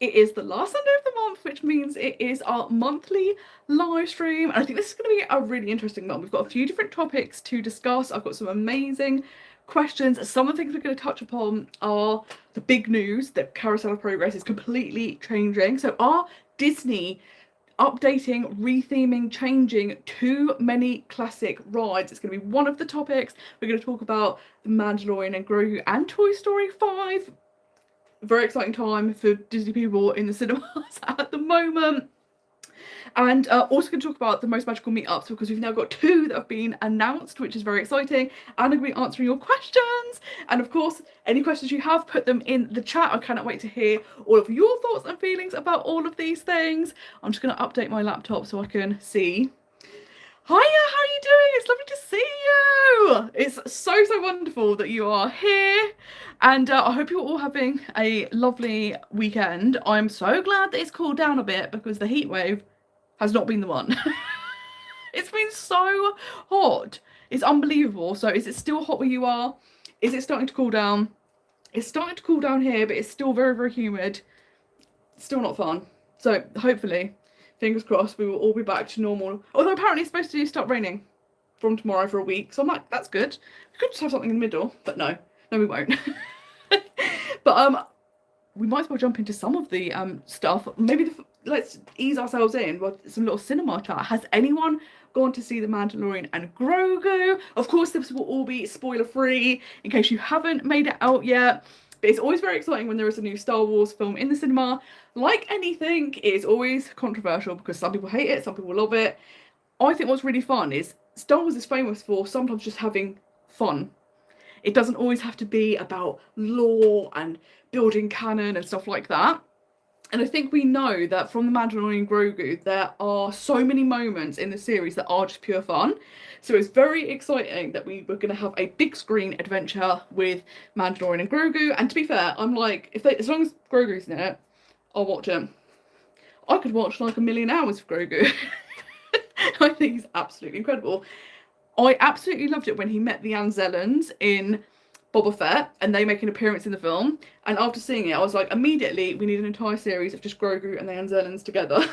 it is the last Sunday of the month, which means it is our monthly live stream. And I think this is going to be a really interesting one. We've got a few different topics to discuss. I've got some amazing questions. Some of the things we're going to touch upon are the big news that Carousel of Progress is completely changing. So are Disney updating, retheming, changing too many classic rides? It's going to be one of the topics. We're going to talk about The Mandalorian and Grogu and Toy Story 5. Very exciting time for Disney people in the cinemas at the moment. And also going to talk about the most magical meetups, because we've now got 2 that have been announced, which is very exciting. And I'm going to be answering your questions. And of course, any questions you have, put them in the chat. I cannot wait to hear all of your thoughts and feelings about all of these things. I'm just going to update my laptop so I can see. Hiya, how are you doing? It's lovely to see you. It's so wonderful that you are here. And I hope you're all having a lovely weekend. I'm so glad that it's cooled down a bit, because the heat wave has not been the one. It's been so hot. It's unbelievable. So is it still hot where you are? Is it starting to cool down? It's starting to cool down here, but it's still very humid. Still not fun. So hopefully, fingers crossed, we will all be back to normal. Although apparently it's supposed to start raining from tomorrow for a week. So I'm like, that's good. We could just have something in the middle, but no, we won't. But we might as well jump into some of the stuff. Maybe let's ease ourselves in with some little cinema chat. Has anyone gone to see The Mandalorian and Grogu? Of course, this will all be spoiler free in case you haven't made it out yet. But it's always very exciting when there is a new Star Wars film in the cinema. Like anything, it is always controversial because some people hate it, some people love it. I think what's really fun is Star Wars is famous for sometimes just having fun. It doesn't always have to be about lore and building canon and stuff like that. And I think we know that from The Mandalorian and Grogu, there are so many moments in the series that are just pure fun. So it's very exciting that we were going to have a big screen adventure with Mandalorian and Grogu. And to be fair, I'm like, as long as Grogu's in it, I'll watch him. I could watch like a million hours of Grogu. I think he's absolutely incredible. I absolutely loved it when he met the Anzellans in Boba Fett and they make an appearance in the film. And after seeing it, I was like, immediately, we need an entire series of just Grogu and the Anzellans together.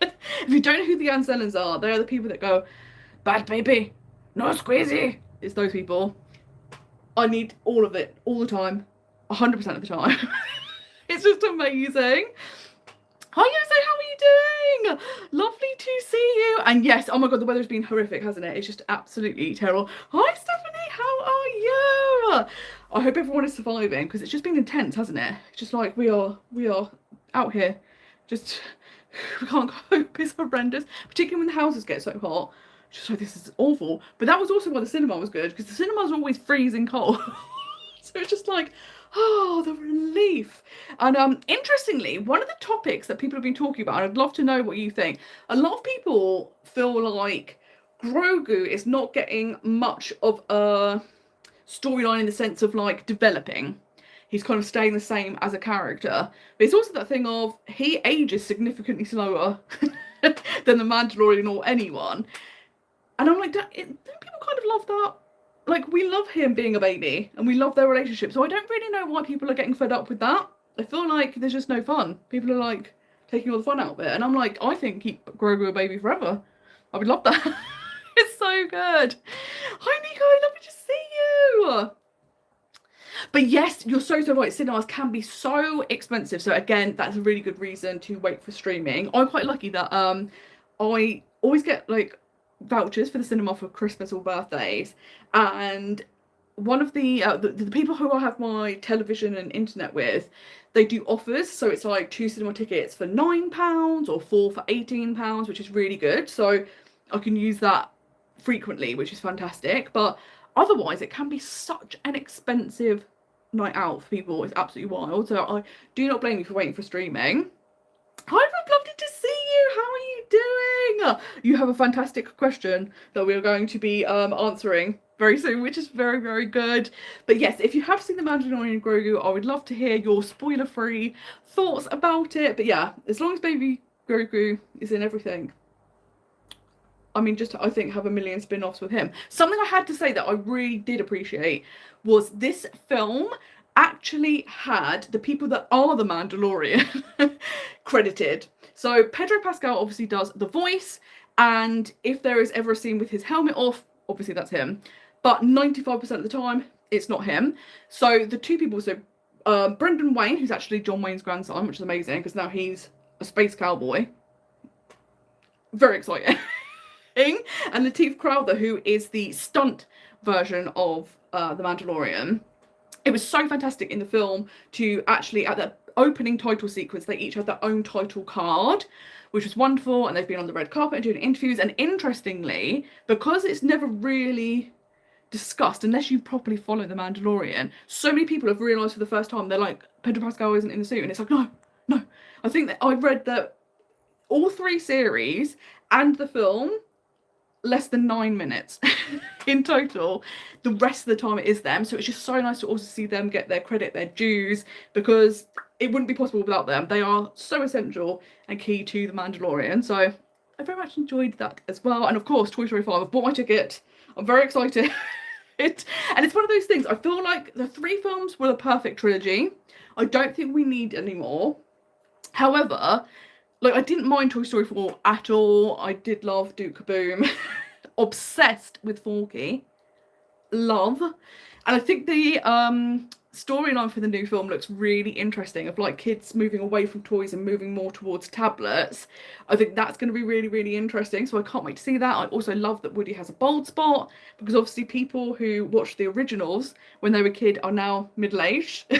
If you don't know who the Anzellans are, they are the people that go, bad baby, no squeezy. It's those people. I need all of it, all the time, 100% of the time. It's just amazing. Hi Jose, how are you doing? Lovely to see you. And yes, oh my god, the weather's been horrific, hasn't it? It's just absolutely terrible. Hi Stephanie, how are you? I hope everyone is surviving, because it's just been intense, hasn't it? It's just like we are out here. Just, we can't cope. It's horrendous. Particularly when the houses get so hot. Just like, this is awful. But that was also why the cinema was good, because the cinemas are always freezing cold. So it's just like, oh, the relief. And interestingly, one of the topics that people have been talking about, and I'd love to know what you think, a lot of people feel like Grogu is not getting much of a storyline in the sense of like developing. He's kind of staying the same as a character. But it's also that thing of he ages significantly slower than the Mandalorian or anyone. And I'm like, don't people kind of love that? Like, we love him being a baby and we love their relationship, so I don't really know why people are getting fed up with that. I feel like there's just no fun. People are like taking all the fun out of it, and I'm like, I think keep Grogu a baby forever. I would love that. It's so good. Hi Nico, lovely to see you. But yes, you're so right, cinemas can be so expensive, so again, that's a really good reason to wait for streaming. I'm quite lucky that I always get like vouchers for the cinema for Christmas or birthdays, and one of the people who I have my television and internet with, they do offers, so it's like 2 cinema tickets for £9 or 4 for £18, which is really good, so I can use that frequently, which is fantastic. But otherwise it can be such an expensive night out for people. It's absolutely wild, so I do not blame you for waiting for streaming. Hi Rob, lovely to see you. How are you doing? You have a fantastic question that we are going to be answering very soon, which is very good. But yes, if you have seen The Mandalorian and Grogu, I would love to hear your spoiler-free thoughts about it. But yeah, as long as baby Grogu is in everything, I mean, just I think have a million spin-offs with him. Something I had to say that I really did appreciate was this film actually had the people that are the Mandalorian credited. So Pedro Pascal obviously does the voice, and if there is ever a scene with his helmet off, obviously that's him. But 95% of the time, it's not him. So the two people, so Brendan Wayne, who's actually John Wayne's grandson, which is amazing because now he's a space cowboy. Very exciting. And Lateef Crowther, who is the stunt version of the Mandalorian. It was so fantastic in the film to actually, at the opening title sequence, they each had their own title card, which was wonderful, and they've been on the red carpet and doing interviews. And interestingly, because it's never really discussed unless you properly follow the Mandalorian, so many people have realised for the first time, they're like, Pedro Pascal isn't in the suit, and it's like, no. I think that I read that all 3 series and the film, less than 9 minutes in total. The rest of the time it is them, so it's just so nice to also see them get their credit, their dues, because it wouldn't be possible without them. They are so essential and key to the Mandalorian. So I very much enjoyed that as well. And of course, Toy Story 5, I've bought my ticket. I'm very excited. And it's one of those things, I feel like the 3 films were the perfect trilogy. I don't think we need any more. However, like, I didn't mind Toy Story 4 at all. I did love Duke Kaboom. Obsessed with Forky. Love. And I think the storyline for the new film looks really interesting, of like kids moving away from toys and moving more towards tablets. I think that's going to be really, really interesting, so I can't wait to see that. I also love that Woody has a bald spot, because obviously people who watched the originals when they were a kid are now middle-aged.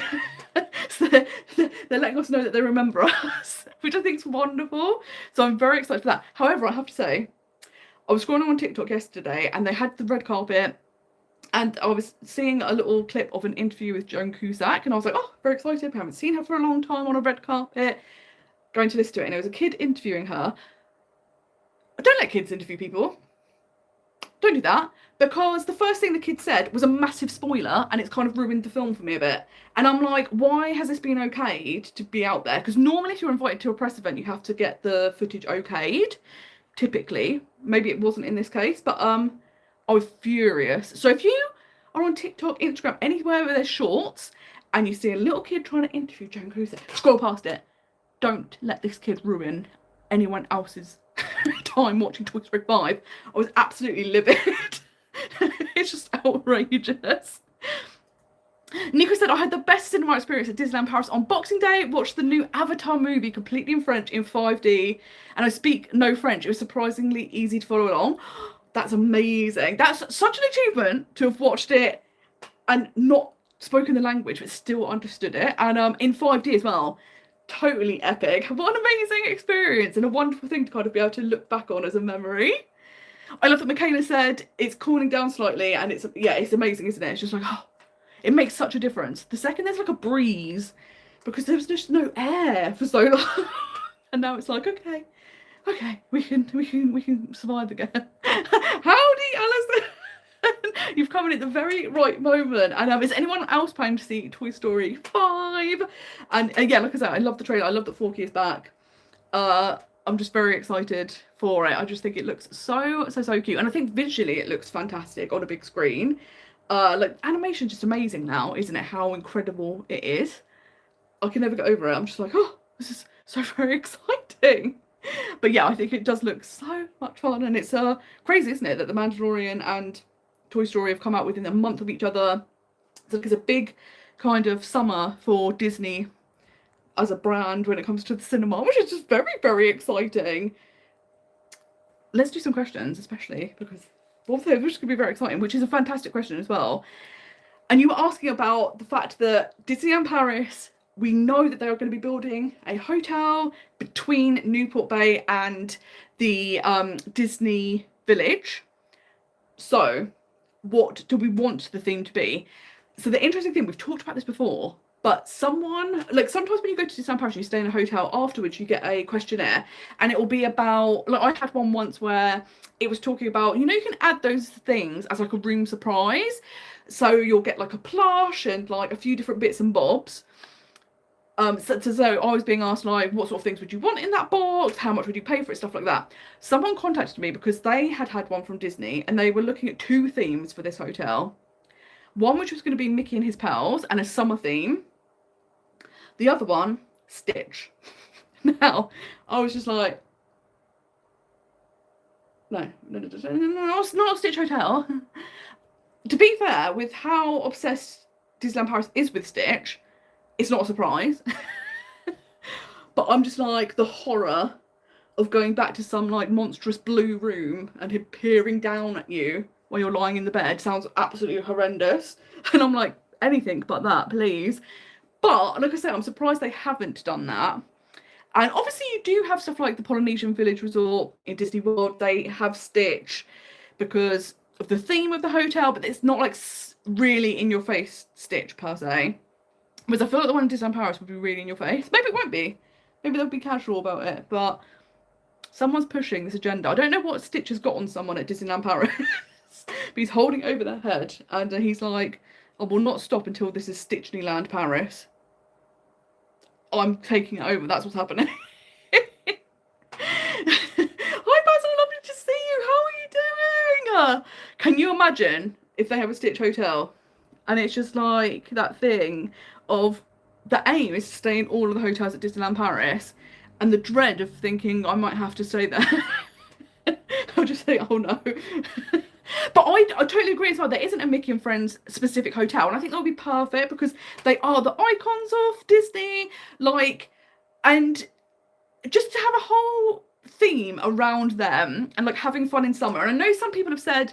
So they're letting us know that they remember us, which I think is wonderful. So I'm very excited for that. However, I have to say, I was scrolling on TikTok yesterday and they had the red carpet, and I was seeing a little clip of an interview with Joan Cusack, and I was like, oh, very excited. I haven't seen her for a long time on a red carpet. Going to listen to it, and it was a kid interviewing her. Don't let kids interview people. Don't do that, because the first thing the kid said was a massive spoiler, and it's kind of ruined the film for me a bit. And I'm like, why has this been okayed to be out there? Because normally if you're invited to a press event, you have to get the footage okayed, typically. Maybe it wasn't in this case, but I was furious. So if you are on TikTok, Instagram, anywhere where there's shorts, and you see a little kid trying to interview Joan Cusack, scroll past it. Don't let this kid ruin anyone else's time watching Toy Story 5. I was absolutely livid. It's just outrageous. Nico said, I had the best cinema experience at Disneyland Paris on Boxing Day. Watched the new Avatar movie completely in French in 5D, and I speak no French. It was surprisingly easy to follow along. That's amazing. That's such an achievement to have watched it and not spoken the language but still understood it, and in 5D as well. Totally epic. What an amazing experience, and a wonderful thing to kind of be able to look back on as a memory. I love that Michaela said it's cooling down slightly, and it's amazing, isn't it? It's just like, oh, it makes such a difference. The second there's like a breeze, because there was just no air for so long, and now it's like, okay, we can survive again. Howdy, Alison. You've come in at the very right moment. And is anyone else planning to see Toy Story 5? And yeah, like I said, I love the trailer. I love that Forky is back. I'm just very excited for it. I just think it looks so cute, and I think visually it looks fantastic on a big screen. Like, animation's just amazing now, isn't it? How incredible it is. I can never get over it. I'm just like, oh, this is so very exciting. But yeah, I think it does look so much fun, and it's crazy, isn't it, that The Mandalorian and Toy Story have come out within a month of each other. So it's a big kind of summer for Disney as a brand when it comes to the cinema, which is just very, very exciting. Let's do some questions, especially because both of those, which could be very exciting, which is a fantastic question as well. And you were asking about the fact that Disneyland Paris, we know that they are going to be building a hotel between Newport Bay and the Disney Village. So what do we want the theme to be? So the interesting thing, we've talked about this before, but sometimes when you go to Disneyland Paris, you stay in a hotel, afterwards you get a questionnaire, and it will be about, like, I had one once where it was talking about, you can add those things as like a room surprise. So you'll get like a plush and like a few different bits and bobs. So I was being asked, like, what sort of things would you want in that box? How much would you pay for it? Stuff like that. Someone contacted me because they had one from Disney and they were looking at 2 themes for this hotel. One which was going to be Mickey and his pals and a summer theme. The other one, Stitch. Now, I was just like, no, it's not a Stitch hotel. To be fair, with how obsessed Disneyland Paris is with Stitch, it's not a surprise. But I'm just like, the horror of going back to some like monstrous blue room and him peering down at you while you're lying in the bed sounds absolutely horrendous. And I'm like, anything but that, please. But like I said, I'm surprised they haven't done that. And obviously you do have stuff like the Polynesian Village Resort in Disney World. They have Stitch because of the theme of the hotel, but it's not like really in your face Stitch per se. Whereas I feel like the one in Disneyland Paris would be really in your face. Maybe it won't be. Maybe they'll be casual about it, but someone's pushing this agenda. I don't know what Stitch has got on someone at Disneyland Paris, but he's holding over their head and he's like, I will not stop until this is Stitchneyland Paris. I'm taking it over. That's what's happening. Hi, Basil. Lovely to see you. How are you doing? Can you imagine if they have a Stitch hotel and it's just like that thing of the aim is to stay in all of the hotels at Disneyland Paris and the dread of thinking I might have to stay there. I'll just say, oh no. But I totally agree as well. There isn't a Mickey and Friends specific hotel, and I think that would be perfect because they are the icons of Disney, like, and just to have a whole theme around them and like having fun in summer. And I know some people have said,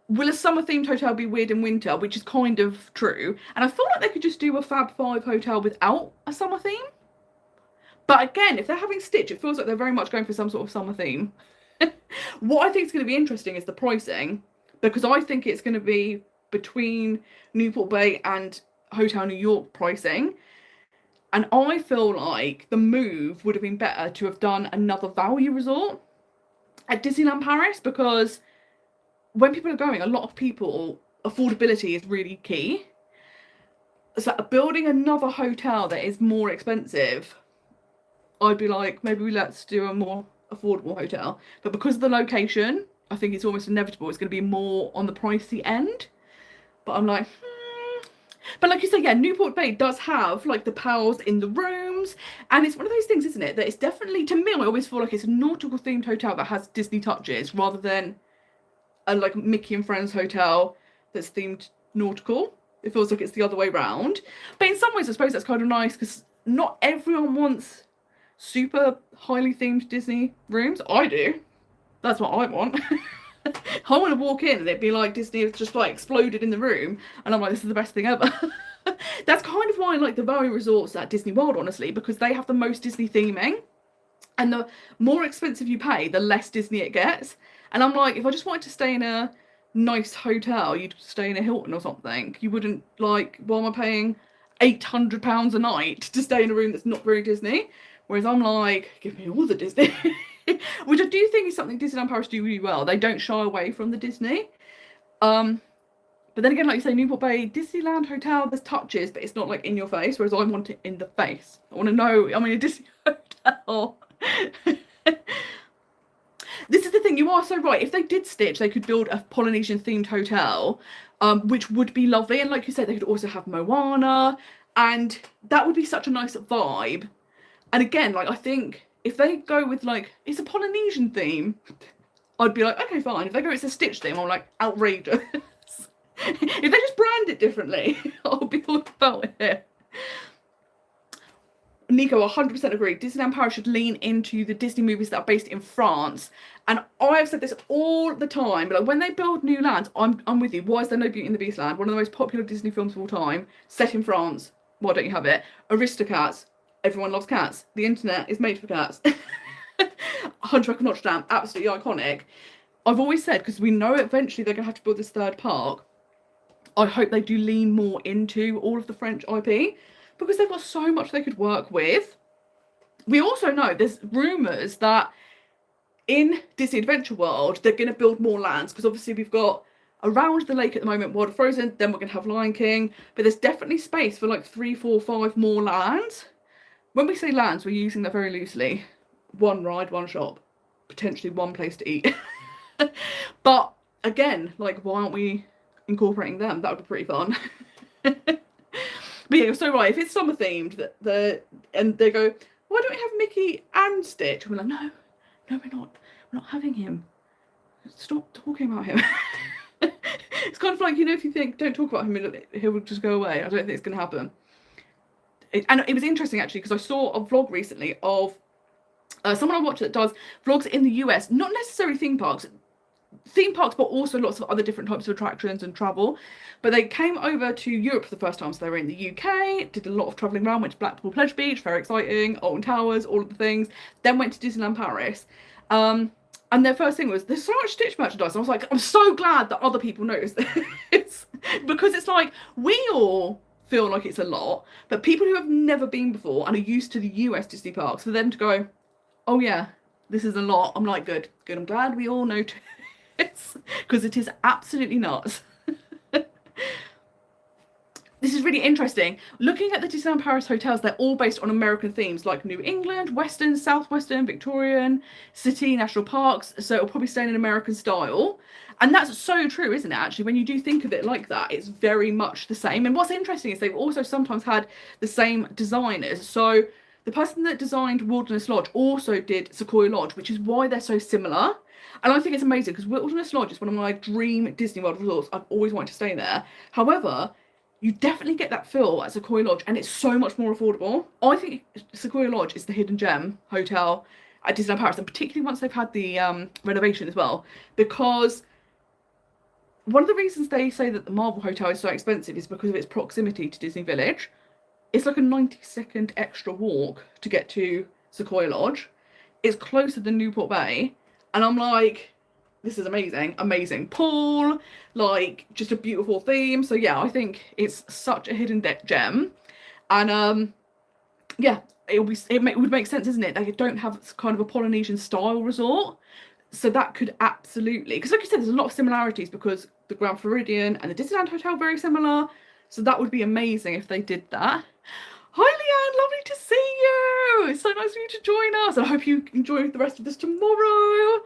will a summer themed hotel be weird in winter, which is kind of true. And I feel like they could just do a Fab 5 hotel without a summer theme. But again, if they're having Stitch, it feels like they're very much going for some sort of summer theme. What I think is going to be interesting is the pricing, because I think it's going to be between Newport Bay and Hotel New York pricing. And I feel like the move would have been better to have done another value resort at Disneyland Paris, because when people are going, a lot of people, affordability is really key. So building another hotel that is more expensive, I'd be like, maybe let's do a more affordable hotel. But because of the location, I think it's almost inevitable it's going to be more on the pricey end. But I'm like, But like you say, yeah, Newport Bay does have like the pals in the rooms, and it's one of those things, isn't it, that it's definitely, to me, I always feel like it's a nautical themed hotel that has Disney touches rather than a like Mickey and Friends hotel that's themed nautical. It feels like it's the other way round. But in some ways, I suppose that's kind of nice because not everyone wants super highly themed Disney rooms. I do. That's what I want. I want to walk in and it'd be like Disney has just like exploded in the room and I'm like, this is the best thing ever. That's kind of why I like the value resorts at Disney World, honestly, because they have the most Disney theming, and the more expensive you pay, the less Disney it gets. And I'm like, if I just wanted to stay in a nice hotel, you'd stay in a Hilton or something. You wouldn't, like, why am I paying £800 a night to stay in a room that's not very Disney? Whereas I'm like, give me all the Disney. Which I do think is something Disneyland Paris do really well. They don't shy away from the Disney. But then again, like you say, Newport Bay, Disneyland Hotel, there's touches, but it's not like in your face, whereas I want it in the face. I want to know, I'm in a Disney hotel. This is the thing, you are so right. If they did Stitch, they could build a Polynesian themed hotel, which would be lovely. And like you said, they could also have Moana, and that would be such a nice vibe. And again, like, I think if they go with like, it's a Polynesian theme, I'd be like, okay, fine. If they go, it's a Stitch theme, I'm like, outrageous. If they just brand it differently, I'll be all about it. Nico, 100% agree. Disneyland Paris should lean into the Disney movies that are based in France. And I have said this all the time, but like, when they build new lands, I'm with you. Why is there no Beauty and the Beast land? One of the most popular Disney films of all time, set in France. Why don't you have it? Aristocats. Everyone loves cats. The internet is made for cats. Hunchback of Notre Dame, absolutely iconic. I've always said, because we know eventually they're going to have to build this third park, I hope they do lean more into all of the French IP, because they've got so much they could work with. We also know there's rumours that in Disney Adventure World, they're going to build more lands, because obviously we've got around the lake at the moment, World of Frozen, then we're going to have Lion King, but there's definitely space for like 3, 4, 5 more lands. When we say lands, we're using that very loosely. One ride, one shop, potentially one place to eat. But again, like, why aren't we incorporating them. That would be pretty fun. But yeah, you're so right. If it's summer themed, and they go, why don't we have Mickey and Stitch? And we're like, no, we're not having him. Stop talking about him. It's kind of like, you know, if you think don't talk about him, he'll just go away. I don't think it's going to happen. And it was interesting actually, because I saw a vlog recently of someone I watch that does vlogs in the US, not necessarily theme parks, but also lots of other different types of attractions and travel. But they came over to Europe for the first time, so they were in the UK, did a lot of travelling around, went to Blackpool Pleasure Beach, very exciting, Alton Towers, all of the things, then went to Disneyland Paris. And their first thing was, there's so much Stitch merchandise. And I was like, I'm so glad that other people notice this. Because it's like, we all feel like it's a lot, but people who have never been before and are used to the US Disney parks, for them to go, oh yeah, this is a lot. I'm like, good. I'm glad we all notice. Because it is absolutely nuts. This is really interesting. Looking at the Disneyland Paris hotels, they're all based on American themes like New England, Western, Southwestern, Victorian, City, National Parks. So it'll probably stay in an American style. And that's so true, isn't it? Actually, when you do think of it like that, it's very much the same. And what's interesting is they've also sometimes had the same designers. So the person that designed Wilderness Lodge also did Sequoia Lodge, which is why they're so similar. And I think it's amazing because Wilderness Lodge is one of my dream Disney World resorts. I've always wanted to stay there. However, you definitely get that feel at Sequoia Lodge, and it's so much more affordable. I think Sequoia Lodge is the hidden gem hotel at Disneyland Paris, and particularly once they've had the renovation as well, because one of the reasons they say that the Marvel Hotel is so expensive is because of its proximity to Disney Village. It's like a 90-second extra walk to get to Sequoia Lodge. It's closer than Newport Bay, and I'm like, this is amazing pool, like just a beautiful theme. So yeah, I think it's such a hidden gem, and yeah, it would make sense, isn't it? They don't have kind of a Polynesian style resort, so that could absolutely, because like you said, there's a lot of similarities because the Grand Floridian and the Disneyland Hotel are very similar. So that would be amazing if they did that. Hi Leanne, lovely to see you. It's so nice for you to join us. I hope you enjoy the rest of this tomorrow.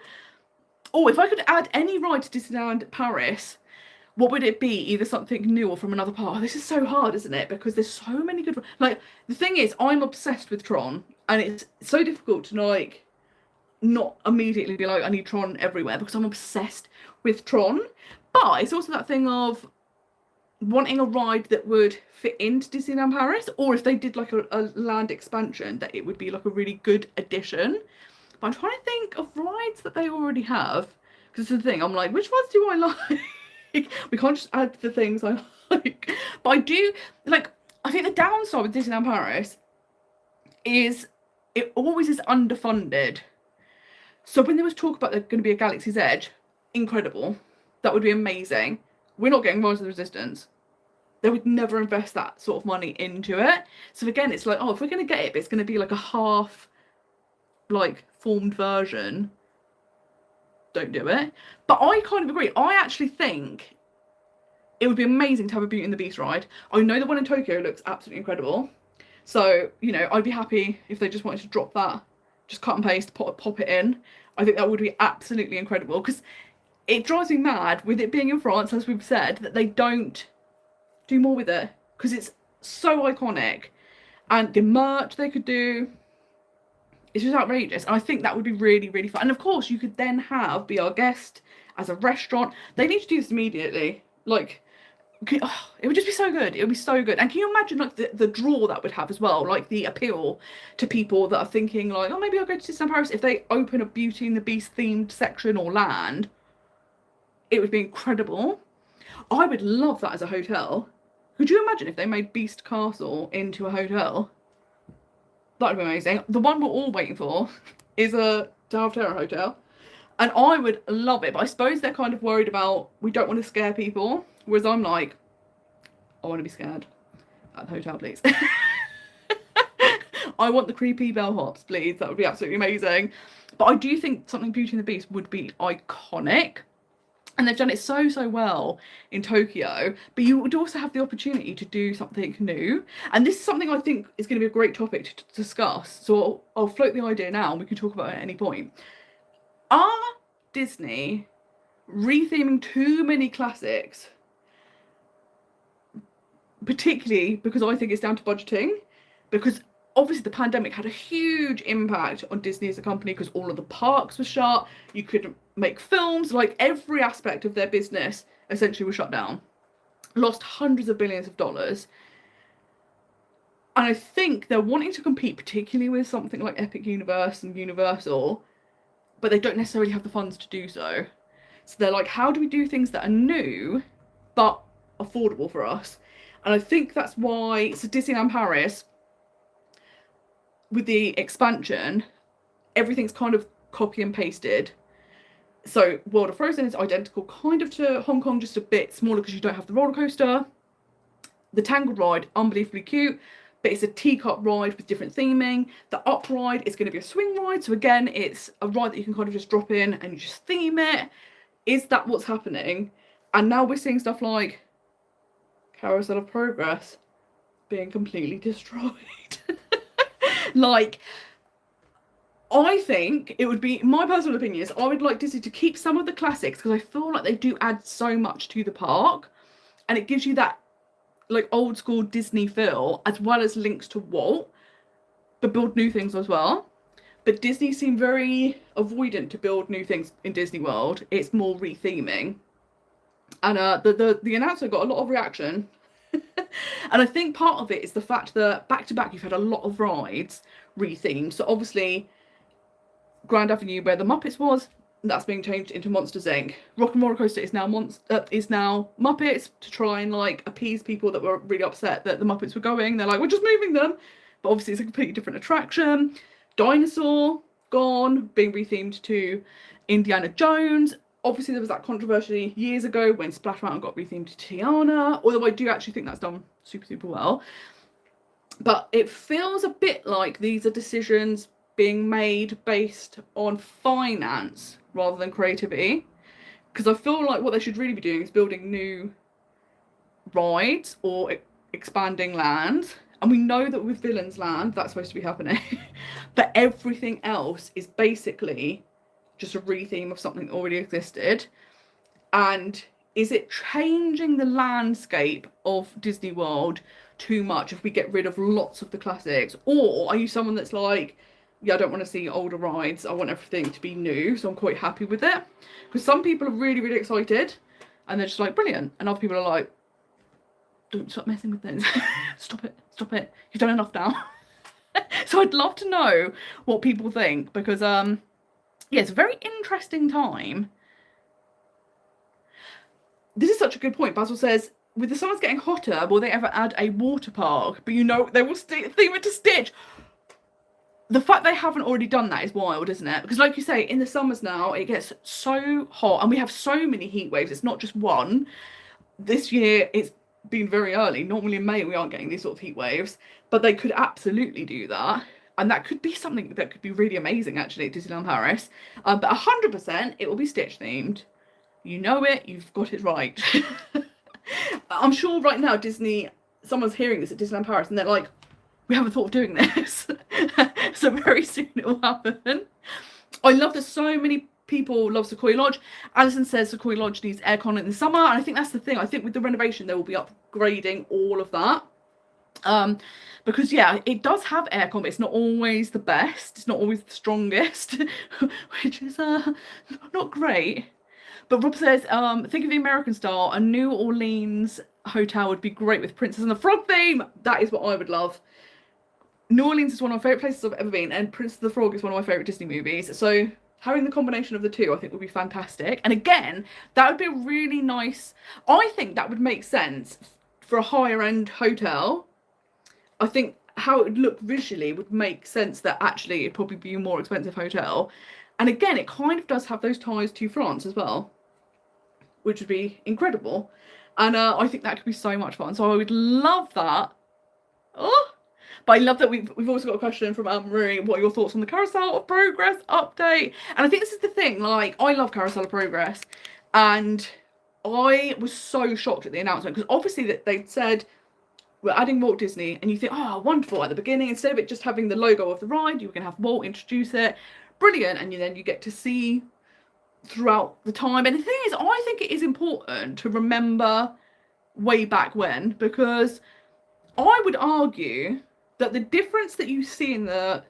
Oh, if I could add any ride to Disneyland Paris, what would it be? Either something new or from another park. Oh, this is so hard, isn't it? Because there's so many good... Like, the thing is, I'm obsessed with Tron. And it's so difficult to, like, not immediately be like, I need Tron everywhere. Because I'm obsessed with Tron. But it's also that thing of wanting a ride that would fit into Disneyland Paris. Or if they did, like, a land expansion, that it would be, like, a really good addition. But I'm trying to think of rides that they already have. Because it's the thing, I'm like, which ones do I like? We can't just add the things I like. But I do, like, I think the downside with Disneyland Paris is it always is underfunded. So when there was talk about there's going to be a Galaxy's Edge, incredible. That would be amazing. We're not getting Rise of the Resistance. They would never invest that sort of money into it. So again, it's like, oh, if we're going to get it, but it's going to be like a half, like, formed version, don't do it. But I kind of agree. I actually think it would be amazing to have a Beauty and the Beast ride. I know the one in Tokyo looks absolutely incredible. So, you know, I'd be happy if they just wanted to drop that, just cut and paste, pop it in. I think that would be absolutely incredible, because it drives me mad with it being in France, as we've said, that they don't do more with it, because it's so iconic. And the merch they could do, it's just outrageous. And I think that would be really, really fun. And of course, you could then Be Our Guest as a restaurant. They need to do this immediately. Like, oh, it would just be so good. It would be so good. And can you imagine, like, the draw that would have as well? Like, the appeal to people that are thinking, like, oh, maybe I'll go to Disneyland Paris. If they open a Beauty and the Beast themed section or land, it would be incredible. I would love that as a hotel. Could you imagine if they made Beast Castle into a hotel? That would be amazing. The one we're all waiting for is a Tower of Terror hotel. And I would love it. But I suppose they're kind of worried about, we don't want to scare people. Whereas I'm like, I want to be scared at the hotel, please. I want the creepy bellhops, please. That would be absolutely amazing. But I do think something Beauty and the Beast would be iconic. And they've done it so, so well in Tokyo. But you would also have the opportunity to do something new. And this is something I think is going to be a great topic to discuss. So I'll float the idea now and we can talk about it at any point. Are Disney retheming too many classics particularly because I think it's down to budgeting, because obviously the pandemic had a huge impact on Disney as a company because all of the parks were shut, you couldn't make films, like every aspect of their business essentially was shut down, lost hundreds of billions of dollars. And I think they're wanting to compete particularly with something like Epic Universe and Universal, but they don't necessarily have the funds to do so. So they're like, how do we do things that are new but affordable for us? And I think that's why, so Disneyland Paris, with the expansion, everything's kind of copy and pasted. So World of Frozen is identical kind of to Hong Kong, just a bit smaller because you don't have the roller coaster. The Tangled ride, unbelievably cute, but it's a teacup ride with different theming. The Up ride is going to be a swing ride, so again, it's a ride that you can kind of just drop in and you just theme it. Is that what's happening? And now we're seeing stuff like Carousel of Progress being completely destroyed. Like, I think it would be, my personal opinion is, I would like Disney to keep some of the classics because I feel like they do add so much to the park, and it gives you that like old school Disney feel as well as links to Walt, but build new things as well. But Disney seem very avoidant to build new things in Disney World. It's more retheming, and the announcement got a lot of reaction. And I think part of it is the fact that back to back you've had a lot of rides rethemed. So obviously Grand Avenue, where the Muppets was, that's being changed into Monsters Inc. Rock and Roller Coaster is now Muppets, to try and like appease people that were really upset that the Muppets were going. They're like, we're just moving them, but obviously it's a completely different attraction. Dinosaur gone, being rethemed to Indiana Jones. Obviously there was that controversy years ago when Splash Mountain got rethemed to Tiana, although I do actually think that's done super well. But it feels a bit like these are decisions being made based on finance rather than creativity, because I feel like what they should really be doing is building new rides or expanding land. And we know that with Villains Land that's supposed to be happening. But everything else is basically just a retheme of something that already existed. And is it changing the landscape of Disney World too much if we get rid of lots of the classics? Or are you someone that's like, yeah, I don't want to see older rides, I want everything to be new, so I'm quite happy with it? Because some people are really excited and they're just like, brilliant, and other people are like, don't stop messing with things. stop it, you've done enough now. So I'd love to know what people think, because yeah, it's a very interesting time. This is such a good point. Basil says, with the summers getting hotter, will they ever add a water park? But you know, they will theme it to Stitch. The fact they haven't already done that is wild, isn't it? Because like you say, in the summers now, it gets so hot and we have so many heat waves. It's not just one. This year, it's been very early. Normally in May, we aren't getting these sort of heat waves. But they could absolutely do that. And that could be something that could be really amazing, actually, at Disneyland Paris. But 100%, it will be Stitch themed. You know it, you've got it right. I'm sure right now Disney, someone's hearing this at Disneyland Paris and they're like, we haven't thought of doing this. So very soon it will happen. I love that so many people love Sequoia Lodge. Alison says Sequoia Lodge needs aircon in the summer, and I think that's the thing. I think with the renovation they will be upgrading all of that. Because yeah, it does have aircon, but it's not always the best. It's not always the strongest, which is not great. But Rob says, think of the American style. A New Orleans hotel would be great with Princess and the Frog theme. That is what I would love. New Orleans is one of my favourite places I've ever been, and Princess and the Frog is one of my favourite Disney movies. So having the combination of the two, I think, would be fantastic. And again, that would be a really nice, I think that would make sense for a higher end hotel. I think how it would look visually would make sense that actually it'd probably be a more expensive hotel. And again, it kind of does have those ties to France as well, which would be incredible. And I think that could be so much fun. So I would love that. Oh, but I love that we've also got a question from Marie. What are your thoughts on the Carousel of Progress update? And I think this is the thing. Like, I love Carousel of Progress, and I was so shocked at the announcement because obviously that they'd said we're adding Walt Disney, and you think, oh, wonderful. At the beginning, instead of it just having the logo of the ride, you were going to have Walt introduce it. Brilliant. And then you get to see throughout the time. And the thing is, I think it is important to remember way back when, because I would argue that the difference that you see in the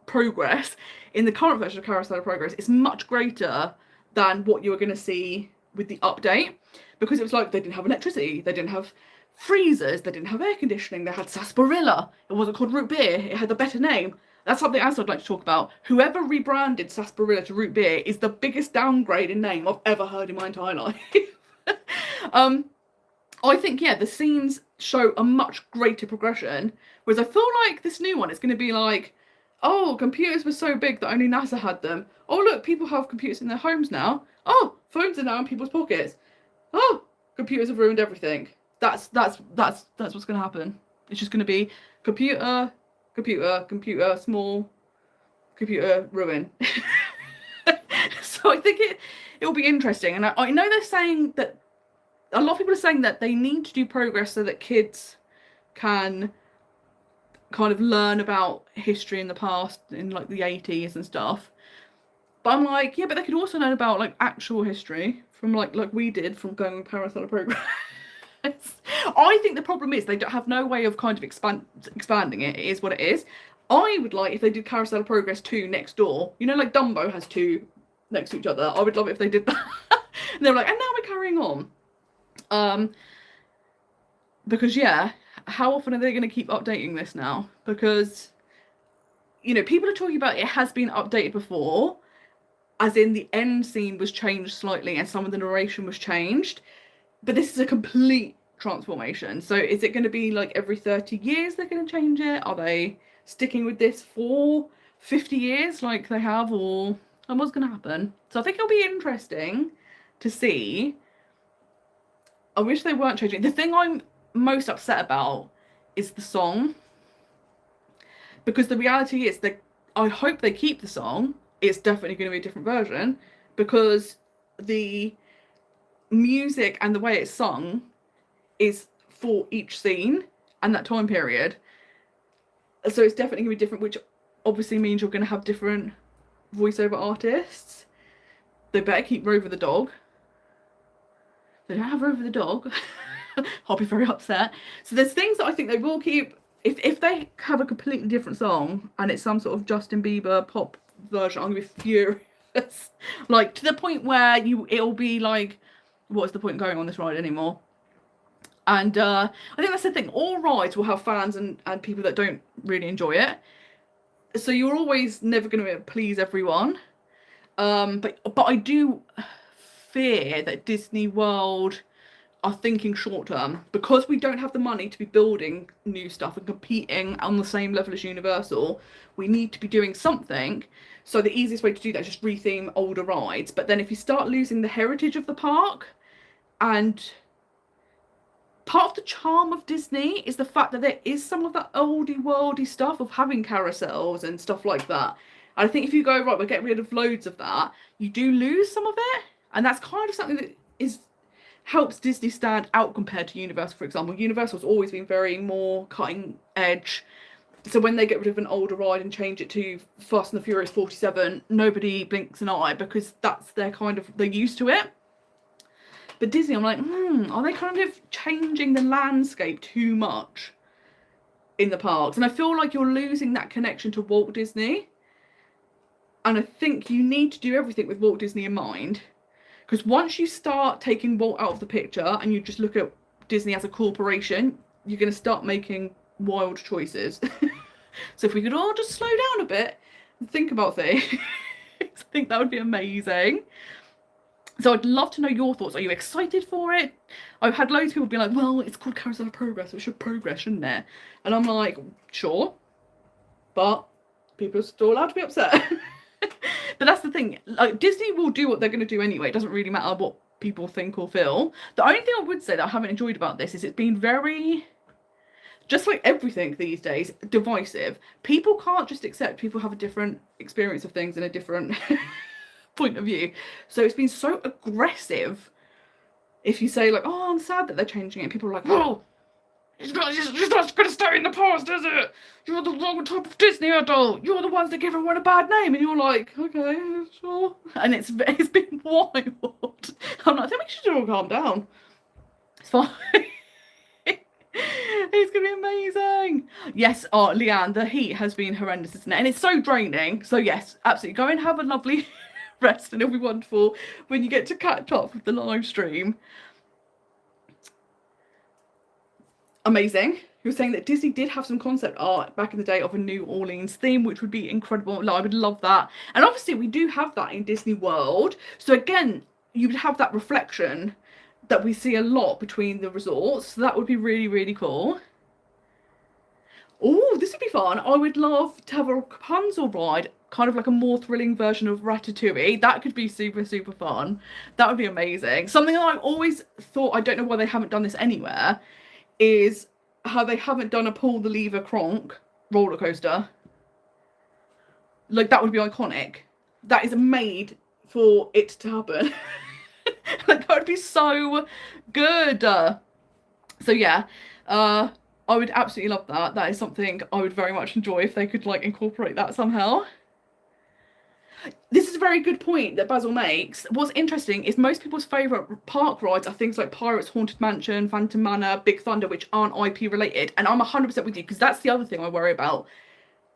progress in the current version of Carousel of Progress is much greater than what you were going to see with the update, because it was like they didn't have electricity, they didn't have freezers, they didn't have air conditioning, they had sarsaparilla, it wasn't called root beer, it had a better name. That's something else I'd like to talk about. Whoever rebranded sarsaparilla to root beer is the biggest downgrade in name I've ever heard in my entire life. I think, yeah, the scenes show a much greater progression, whereas I feel like this new one is going to be like, oh, computers were so big that only NASA had them. Oh, look, people have computers in their homes now. Oh, phones are now in people's pockets. Oh, computers have ruined everything. That's what's going to happen. It's just going to be computer, small, computer, ruin. So I think it'll be interesting. And I know they're saying that, a lot of people are saying that they need to do progress so that kids can kind of learn about history in the past, in like the 80s and stuff. But I'm like, yeah, but they could also learn about like actual history from like we did from going with Personalised Progress. I think the problem is they don't have no way of kind of expanding it. It is what it is. I would like if they did Carousel of Progress 2 next door. You know, like Dumbo has two next to each other. I would love it if they did that. And they were like, and now we're carrying on. Because yeah, how often are they going to keep updating this now? Because, you know, people are talking about it has been updated before, as in the end scene was changed slightly and some of the narration was changed. But this is a complete transformation. So is it going to be like every 30 years they're going to change it? Are they sticking with this for 50 years like they have? Or what's going to happen? So I think it'll be interesting to see. I wish they weren't changing. The thing I'm most upset about is the song. Because the reality is that I hope they keep the song. It's definitely going to be a different version. Because the music and the way it's sung is for each scene and that time period. So it's definitely going to be different, which obviously means you're going to have different voiceover artists. They better keep Rover the dog. They don't have Rover the dog. I'll be very upset. So there's things that I think they will keep. If they have a completely different song and it's some sort of Justin Bieber pop version, I'm going to be furious. Like, to the point where it'll be like, what's the point in going on this ride anymore? And I think that's the thing. All rides will have fans and people that don't really enjoy it. So you're always never going to please everyone. But I do fear that Disney World are thinking short term, because we don't have the money to be building new stuff and competing on the same level as Universal. We need to be doing something. So the easiest way to do that is just retheme older rides. But then if you start losing the heritage of the park, and part of the charm of Disney is the fact that there is some of that oldie worldy stuff of having carousels and stuff like that. And I think if you go, right, we'll get rid of loads of that, you do lose some of it. And that's kind of something that helps Disney stand out compared to Universal, for example. Universal's always been very more cutting edge. So when they get rid of an older ride and change it to Fast and the Furious 47, nobody blinks an eye, because that's they're used to it. But Disney, I'm like, are they kind of changing the landscape too much in the parks? And I feel like you're losing that connection to Walt Disney. And I think you need to do everything with Walt Disney in mind. Because once you start taking Walt out of the picture and you just look at Disney as a corporation, you're going to start making wild choices. So if we could all just slow down a bit and think about things, I think that would be amazing. So I'd love to know your thoughts. Are you excited for it? I've had loads of people be like, well, it's called Carousel of Progress, so it should progress, shouldn't it? And I'm like, sure. But people are still allowed to be upset. But that's the thing. Like, Disney will do what they're going to do anyway. It doesn't really matter what people think or feel. The only thing I would say that I haven't enjoyed about this is it's been very, just like everything these days, divisive. People can't just accept people have a different experience of things and a different point of view. So it's been so aggressive. If you say like, oh, I'm sad that they're changing it, people are like, well, it's not going to stay in the past, is it? You're the wrong type of Disney adult. You're the ones that give everyone a bad name. And you're like, okay, sure. And it's been wild. I'm like, I think we should all calm down. It's fine. It's gonna be amazing. Yes, oh Leanne, the heat has been horrendous, isn't it? And it's so draining. So yes, absolutely. Go and have a lovely rest and it'll be wonderful when you get to catch up with the live stream. Amazing. You're saying that Disney did have some concept art back in the day of a New Orleans theme, which would be incredible. Like, I would love that. And obviously we do have that in Disney World. So again, you would have that reflection that we see a lot between the resorts. So that would be really, really cool. Oh, this would be fun. I would love to have a Rapunzel ride, kind of like a more thrilling version of Ratatouille. That could be super, super fun. That would be amazing. Something that I've always thought, I don't know why they haven't done this anywhere, is how they haven't done a pull the lever Kronk roller coaster. Like, that would be iconic. That is made for it to happen. Like, that would be so good. So yeah, I would absolutely love that. That is something I would very much enjoy if they could like incorporate that somehow. This is a very good point that Basil makes. What's interesting is most people's favourite park rides are things like Pirates, Haunted Mansion, Phantom Manor, Big Thunder, which aren't IP related. And I'm 100% with you, because that's the other thing I worry about.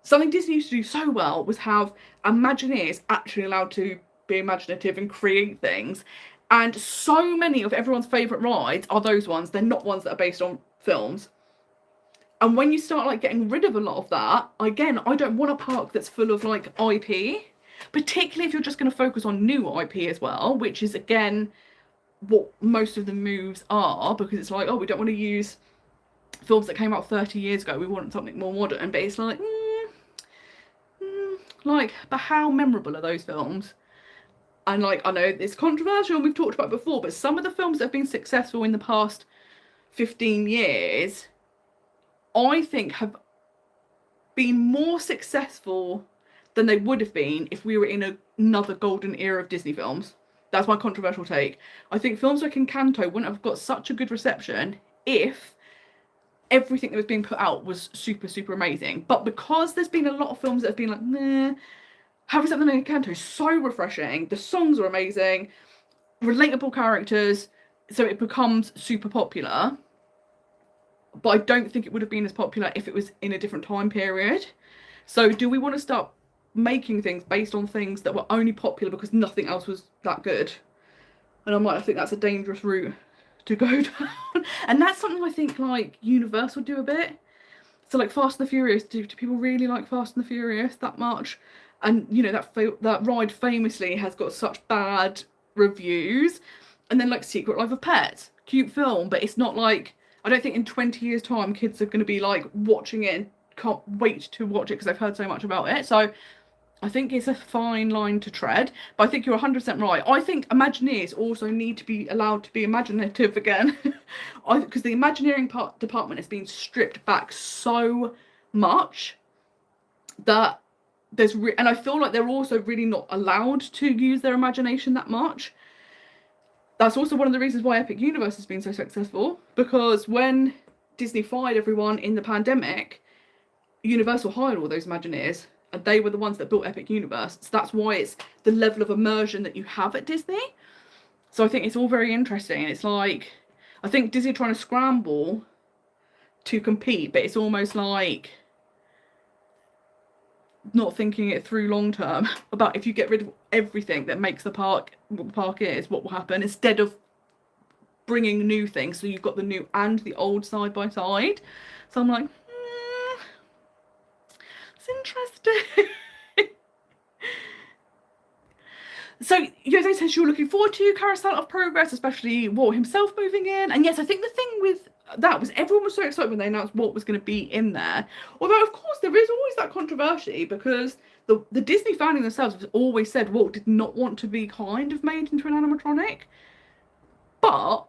Something Disney used to do so well was have Imagineers actually allowed to be imaginative and create things. And so many of everyone's favourite rides are those ones. They're not ones that are based on films. And when you start like getting rid of a lot of that, again, I don't want a park that's full of like IP. Particularly if you're just going to focus on new IP as well, which is again what most of the moves are, because it's like, oh, we don't want to use films that came out 30 years ago, we want something more modern. But it's like, like, but how memorable are those films? And like, I know it's controversial and we've talked about it before, but some of the films that have been successful in the past 15 years, I think have been more successful than they would have been if we were in another golden era of Disney films. That's my controversial take. I think films like Encanto wouldn't have got such a good reception if everything that was being put out was super, super amazing. But because there's been a lot of films that have been like, nah, Harry Potter and Encanto is so refreshing. The songs are amazing, relatable characters, so it becomes super popular. But I don't think it would have been as popular if it was in a different time period. So do we want to start making things based on things that were only popular because nothing else was that good? And I think that's a dangerous route to go down. And that's something I think like Universal do a bit. So like Fast and the Furious, do people really like Fast and the Furious that much? And you know, that ride famously has got such bad reviews. And then like Secret Life of Pets, cute film, but it's not like, I don't think in 20 years time kids are going to be like watching it and can't wait to watch it because they've heard so much about it. So I think it's a fine line to tread, but I think you're 100% right. I think Imagineers also need to be allowed to be imaginative again, because the Imagineering department has been stripped back so much that there's and I feel like they're also really not allowed to use their imagination that much. That's also one of the reasons why Epic Universe has been so successful, because when Disney fired everyone in the pandemic, Universal hired all those Imagineers, and they were the ones that built Epic Universe. So that's why it's the level of immersion that you have at Disney. So I think it's all very interesting. And it's like, I think Disney are trying to scramble to compete, but it's almost like not thinking it through long term about if you get rid of everything that makes the park what the park is, what will happen, instead of bringing new things. So you've got the new and the old side by side. So I'm like, it's interesting. So Jose says you're looking forward to Carousel of Progress, especially Walt himself moving in. And yes, I think the thing with that was everyone was so excited when they announced Walt was going to be in there. Although, of course, there is always that controversy, because the Disney founding themselves has always said Walt did not want to be kind of made into an animatronic. But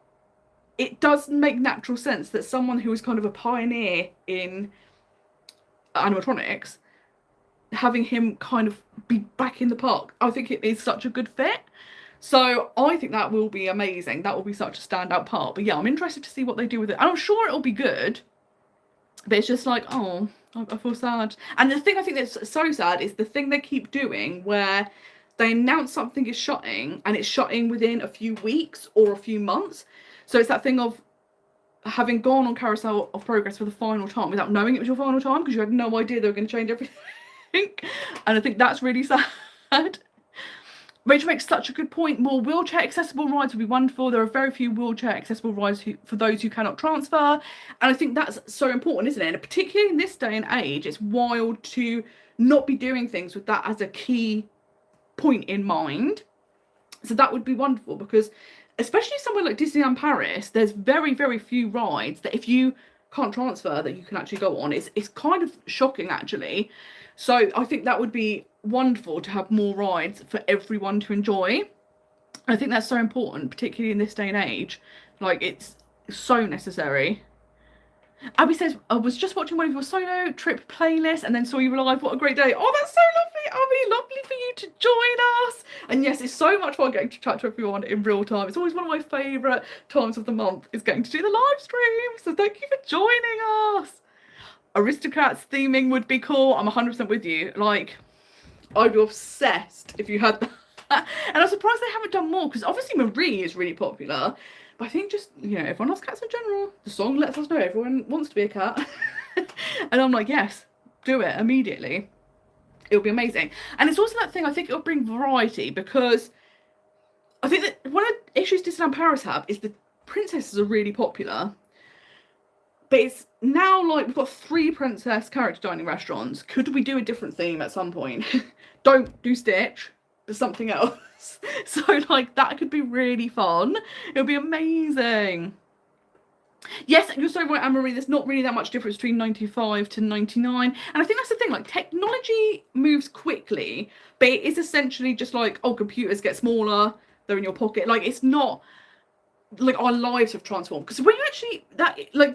it does make natural sense that someone who is kind of a pioneer in animatronics, having him kind of be back in the park, I think it is such a good fit. So I think that will be amazing. That will be such a standout part. But yeah, I'm interested to see what they do with it. And I'm sure it'll be good. But it's just like, oh, I feel sad. And the thing I think that's so sad is the thing they keep doing where they announce something is shutting and it's shutting within a few weeks or a few months. So it's that thing of having gone on Carousel of Progress for the final time without knowing it was your final time, because you had no idea they were going to change everything. And I think that's really sad. Rachel makes such a good point. More wheelchair accessible rides would be wonderful. There are very few wheelchair accessible rides for those who cannot transfer. And I think that's so important, isn't it? And particularly in this day and age, it's wild to not be doing things with that as a key point in mind. So that would be wonderful, because especially somewhere like Disneyland Paris, there's very, very few rides that if you can't transfer that you can actually go on. It's kind of shocking, actually. So I think that would be wonderful to have more rides for everyone to enjoy. I think that's so important, particularly in this day and age. Like, it's so necessary. Abby says, I was just watching one of your solo trip playlists and then saw you live. What a great day. Oh, that's so lovely, Abby. Lovely for you to join us. And yes, it's so much fun getting to chat to everyone in real time. It's always one of my favourite times of the month is getting to do the live stream. So thank you for joining us. Aristocrats theming would be cool. I'm 100% with you. Like, I'd be obsessed if you had that. And I'm surprised they haven't done more, because obviously Marie is really popular. But I think just, you know, everyone loves cats in general. The song lets us know everyone wants to be a cat. And I'm like, yes, do it immediately. It'll be amazing. And it's also that thing, I think it'll bring variety, because I think that one of the issues Disneyland Paris have is the princesses are really popular. But it's now like we've got 3 princess character dining restaurants. Could we do a different theme at some point? Don't do Stitch, but something else. So like that could be really fun. It'll be amazing. Yes, you're so right, Anne-Marie. There's not really that much difference between 95 to 99. And I think that's the thing, like technology moves quickly, but it is essentially just like, oh, computers get smaller, they're in your pocket. Like, it's not like our lives have transformed, because when you actually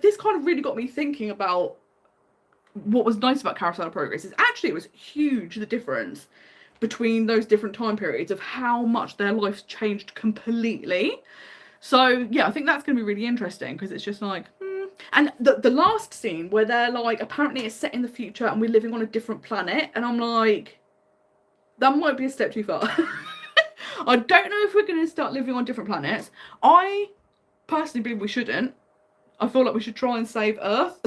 this kind of really got me thinking about what was nice about Carousel of Progress is actually it was huge, the difference between those different time periods of how much their lives changed completely. So yeah, I think that's going to be really interesting, because it's just like and the last scene where they're like, apparently it's set in the future and we're living on a different planet, and I'm like, that might be a step too far. I don't know if we're going to start living on different planets. I personally believe we shouldn't. I feel like we should try and save Earth.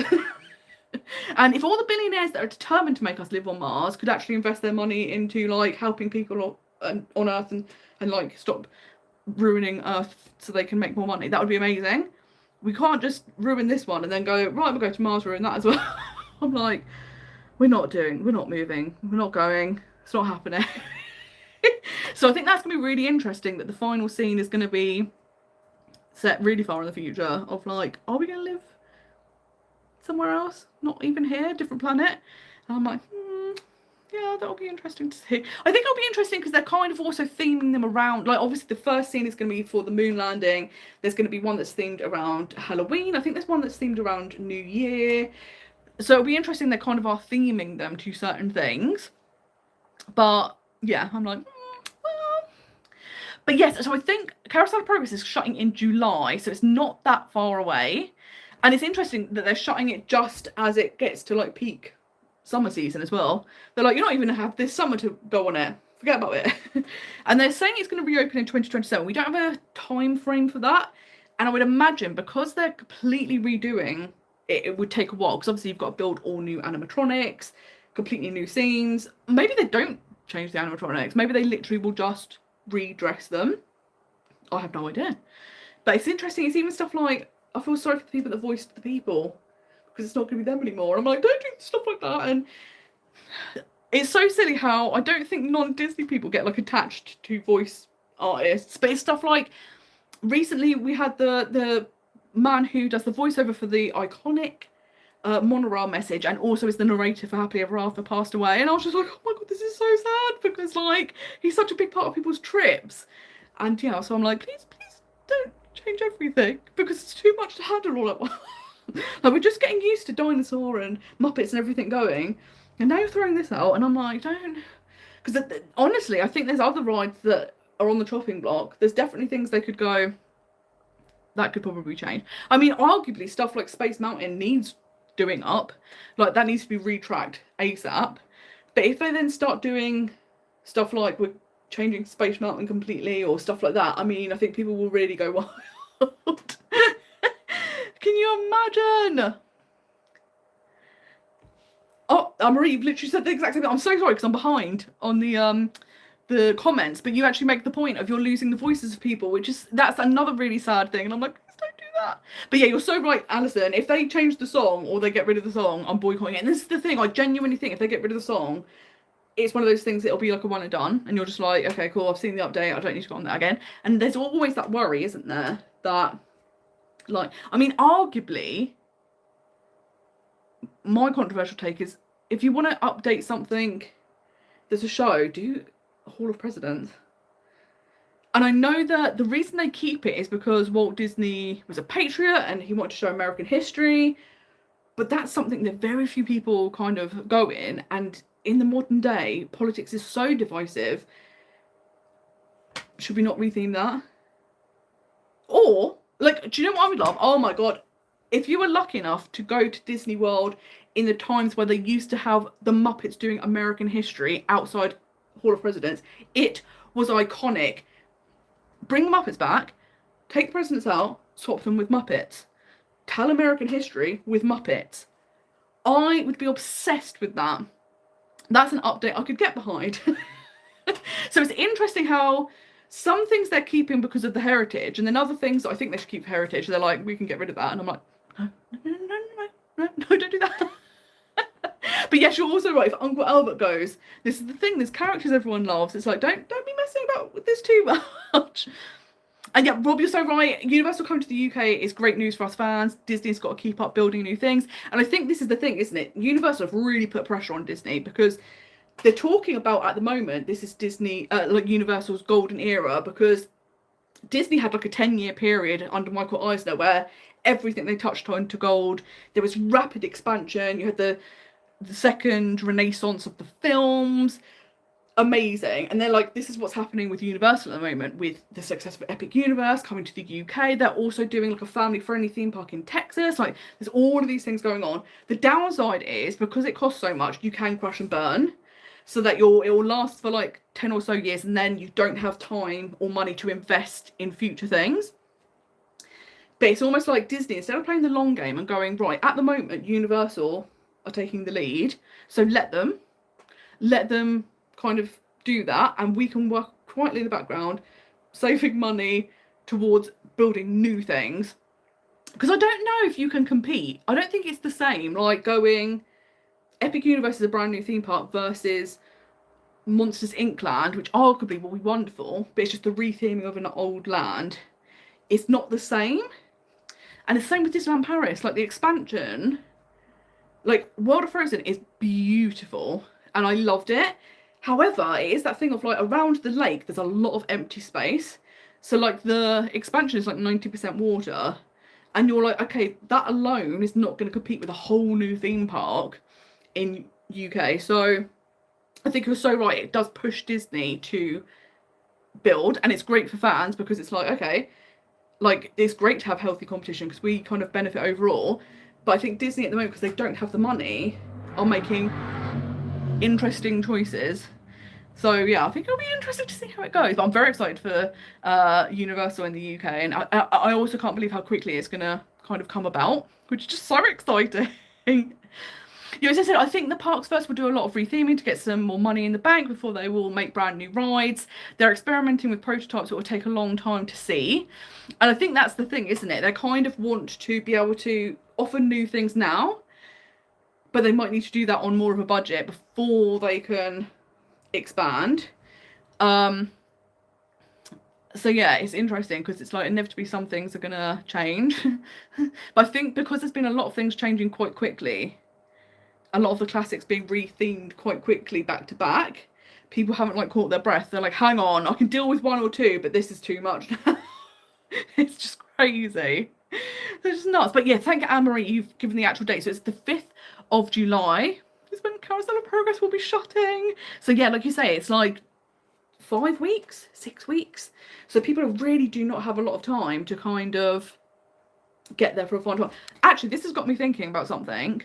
And if all the billionaires that are determined to make us live on Mars could actually invest their money into like helping people on Earth and like stop ruining Earth so they can make more money, that would be amazing. We can't just ruin this one and then go, right, we'll go to Mars, ruin that as well. I'm like, we're not moving, we're not going, it's not happening. So I think that's going to be really interesting, that the final scene is going to be set really far in the future of like, are we going to live somewhere else? Not even here, different planet? And I'm like, yeah, that'll be interesting to see. I think it'll be interesting because they're kind of also theming them around, like obviously the first scene is going to be for the moon landing. There's going to be one that's themed around Halloween. I think there's one that's themed around New Year. So it'll be interesting, they kind of are theming them to certain things. But yeah, I'm like, well. But yes, so I think Carousel of Progress is shutting in July, so it's not that far away. And it's interesting that they're shutting it just as it gets to like peak summer season as well. They're like, you're not even going to have this summer to go on it. Forget about it. And they're saying it's going to reopen in 2027. We don't have a time frame for that. And I would imagine because they're completely redoing it, it would take a while, because obviously you've got to build all new animatronics, completely new scenes. Maybe they don't change the animatronics. Maybe they literally will just redress them. I have no idea. But it's interesting. It's even stuff like, I feel sorry for the people that voiced the people, because it's not going to be them anymore. I'm like, don't do stuff like that. And it's so silly how I don't think non-Disney people get like attached to voice artists, but it's stuff like, recently we had the man who does the voiceover for the iconic monorail message and also is the narrator for Happily Ever After passed away, and I was just like, oh my god, this is so sad, because like he's such a big part of people's trips. And yeah, so I'm like, please don't change everything, because it's too much to handle all at once. Like, we're just getting used to Dinosaur and Muppets and everything going, and now you're throwing this out, and I'm like, don't, because honestly I think there's other rides that are on the chopping block. There's definitely things they could go, that could probably change. I mean, arguably stuff like Space Mountain needs doing up, like that needs to be retracked ASAP. But if they then start doing stuff like we're changing Space Mountain completely or stuff like that, I mean, I think people will really go wild. Can you imagine? Oh, Marie, you've literally said the exact same thing. I'm so sorry because I'm behind on the comments, but you actually make the point of you're losing the voices of people, which is, that's another really sad thing. And I'm like, please don't do that. But yeah, you're so right, Alison. If they change the song or they get rid of the song, I'm boycotting it. And this is the thing, I genuinely think if they get rid of the song, it's one of those things, it'll be like a one and done, and you're just like, okay, cool, I've seen the update, I don't need to go on that again. And there's always that worry, isn't there, that, like, I mean, arguably, my controversial take is, if you want to update something there's a show, do Hall of Presidents. And I know that the reason they keep it is because Walt Disney was a patriot and he wanted to show American history, but that's something that very few people kind of go in, and in the modern day, politics is so divisive. Should we not retheme that? Or, like, do you know what I would love? Oh my god, if you were lucky enough to go to Disney World in the times where they used to have the Muppets doing American history outside Hall of Presidents, it was iconic. Bring the Muppets back, take the presidents out, swap them with Muppets. Tell American history with Muppets. I would be obsessed with that. That's an update I could get behind. So it's interesting how some things they're keeping because of the heritage, and then other things that I think they should keep for heritage, they're like, we can get rid of that. And I'm like, no, don't do that. But yes, you're also right. If Uncle Albert goes, this is the thing, there's characters everyone loves. It's like, don't be messing about with this too much. And yeah, Rob, you're so right. Universal coming to the UK is great news for us fans. Disney's got to keep up building new things. And I think this is the thing, isn't it? Universal have really put pressure on Disney, because they're talking about, at the moment, this is Disney, like Universal's golden era, because Disney had like a 10-year period under Michael Eisner where everything they touched on to gold. There was rapid expansion. You had the second renaissance of the films. Amazing. And they're like, this is what's happening with Universal at the moment, with the success of Epic Universe coming to the UK. They're also doing like a family-friendly theme park in Texas. Like, there's all of these things going on. The downside is, because it costs so much, you can crash and burn, so that it will last for like 10 or so years, and then you don't have time or money to invest in future things. But it's almost like Disney, instead of playing the long game and going, right, at the moment, Universal are taking the lead, so let them kind of do that, and we can work quietly in the background, saving money towards building new things. Because I don't know if you can compete. I don't think it's the same, like going Epic Universe is a brand new theme park versus Monsters Inc. land, which arguably will be wonderful, but it's just the retheming of an old land. It's not the same. And the same with Disneyland Paris. Like, the expansion, like, World of Frozen is beautiful, and I loved it. However, it is that thing of, like, around the lake, there's a lot of empty space. So, like, the expansion is, like, 90% water. And you're like, okay, that alone is not going to compete with a whole new theme park in UK. So, I think you're so right. It does push Disney to build. And it's great for fans, because it's like, okay, like, it's great to have healthy competition because we kind of benefit overall. But I think Disney at the moment, because they don't have the money, are making interesting choices. So yeah, I think it'll be interesting to see how it goes. But I'm very excited for Universal in the UK, and I also can't believe how quickly it's gonna kind of come about, which is just so exciting. Yeah, as I said, I think the parks first will do a lot of retheming to get some more money in the bank before they will make brand new rides. They're experimenting with prototypes that will take a long time to see. And I think that's the thing, isn't it? They kind of want to be able to offer new things now, but they might need to do that on more of a budget before they can expand. So yeah, it's interesting because it's like inevitably some things are gonna change. But I think because there's been a lot of things changing quite quickly, a lot of the classics being rethemed quite quickly back to back, people haven't like caught their breath. They're like, hang on, I can deal with one or two, but this is too much now. It's just crazy. It's just nuts. But yeah, thank you, Anne-Marie, you've given the actual date. So it's the 5th of July is when Carousel of Progress will be shutting. So yeah, like you say, it's like 5 weeks, 6 weeks. So people really do not have a lot of time to kind of get there for a fun time. Actually, this has got me thinking about something,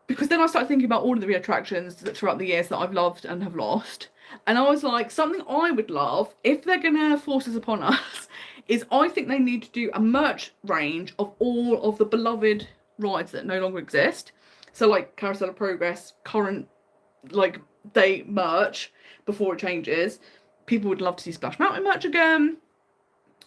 because then I started thinking about all of the attractions throughout the years that I've loved and have lost. And I was like, something I would love, if they're going to force this upon us, is I think they need to do a merch range of all of the beloved rides that no longer exist. So like Carousel of Progress, current like day merch before it changes. People would love to see Splash Mountain merch again.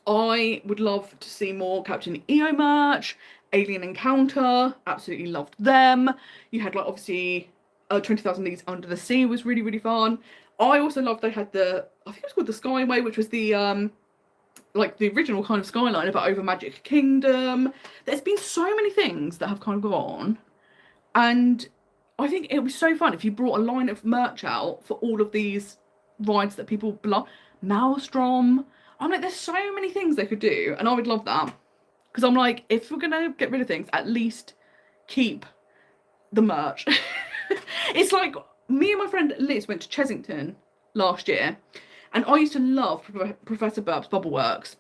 I would love to see more Captain EO merch. Alien Encounter, absolutely loved them. You had like obviously 20,000 Leagues Under the Sea was really, really fun. I also loved they had the, I think it was called the Skyway, which was the like the original kind of Skyliner, but over Magic Kingdom. There's been so many things that have kind of gone, and I think it was so fun if you brought a line of merch out for all of these rides that people love. Maelstrom. I'm like, there's so many things they could do, and I would love that. Because I'm like, if we're going to get rid of things, at least keep the merch. It's like, me and my friend Liz went to Chessington last year, and I used to love Professor Burp's Bubble Works.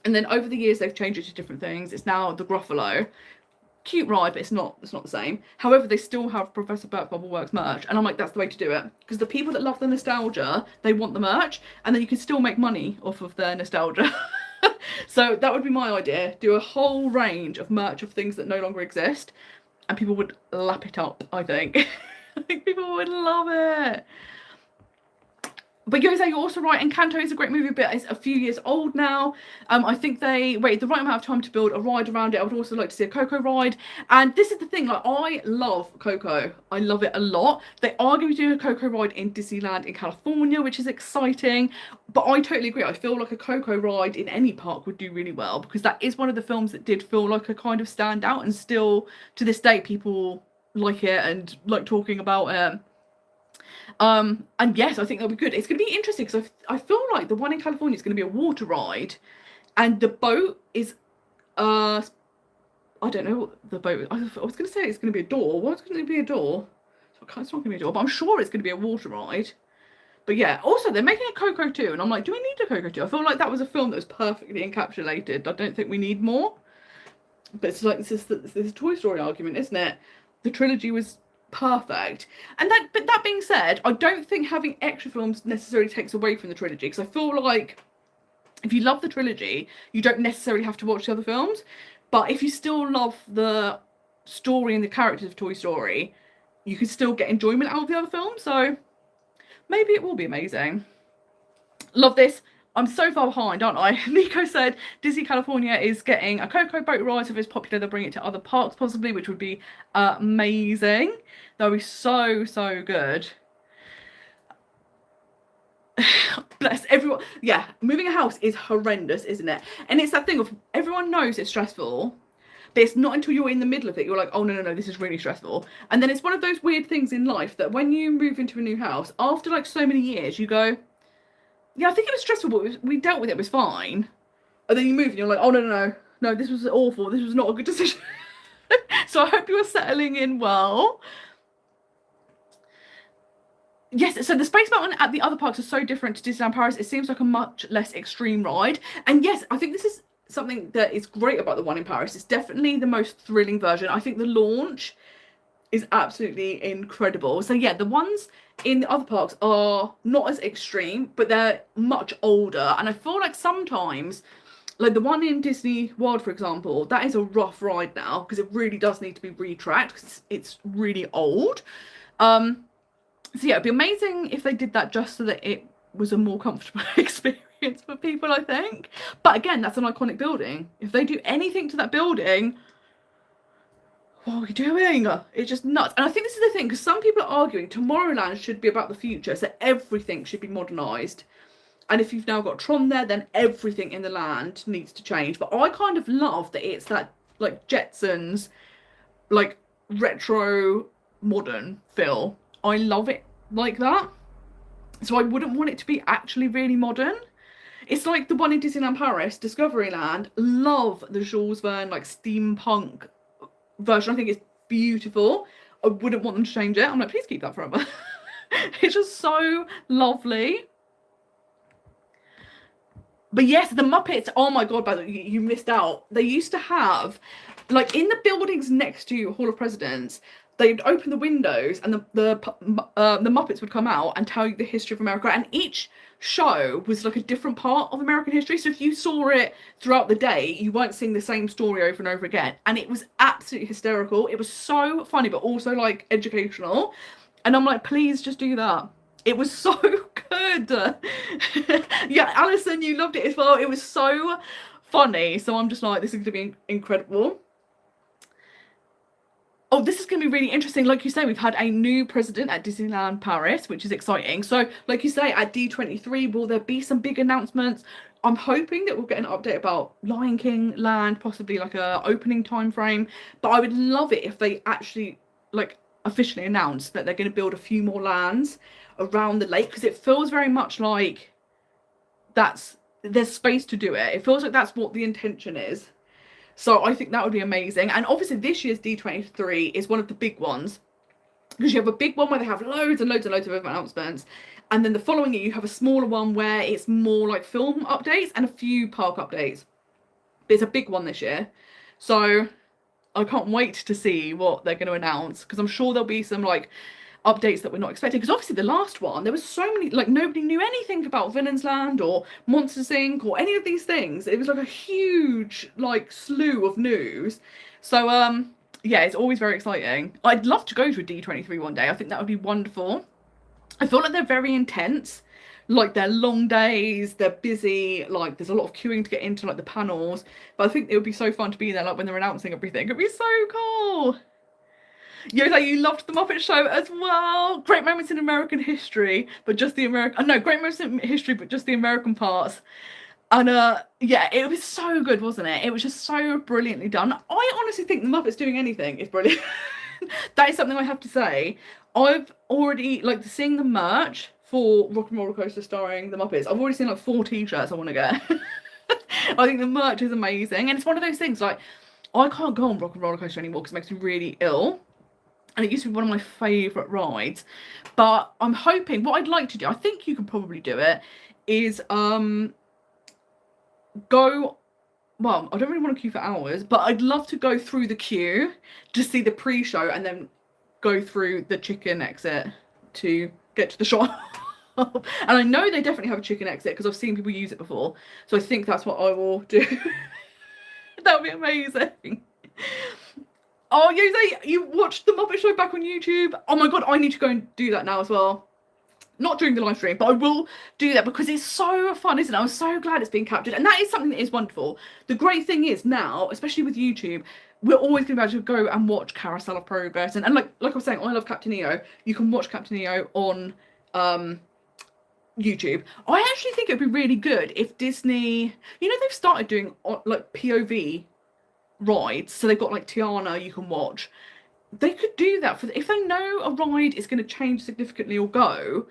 And then over the years, they've changed it to different things. It's now the Gruffalo. Cute ride, but it's not the same. However, they still have Professor Burp's Bubble Works merch, and I'm like, that's the way to do it. Because the people that love the nostalgia, they want the merch, and then you can still make money off of their nostalgia. So that would be my idea. Do a whole range of merch of things that no longer exist, and people would lap it up, I think. I think people would love it. But Jose, you're also right. Encanto is a great movie, but it's a few years old now. I think they waited the right amount of time to build a ride around it. I would also like to see a Coco ride. And this is the thing, like, I love Coco. I love it a lot. They are going to do a Coco ride in Disneyland in California, which is exciting. But I totally agree. I feel like a Coco ride in any park would do really well, because that is one of the films that did feel like a kind of standout, and still to this day people like it and like talking about it. And yes, I think that'll be good. It's going to be interesting because I feel like the one in California is going to be a water ride, and the boat is I don't know what the boat. I was going to say it's going to be a door. What's going to be a door? It's not going to be a door, but I'm sure it's going to be a water ride. But yeah, also they're making a Coco 2, and I'm like, do we need a Coco 2? I feel like that was a film that was perfectly encapsulated. I don't think we need more. But it's like this is Toy Story argument, isn't it? The trilogy was perfect. And but that being said, I don't think having extra films necessarily takes away from the trilogy, because I feel like if you love the trilogy, you don't necessarily have to watch the other films. But if you still love the story and the characters of Toy Story, you can still get enjoyment out of the other films. So maybe it will be amazing. Love this. I'm so far behind, aren't I? Nico said Disney California is getting a Coco boat ride, so if it's popular, they'll bring it to other parks possibly, which would be amazing. That would be so, so good. Bless everyone. Yeah, moving a house is horrendous, isn't it? And it's that thing of everyone knows it's stressful, but it's not until you're in the middle of it, you're like, oh, no, this is really stressful. And then it's one of those weird things in life that when you move into a new house, after like so many years, you go, yeah, I think it was stressful, but we dealt with it, it was fine. And then you move and you're like, oh, no, this was awful. This was not a good decision. So I hope you're settling in well. Yes, so the Space Mountain at the other parks are so different to Disneyland Paris. It seems like a much less extreme ride. And yes, I think this is something that is great about the one in Paris. It's definitely the most thrilling version. I think the launch is absolutely incredible. So yeah, the ones in the other parks are not as extreme, but they're much older. And I feel like sometimes, like the one in Disney World, for example, that is a rough ride now, because it really does need to be retracked, because it's really old. So yeah, it'd be amazing if they did that just so that it was a more comfortable experience for people, I think. But again, that's an iconic building. If they do anything to that building, what are we doing? It's just nuts. And I think this is the thing, because some people are arguing Tomorrowland should be about the future, so everything should be modernised. And if you've now got Tron there, then everything in the land needs to change. But I kind of love that it's that, like, Jetsons, like, retro, modern feel. I love it like that. So I wouldn't want it to be actually really modern. It's like the one in Disneyland Paris, Discoveryland. Love the Jules Verne, like, steampunk version. I think it's beautiful. I wouldn't want them to change it. I'm like, please keep that forever. It's just so lovely. But yes, the Muppets, oh my god, by the way, you missed out. They used to have, like, in the buildings next to Hall of Presidents, they'd open the windows and the Muppets would come out and tell you the history of America, and each show was like a different part of American history. So if you saw it throughout the day, you weren't seeing the same story over and over again, and it was absolutely hysterical. It was so funny, but also like educational, and I'm like, please just do that. It was so good. Yeah, Alison, you loved it as well. It was so funny. So I'm just like, this is going to be incredible. Oh, this is going to be really interesting. Like you say, we've had a new president at Disneyland Paris, which is exciting. So, like you say, at D23, will there be some big announcements? I'm hoping that we'll get an update about Lion King Land, possibly like a opening time frame. But I would love it if they actually like officially announce that they're going to build a few more lands around the lake, because it feels very much like there's space to do it. It feels like that's what the intention is. So I think that would be amazing. And obviously this year's D23 is one of the big ones, because you have a big one where they have loads and loads and loads of announcements, and then the following year you have a smaller one where it's more like film updates and a few park updates. But it's a big one this year, so I can't wait to see what they're going to announce, because I'm sure there'll be some like updates that we're not expecting, because obviously the last one there was so many, like nobody knew anything about Villains Land or Monsters Inc. or any of these things. It was like a huge like slew of news. So yeah, it's always very exciting. I'd love to go to a D23 one day. I think that would be wonderful. I feel like they're very intense, like they're long days, they're busy, like there's a lot of queuing to get into like the panels, but I think it would be so fun to be there like when they're announcing everything. It'd be so cool. Yoda, you loved the Muppet Show as well. Great moments in American history, but just the American. No, great moments in history, but just the American parts. And yeah, it was so good, wasn't it? It was just so brilliantly done. I honestly think the Muppets doing anything is brilliant. That is something I have to say. I've already like seeing the merch for Rock and Roller Coaster starring the Muppets. I've already seen like 4 t-shirts I want to get. I think the merch is amazing, and it's one of those things like I can't go on Rock and Roller Coaster anymore because it makes me really ill. And it used to be one of my favourite rides. But I'm hoping, what I'd like to do, I think you can probably do it, is go, well, I don't really want to queue for hours, but I'd love to go through the queue to see the pre-show and then go through the chicken exit to get to the shop. And I know they definitely have a chicken exit because I've seen people use it before. So I think that's what I will do. That would be amazing. Oh, you watched the Muppet Show back on YouTube? Oh my god, I need to go and do that now as well. Not during the live stream, but I will do that because it's so fun, isn't it? I'm so glad it's being captured. And that is something that is wonderful. The great thing is now, especially with YouTube, we're always going to be able to go and watch Carousel of Progress. And like I was saying, I love Captain EO. You can watch Captain EO on YouTube. I actually think it would be really good if Disney, you know, they've started doing like POV rides, so they've got like Tiana you can watch. They could do that for if they know a ride is going to change significantly or go,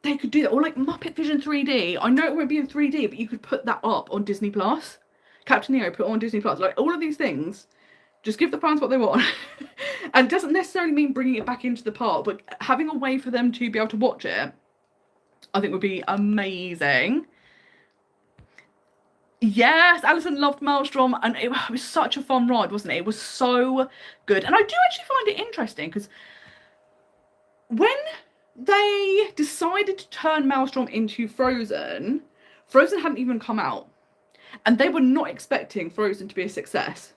they could do that. Or like Muppet Vision 3D. I know it won't be in 3D, but you could put that up on Disney Plus. Captain EO put on Disney Plus. Like all of these things, just give the fans what they want. And it doesn't necessarily mean bringing it back into the park, but having a way for them to be able to watch it, I think would be amazing. Yes, Alison loved Maelstrom, and it was such a fun ride, wasn't it? It was so good. And I do actually find it interesting because when they decided to turn Maelstrom into Frozen, Frozen hadn't even come out. And they were not expecting Frozen to be a success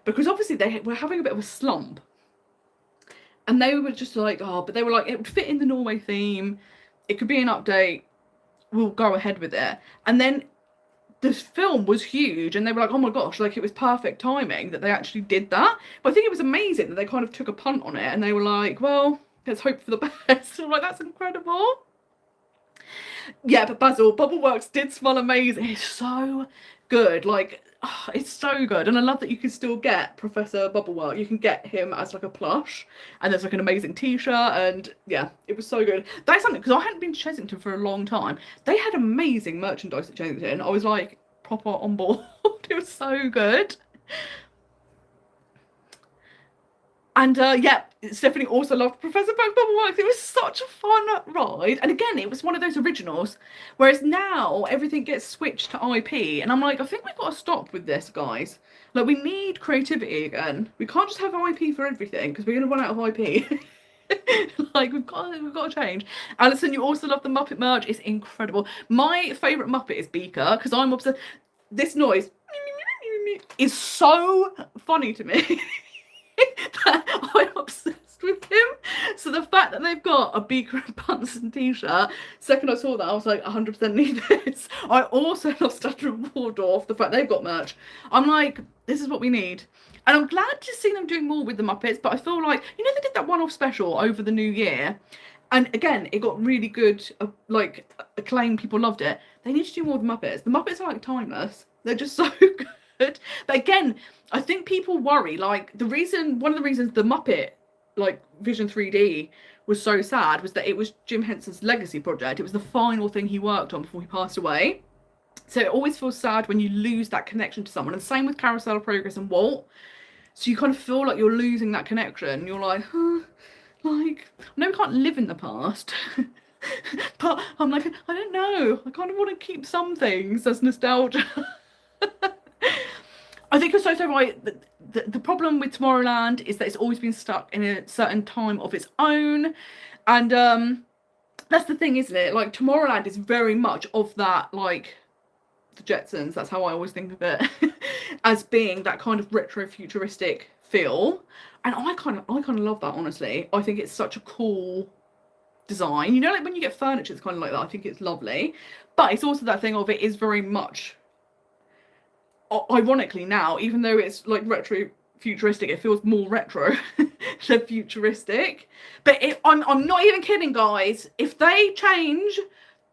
because obviously they were having a bit of a slump. And they were just like, oh, but they were like, it would fit in the Norway theme. It could be an update. We'll go ahead with it. And then this film was huge and they were like, oh my gosh, like it was perfect timing that they actually did that. But I think it was amazing that they kind of took a punt on it and they were like, well, let's hope for the best. I'm like, that's incredible. Yeah, but Basil, Bubbleworks did smell amazing. It's so good. Like, oh, it's so good. And I love that you can still get Professor Bubblework. You can get him as like a plush and there's like an amazing t-shirt, and yeah, it was so good. That's something, because I hadn't been to Chesington for a long time. They had amazing merchandise at Chesington. I was like proper on board. It was so good. And yeah, Stephanie also loved Professor Bubble Works. It was such a fun ride. And again, it was one of those originals. Whereas now everything gets switched to IP. And I'm like, I think we've got to stop with this, guys. Like, we need creativity again. We can't just have IP for everything because we're going to run out of IP. Like, we've got to change. Alison, you also love the Muppet merch. It's incredible. My favourite Muppet is Beaker because I'm obsessed. This noise is so funny to me. That I'm obsessed with him. So the fact that they've got a Beaker and Bunsen t-shirt, second I saw that, I was like, 100% need this. I also love Statler and Waldorf, the fact they've got merch. I'm like, this is what we need. And I'm glad to see them doing more with the Muppets, but I feel like, you know, they did that one-off special over the new year. And again, it got really good, like, acclaim. People loved it. They need to do more with the Muppets. The Muppets are, like, timeless. They're just so good. But again, I think people worry, like, one of the reasons the Muppet, like, Vision 3D was so sad was that it was Jim Henson's legacy project. It was the final thing he worked on before he passed away. So it always feels sad when you lose that connection to someone. And same with Carousel of Progress and Walt. So you kind of feel like you're losing that connection. You're like, like, I know we can't live in the past. But I'm like, I don't know. I kind of want to keep some things as nostalgia. I think you're so right. The problem with Tomorrowland is that it's always been stuck in a certain time of its own. And that's the thing, isn't it? Like, Tomorrowland is very much of that, like, the Jetsons, that's how I always think of it, as being that kind of retro futuristic feel. And I kind of love that, honestly. I think it's such a cool design. You know, like when you get furniture, it's kind of like that. I think it's lovely. But it's also that thing of it is very much, ironically now, even though it's like retro futuristic, it feels more retro than futuristic. But I'm not even kidding, guys. If they change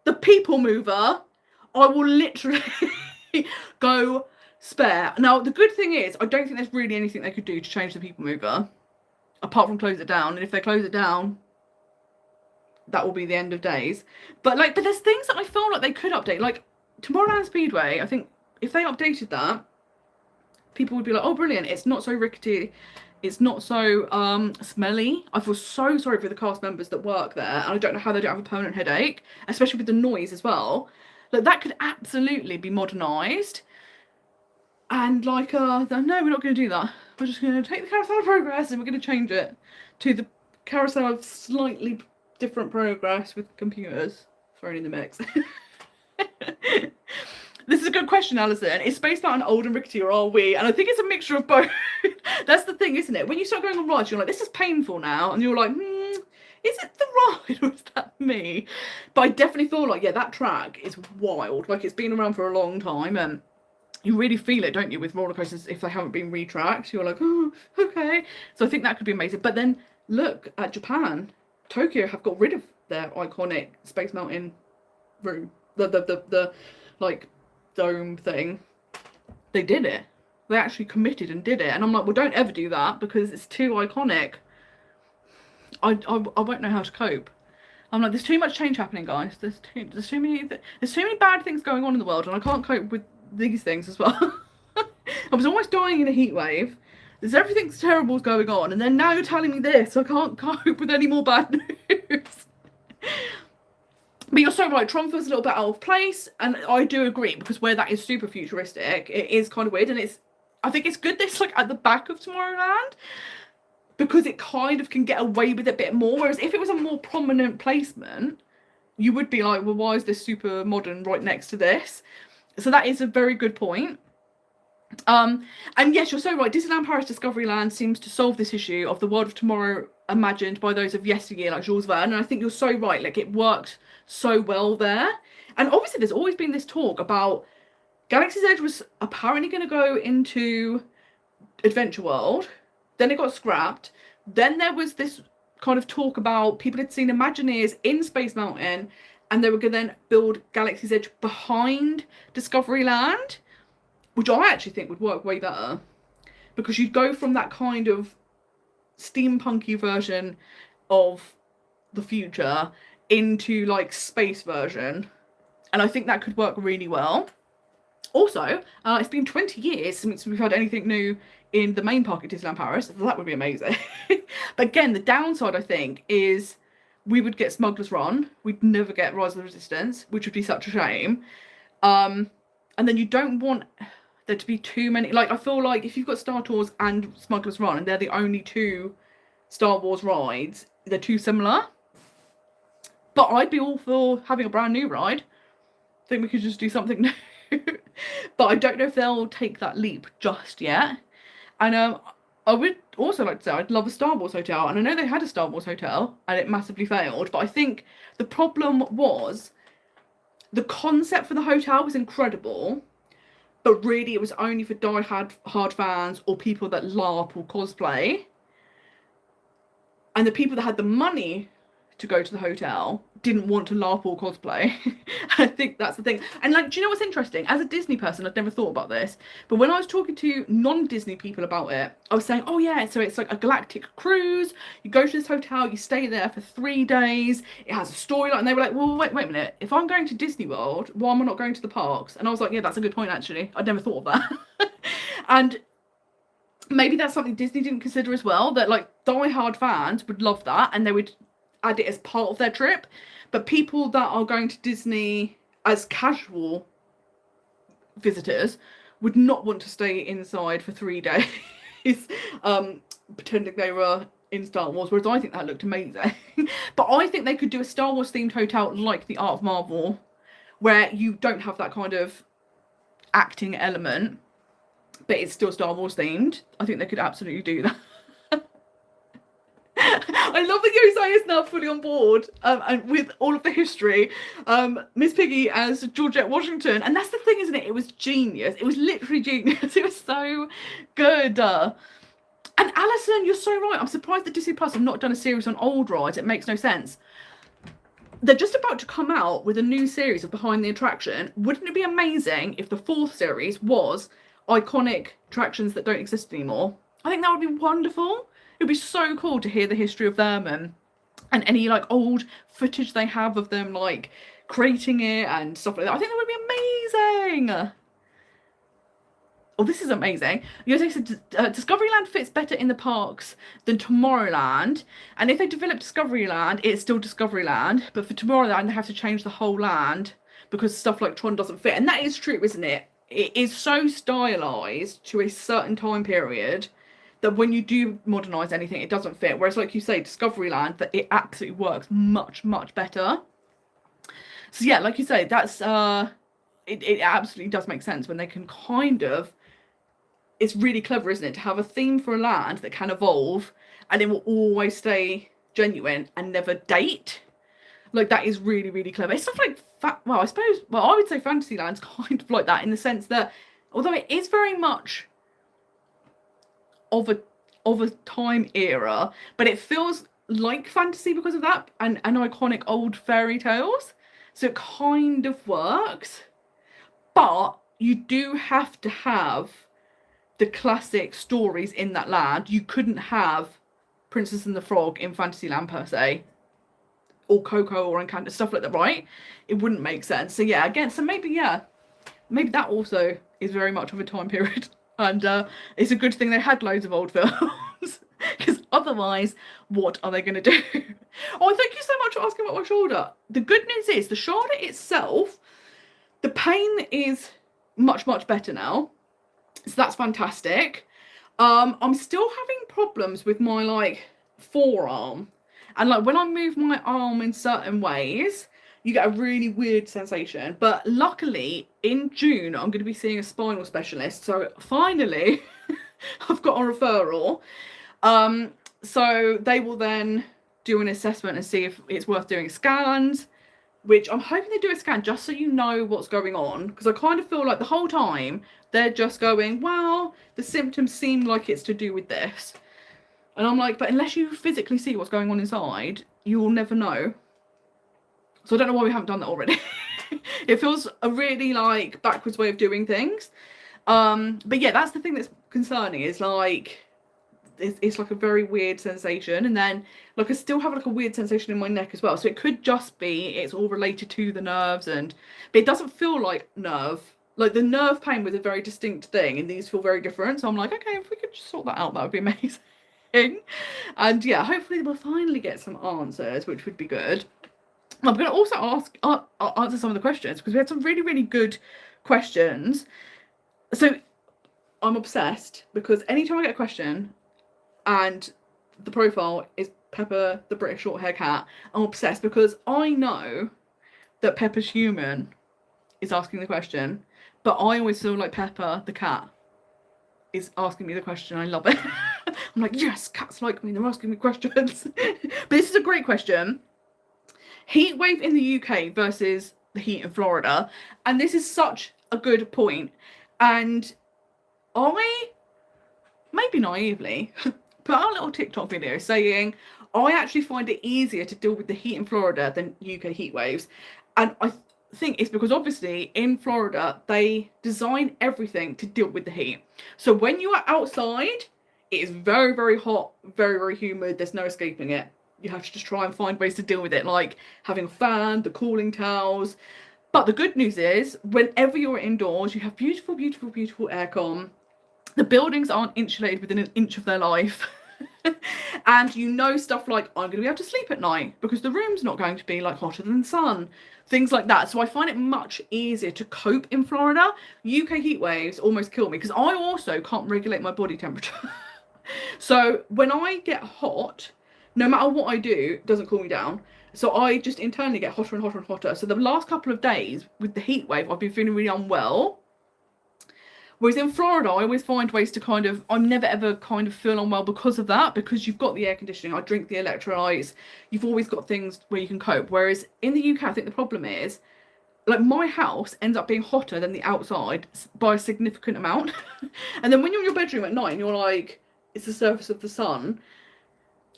the People Mover, I will literally go spare. Now, the good thing is, I don't think there's really anything they could do to change the People Mover, apart from close it down. And if they close it down, that will be the end of days. But there's things that I feel like they could update. Like Tomorrowland Speedway, I think if they updated that, people would be like, oh, brilliant. It's not so rickety. It's not so smelly. I feel so sorry for the cast members that work there. And I don't know how they don't have a permanent headache, especially with the noise as well. Like, that could absolutely be modernised. And like, no, we're not going to do that. We're just going to take the Carousel of Progress and we're going to change it to the Carousel of slightly different progress with computers thrown in the mix. This is a good question, Alison. Is Space Mountain old and rickety, or are we? And I think it's a mixture of both. That's the thing, isn't it? When you start going on rides, you're like, this is painful now. And you're like, is it the ride or is that me? But I definitely feel like, yeah, that track is wild. Like, it's been around for a long time and you really feel it, don't you, with roller coasters if they haven't been retracked. You're like, oh, okay. So I think that could be amazing. But then look at Japan. Tokyo have got rid of their iconic Space Mountain room. The like dome thing. They did it. They actually committed and did it. And I'm like, well, don't ever do that because it's too iconic. I won't know how to cope. I'm like, there's too much change happening, guys. There's too many bad things going on in the world, and I can't cope with these things as well. I was almost dying in a heat wave. There's everything's terrible going on, and then now you're telling me this. I can't cope with any more bad news. But you're so right. Tron feels a little bit out of place, and I do agree because where that is super futuristic, it is kind of weird, and I think it's good this like at the back of Tomorrowland, because it kind of can get away with it a bit more. Whereas if it was a more prominent placement, you would be like, well, why is this super modern right next to this? So that is a very good point. And yes, you're so right. Disneyland Paris Discoveryland seems to solve this issue of the world of tomorrow imagined by those of yesteryear, like Jules Verne. And I think you're so right. Like, it worked so well there. And obviously, there's always been this talk about Galaxy's Edge was apparently going to go into Adventure World. Then it got scrapped. Then there was this kind of talk about people had seen Imagineers in Space Mountain and they were going to then build Galaxy's Edge behind Discoveryland, which I actually think would work way better because you'd go from that kind of steampunky version of the future into like space version. And I think that could work really well. Also, it's been 20 years since we've had anything new in the main park at Disneyland Paris. So that would be amazing. But again, the downside, I think, is we would get Smuggler's Run. We'd never get Rise of the Resistance, which would be such a shame. And then you don't want there to be too many. Like, I feel like if you've got Star Tours and Smuggler's Run, and they're the only two Star Wars rides, they're too similar. But I'd be all for having a brand new ride. I think we could just do something new. But I don't know if they'll take that leap just yet. And I would also like to say I'd love a Star Wars hotel. And I know they had a Star Wars hotel and it massively failed. But I think the problem was the concept for the hotel was incredible. But really it was only for die-hard fans or people that LARP or cosplay. And the people that had the money to go to the hotel didn't want to LARP or cosplay. I think that's the thing. And like, do you know what's interesting? As a Disney person, I'd never thought about this, but when I was talking to non-Disney people about it, I was saying, oh yeah, so it's like a galactic cruise. You go to this hotel, you stay there for 3 days. It has a storyline. And they were like, well, wait a minute. If I'm going to Disney World, why am I not going to the parks? And I was like, yeah, that's a good point, actually. I'd never thought of that. And maybe that's something Disney didn't consider as well, that like die-hard fans would love that and they would add it as part of their trip. But people that are going to Disney as casual visitors would not want to stay inside for 3 days pretending they were in Star Wars, whereas I think that looked amazing. But I think they could do a Star Wars themed hotel like the Art of Marvel, where you don't have that kind of acting element, but it's still Star Wars themed. I think they could absolutely do that. I love that Yosei is now fully on board and with all of the history. Miss Piggy as Georgette Washington. And that's the thing, isn't it? It was genius. It was literally genius. It was so good. And Alison, you're so right. I'm surprised that Disney Plus have not done a series on old rides. It makes no sense. They're just about to come out with a new series of Behind the Attraction. Wouldn't it be amazing if the 4th series was iconic attractions that don't exist anymore? I think that would be wonderful. It would be so cool to hear the history of them and any like old footage they have of them like creating it and stuff like that. I think that would be amazing. Oh, this is amazing. Yosei said Discoveryland fits better in the parks than Tomorrowland. And if they develop Discoveryland, it's still Discoveryland. But for Tomorrowland, they have to change the whole land because stuff like Tron doesn't fit. And that is true, isn't it? It is so stylized to a certain time period that when you do modernise anything, it doesn't fit. Whereas, like you say, Discoveryland, that it absolutely works much, much better. So yeah, like you say, that's it absolutely does make sense when they can kind of. It's really clever, isn't it, to have a theme for a land that can evolve and it will always stay genuine and never date. Like, that is really, really clever. It's stuff like, I would say Fantasyland's kind of like that in the sense that, although it is very much of a time era, but it feels like fantasy because of that and iconic old fairy tales. So it kind of works. But you do have to have the classic stories in that land. You couldn't have Princess and the Frog in Fantasyland per se, or Coco or Encanto, stuff like that, right? It wouldn't make sense. So yeah, again, so maybe that also is very much of a time period. And it's a good thing they had loads of old films, because otherwise, what are they going to do? Oh, thank you so much for asking about my shoulder. The good news is the shoulder itself, the pain is much, much better now. So that's fantastic. I'm still having problems with my like forearm. And like when I move my arm in certain ways, you get a really weird sensation. But luckily in June, I'm going to be seeing a spinal specialist. So finally, I've got a referral. So they will then do an assessment and see if it's worth doing scans, which I'm hoping they do a scan just so you know what's going on. Because I kind of feel like the whole time they're just going, well, the symptoms seem like it's to do with this. And I'm like, but unless you physically see what's going on inside, you will never know. So I don't know why we haven't done that already. It feels a really like backwards way of doing things. But yeah, that's the thing that's concerning, is like it's like a very weird sensation, and then like I still have like a weird sensation in my neck as well. So it could just be it's all related to the nerves, but it doesn't feel like nerve. Like the nerve pain was a very distinct thing, and these feel very different. So I'm like, okay, if we could just sort that out, that would be amazing. And yeah, hopefully we'll finally get some answers, which would be good. I'm going to also answer some of the questions, because we had some really, really good questions. So I'm obsessed, because anytime I get a question and the profile is Pepper the British short hair cat, I'm obsessed, because I know that Pepper's human is asking the question, but I always feel like Pepper the cat is asking me the question. I love it. I'm like, yes, cats like me, they're asking me questions. But this is a great question. Heat wave in the UK versus the heat in Florida. And this is such a good point. And I, maybe naively, put out a little TikTok video saying I actually find it easier to deal with the heat in Florida than UK heat waves. And I think it's because obviously in Florida they design everything to deal with the heat. So when you are outside, it is very, very hot, very, very humid. There's no escaping it. You have to just try and find ways to deal with it, like having a fan, the cooling towels. But the good news is, whenever you're indoors, you have beautiful, beautiful, beautiful aircon. The buildings aren't insulated within an inch of their life. And you know, stuff like, I'm going to be able to sleep at night because the room's not going to be like hotter than the sun. Things like that. So I find it much easier to cope in Florida. UK heat waves almost kill me, because I also can't regulate my body temperature. So when I get hot, no matter what I do, it doesn't cool me down. So I just internally get hotter and hotter and hotter. So the last couple of days with the heat wave, I've been feeling really unwell. Whereas in Florida, I always find ways to kind of, I'm never ever kind of feel unwell because of that, because you've got the air conditioning, I drink the electrolytes, you've always got things where you can cope. Whereas in the UK, I think the problem is, like, my house ends up being hotter than the outside by a significant amount. And then when you're in your bedroom at night and you're like, it's the surface of the sun,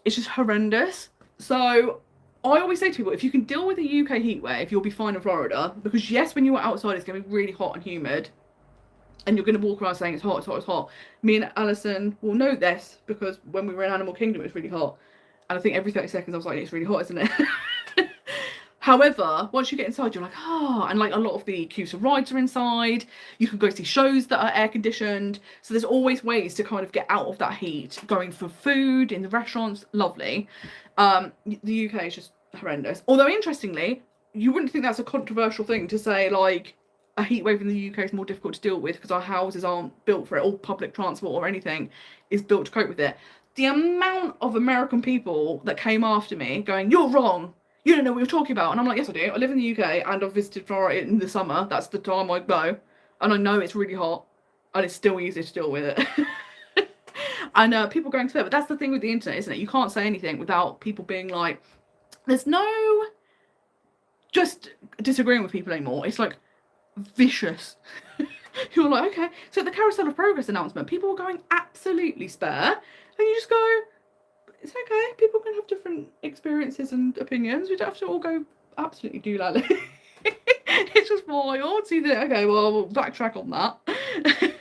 it's just horrendous. So I always say to people, if you can deal with a UK heat wave, you'll be fine in Florida, because yes, when you are outside, it's going to be really hot and humid. And you're going to walk around saying it's hot, it's hot, it's hot. Me and Alison will know this, because when we were in Animal Kingdom, it was really hot. And I think every 30 seconds I was like, it's really hot, isn't it? However, once you get inside, you're like, oh, and like a lot of the queues of rides are inside. You can go see shows that are air conditioned. So there's always ways to kind of get out of that heat. Going for food in the restaurants, lovely. The UK is just horrendous. Although, interestingly, you wouldn't think that's a controversial thing to say, like, a heat wave in the UK is more difficult to deal with because our houses aren't built for it, or public transport or anything is built to cope with it. The amount of American people that came after me going, you're wrong, you don't know what you're talking about. And I'm like, yes, I do. I live in the UK and I've visited Florida in the summer. That's the time I go. And I know it's really hot and it's still easier to deal with it. And people going to bed. But that's the thing with the internet, isn't it? You can't say anything without people being like, there's no just disagreeing with people anymore. It's like vicious. You're like, okay. So the Carousel of Progress announcement, people were going absolutely spare. And you just go, it's okay, people can have different experiences and opinions. We don't have to all go absolutely doolally. It's just wild. So you think, okay, well, we'll backtrack on that.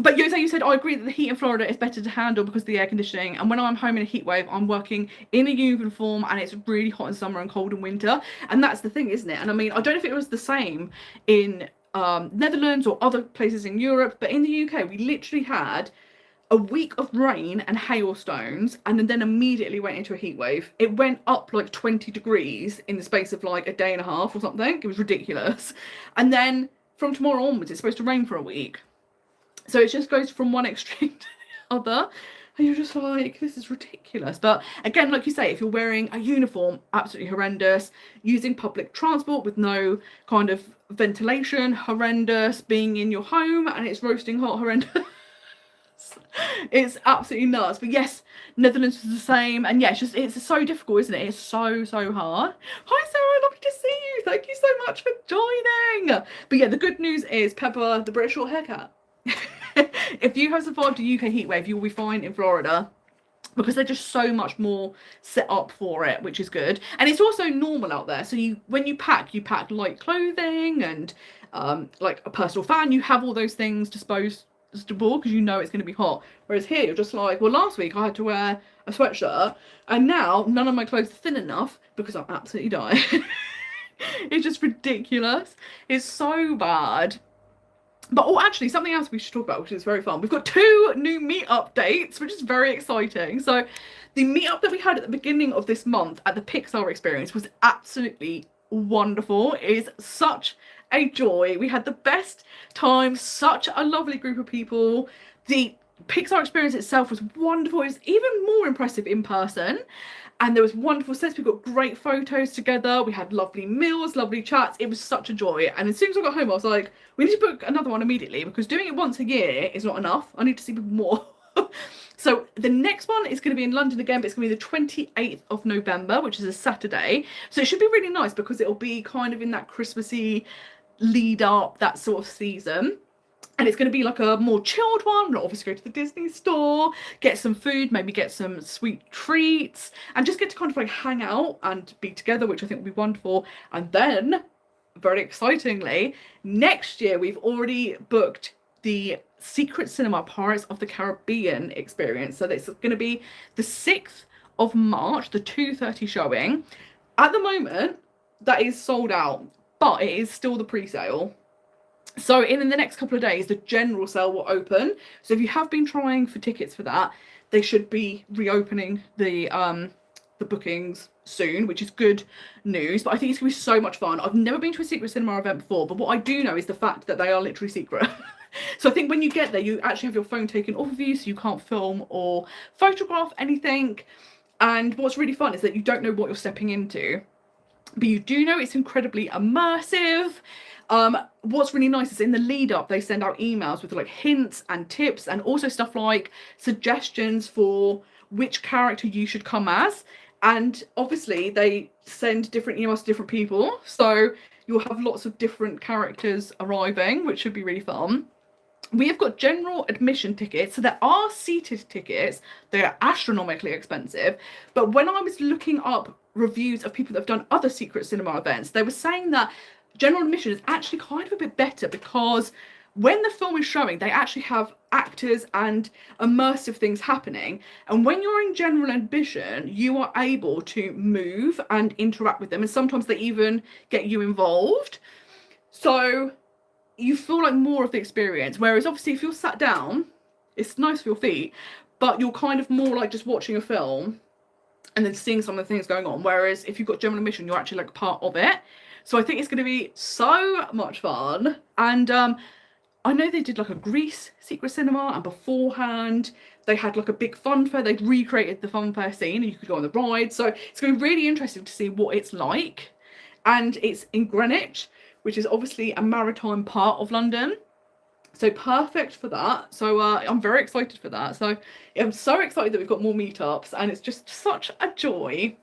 But you said, I agree that the heat in Florida is better to handle because of the air conditioning. And when I'm home in a heat wave, I'm working in a uniform and it's really hot in summer and cold in winter. And that's the thing, isn't it? And I mean, I don't know if it was the same in Netherlands or other places in Europe, but in the UK, we literally had a week of rain and hailstones, and then immediately went into a heat wave. It went up like 20 degrees in the space of like a day and a half or something. It was ridiculous. And then from tomorrow onwards, it's supposed to rain for a week. So it just goes from one extreme to the other. And you're just like, this is ridiculous. But again, like you say, if you're wearing a uniform, absolutely horrendous. Using public transport with no kind of ventilation, horrendous. Being in your home and it's roasting hot, horrendous. It's absolutely nuts. But yes, Netherlands was the same. And yeah, it's so difficult, isn't it? It's so hard. Hi Sarah, lovely to see you. Thank you so much for joining. But yeah, the good news is Pepper the British short hair cat. If you have survived a UK heatwave, you'll be fine in Florida, because they're just so much more set up for it, which is good. And it's also normal out there. So when you pack light clothing and like a personal fan. You have all those things disposable because you know it's going to be hot. Whereas here, you're just like, well, last week I had to wear a sweatshirt, and now none of my clothes are thin enough because I'm absolutely dying. It's just ridiculous. It's so bad. But oh, actually, something else we should talk about, which is very fun. We've got 2 new meetup dates, which is very exciting. So the meetup that we had at the beginning of this month at the Pixar Experience was absolutely wonderful. It is such a joy. We had the best time, such a lovely group of people. The Pixar Experience itself was wonderful. It was even more impressive in person. And there was wonderful sets. We got great photos together. We had lovely meals, lovely chats. It was such a joy. And as soon as I got home, I was like, we need to book another one immediately, because doing it once a year is not enough. I need to see people more. So the next one is going to be in London again, but it's going to be the 28th of November, which is a Saturday. So it should be really nice, because it'll be kind of in that Christmassy lead up, that sort of season. And it's going to be like a more chilled one. We'll obviously go to the Disney store, get some food, maybe get some sweet treats, and just get to kind of like hang out and be together, which I think will be wonderful. And then, very excitingly, next year we've already booked the Secret Cinema Pirates of the Caribbean experience. So it's going to be the 6th of March, the 2:30 showing. At the moment, that is sold out, but it is still the pre-sale. So in the next couple of days, the general sale will open. So if you have been trying for tickets for that, they should be reopening the bookings soon, which is good news. But I think it's going to be so much fun. I've never been to a Secret Cinema event before, but what I do know is the fact that they are literally secret. So I think when you get there, you actually have your phone taken off of you, so you can't film or photograph anything. And what's really fun is that you don't know what you're stepping into, but you do know it's incredibly immersive. What's really nice is in the lead up, they send out emails with like hints and tips, and also stuff like suggestions for which character you should come as. And obviously they send different emails to different people, so you'll have lots of different characters arriving, which should be really fun. We have got general admission tickets, so there are seated tickets. They are astronomically expensive, but when I was looking up reviews of people that have done other Secret Cinema events, they were saying that general admission is actually kind of a bit better, because when the film is showing, they actually have actors and immersive things happening. And when you're in general admission, you are able to move and interact with them. And sometimes they even get you involved. So you feel like more of the experience. Whereas obviously if you're sat down, it's nice for your feet, but you're kind of more like just watching a film and then seeing some of the things going on. Whereas if you've got general admission, you're actually like part of it. So I think it's going to be so much fun. And I know they did like a Greece Secret Cinema, and beforehand they had like a big fun fair. They'd recreated the fun fair scene and you could go on the ride. So it's going to be really interesting to see what it's like. And it's in Greenwich, which is obviously a maritime part of London. So perfect for that. So I'm very excited for that. So I'm so excited that we've got more meetups, and it's just such a joy.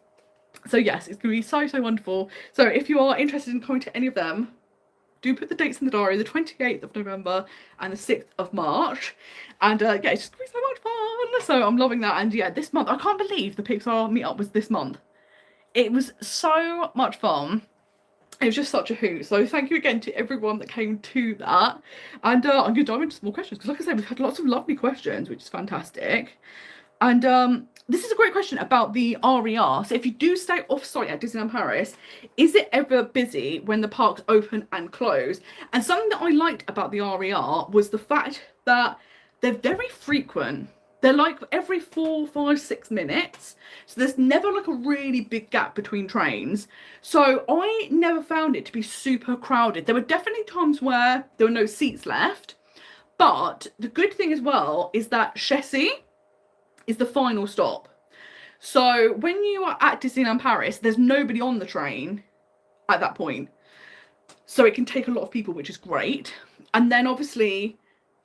So yes, it's going to be so, so wonderful. So if you are interested in coming to any of them, do put the dates in the diary, the 28th of November and the 6th of March. And yeah, it's just going to be so much fun. So I'm loving that. And yeah, this month, I can't believe the Pixar meetup was this month. It was so much fun. It was just such a hoot. So thank you again to everyone that came to that. And I'm going to dive into some more questions, because like I said, we've had lots of lovely questions, which is fantastic. And this is a great question about the RER. So if you do stay off-site at Disneyland Paris, is it ever busy when the parks open and close? And something that I liked about the RER was the fact that they're very frequent. They're like every 4, 5, 6 minutes. So there's never like a really big gap between trains. So I never found it to be super crowded. There were definitely times where there were no seats left. But the good thing as well is that Chessy is the final stop. So when you are at Disneyland Paris, there's nobody on the train at that point. So it can take a lot of people, which is great. And then obviously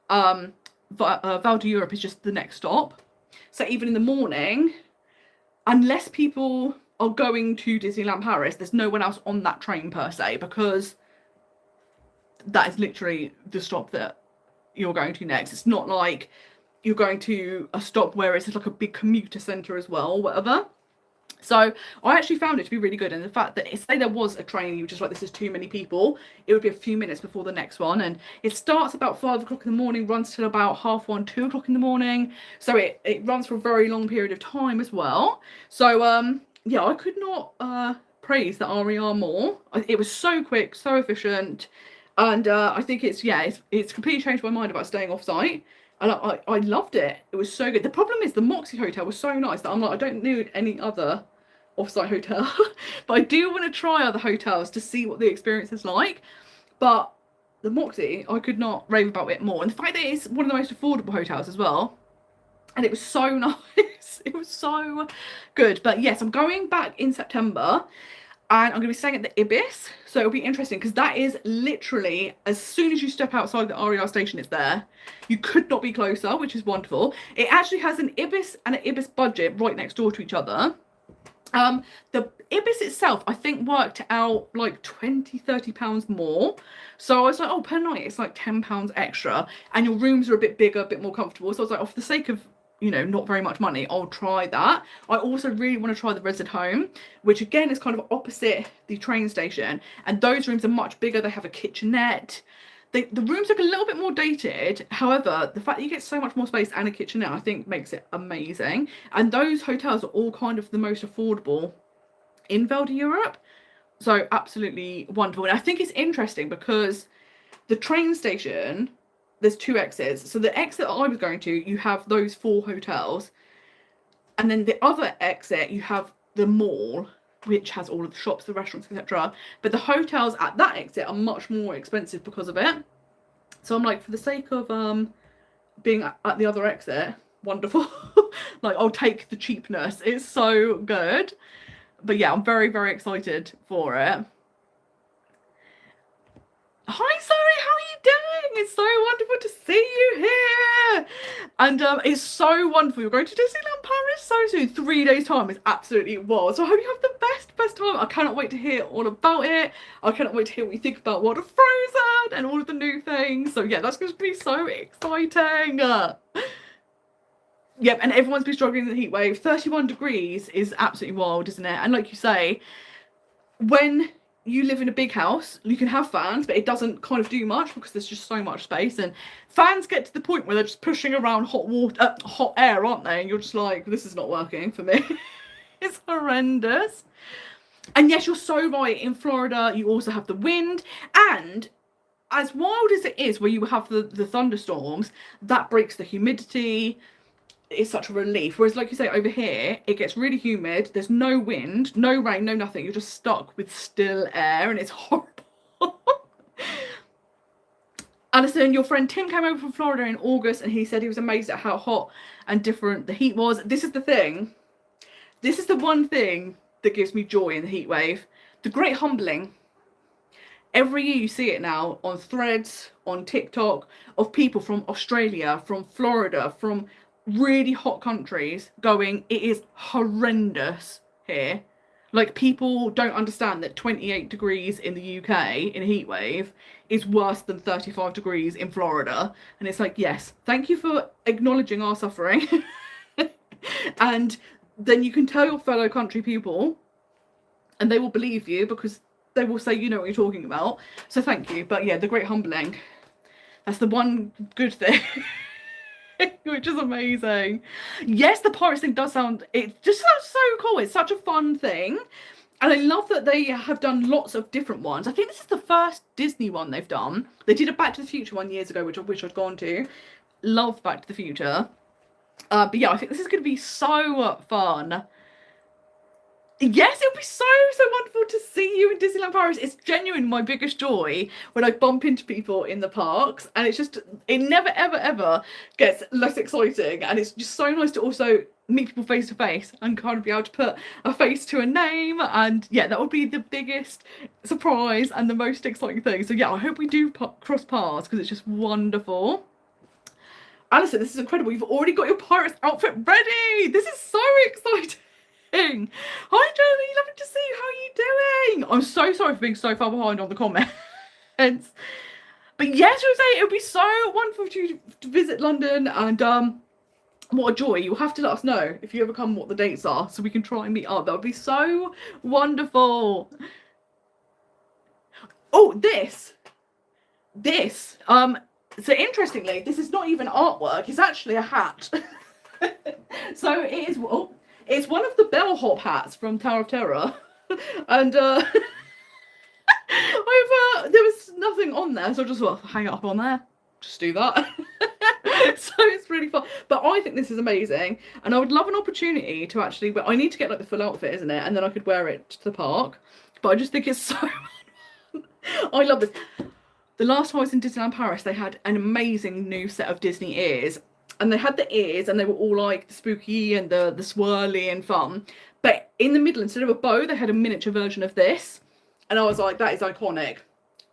Val d'Europe is just the next stop. So even in the morning, unless people are going to Disneyland Paris, there's no one else on that train per se, because that is literally the stop that you're going to next. It's not like you're going to a stop where it's like a big commuter centre as well, or whatever. So I actually found it to be really good. And the fact that, say there was a train, you were just like, this is too many people, it would be a few minutes before the next one. And it starts about 5 o'clock in the morning, runs till about 1:30, 2 o'clock in the morning. So it runs for a very long period of time as well. So yeah, I could not praise the RER more. It was so quick, so efficient, and I think it's completely changed my mind about staying off site. And I loved it. It was so good. The problem is the Moxie Hotel was so nice that I'm like, I don't need any other off-site hotel. But I do want to try other hotels to see what the experience is like. But the Moxie, I could not rave about it more. And the fact that it's one of the most affordable hotels as well. And it was so nice. It was so good. But yes, I'm going back in September. And I'm going to be staying at the Ibis. So it'll be interesting because that is literally, as soon as you step outside the RER station, it's there. You could not be closer, which is wonderful. It actually has an Ibis and an Ibis budget right next door to each other. The Ibis itself, I think, worked out like £20-30 more. So I was like, oh, per night, it's like £10 extra. And your rooms are a bit bigger, a bit more comfortable. So I was like, oh, for the sake of, you know, not very much money, I'll try that. I also really want to try the Resid Home, which again is kind of opposite the train station, and those rooms are much bigger. They have a kitchenette. The rooms look a little bit more dated. However, the fact that you get so much more space and a kitchenette, I think makes it amazing. And those hotels are all kind of the most affordable in Val d'Europe. So absolutely wonderful. And I think it's interesting because the train station, there's two exits. So the exit that I was going to, you have those 4 hotels. And then the other exit, you have the mall, which has all of the shops, the restaurants, etc. But the hotels at that exit are much more expensive because of it. So I'm like, for the sake of being at the other exit, wonderful. Like, I'll take the cheapness. It's so good. But yeah, I'm very, very excited for it. Hi Zoe, how are you doing? It's so wonderful to see you here. And it's so wonderful. You're going to Disneyland Paris so soon. 3 days time is absolutely wild. So I hope you have the best time. I cannot wait to hear all about it. I cannot wait to hear what you think about World of Frozen and all of the new things. So yeah, that's going to be so exciting. Yep, and everyone's been struggling in the heat wave. 31 degrees is absolutely wild, isn't it? And like you say, when you live in a big house, you can have fans, but it doesn't kind of do much because there's just so much space. And fans get to the point where they're just pushing around hot air, aren't they? And you're just like, this is not working for me. It's horrendous. And yes, you're so right. In Florida, you also have the wind. And as wild as it is where you have the thunderstorms, that breaks the humidity. It's such a relief. Whereas, like you say, over here, it gets really humid. There's no wind, no rain, no nothing. You're just stuck with still air, and it's horrible. Alison, your friend Tim came over from Florida in August, and he said he was amazed at how hot and different the heat was. This is the thing. This is the one thing that gives me joy in the heat wave. The great humbling. Every year you see it now on threads, on TikTok, of people from Australia, from Florida, from really hot countries going, it is horrendous here. Like, people don't understand that 28 degrees in the UK in a heat wave is worse than 35 degrees in Florida. And it's like, yes, thank you for acknowledging our suffering. And then you can tell your fellow country people and they will believe you because they will say, you know what you're talking about. So thank you. But yeah, the great humbling, that's the one good thing. Which is amazing. Yes, the pirates thing does sound, it just sounds so cool. It's such a fun thing. And I love that they have done lots of different ones. I think this is the first Disney one they've done. They did a Back to the Future one years ago, which I wish I'd gone to. Love Back to the Future. But yeah, I think this is going to be so fun. Yes, it'll be so wonderful to see you in Disneyland Paris. It's genuinely my biggest joy when I bump into people in the parks, and it's just, it never ever gets less exciting, and it's just so nice to also meet people face to face and kind of be able to put a face to a name. And yeah, that would be the biggest surprise and the most exciting thing. So yeah, I hope we do cross paths because it's just wonderful. Alison, this is incredible. You've already got your pirate's outfit ready. This is so exciting. Hi Jolie, lovely to see you. How are you doing? I'm so sorry for being so far behind on the comments. But yes, Jose, it would be so wonderful to visit London, and what a joy. You'll have to let us know if you ever come what the dates are so we can try and meet up. That would be so wonderful. Oh, this. So interestingly, this is not even artwork, it's actually a hat. So it is, it's one of the bellhop hats from Tower of Terror. And there was nothing on there, so I just thought, hang it up on there, just do that. So it's really fun, but I think this is amazing, and I would love an opportunity to actually, but I need to get like the full outfit, isn't it, and then I could wear it to the park. But I just think it's so I love this. The last time I was in Disneyland Paris, they had an amazing new set of Disney ears, and they had the ears and they were all like the spooky and the swirly and fun, but in the middle, instead of a bow, they had a miniature version of this, and I was like, that is iconic,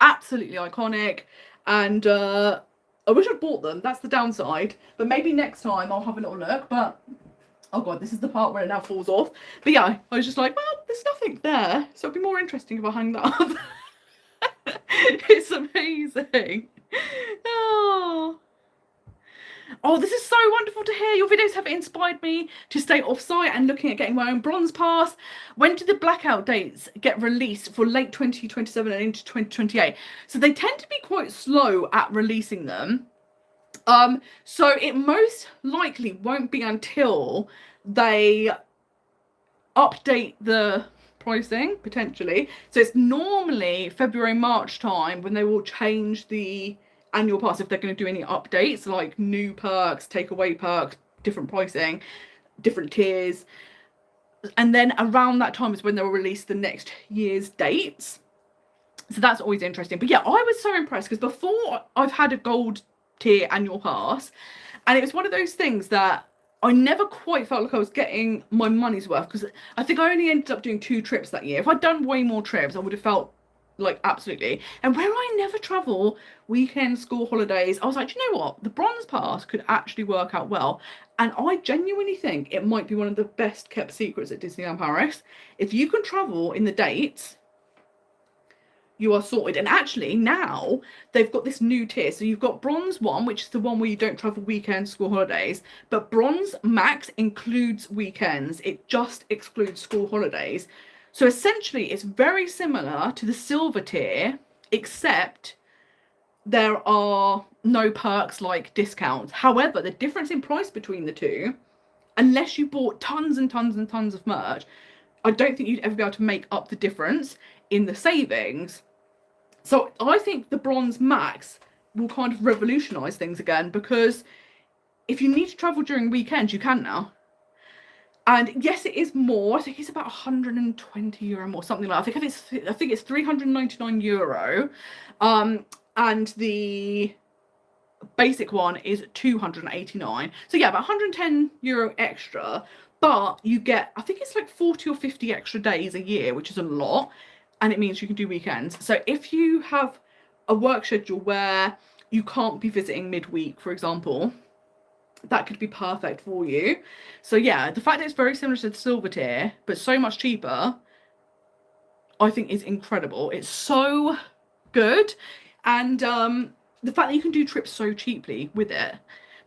absolutely iconic. And I wish I'd bought them, that's the downside, but maybe next time I'll have a little look. But oh god, this is the part where it now falls off. But yeah, I was just like, well, there's nothing there, so it'd be more interesting if I hang that up. It's amazing. Oh, this is so wonderful to hear. Your videos have inspired me to stay off-site and looking at getting my own bronze pass. When do the blackout dates get released for late 2027 and into 2028? So they tend to be quite slow at releasing them. So it most likely won't be until they update the pricing, potentially. So it's normally February, March time when they will change the annual pass, if they're going to do any updates like new perks, takeaway perks, different pricing, different tiers. And then around that time is when they'll release the next year's dates. So that's always interesting. But yeah, I was so impressed because before, I've had a gold tier annual pass, and it was one of those things that I never quite felt like I was getting my money's worth, because I think I only ended up doing 2 trips that year. If I'd done way more trips, I would have felt like absolutely. And where I never travel weekend, school holidays, I was like, you know what, the bronze pass could actually work out well. And I genuinely think it might be one of the best kept secrets at Disneyland Paris. If you can travel in the dates, you are sorted. And actually now they've got this new tier. So you've got bronze 1, which is the one where you don't travel weekends, school holidays, but bronze max includes weekends. It just excludes school holidays. So essentially it's very similar to the silver tier, except there are no perks like discounts. However, the difference in price between the two, unless you bought tons and tons and tons of merch, I don't think you'd ever be able to make up the difference in the savings. So I think the bronze max will kind of revolutionize things again, because if you need to travel during weekends, you can now. And yes, it is more. I think it's about 120 euro more, something like that. I think it's 399 euro. And the basic one is 289. So yeah, about 110 euro extra. But you get, I think it's like 40 or 50 extra days a year, which is a lot. And it means you can do weekends. So if you have a work schedule where you can't be visiting midweek, for example, that could be perfect for you. So yeah, the fact that it's very similar to the silver tier, but so much cheaper, I think is incredible. It's so good. And the fact that you can do trips so cheaply with it,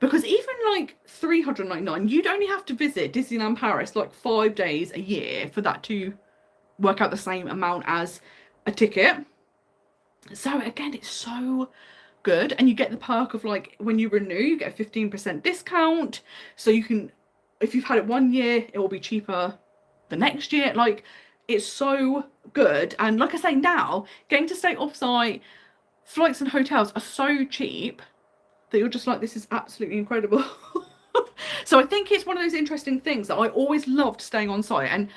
because even like 399, you'd only have to visit Disneyland Paris like 5 days a year for that to work out the same amount as a ticket. So again, it's so good. And you get the perk of, like, when you renew, you get a 15% discount. So you can, if you've had it 1 year, it will be cheaper the next year. Like, it's so good. And like I say, now getting to stay off-site, flights and hotels are so cheap that you're just like, this is absolutely incredible. So I think it's one of those interesting things that I always loved staying on site, and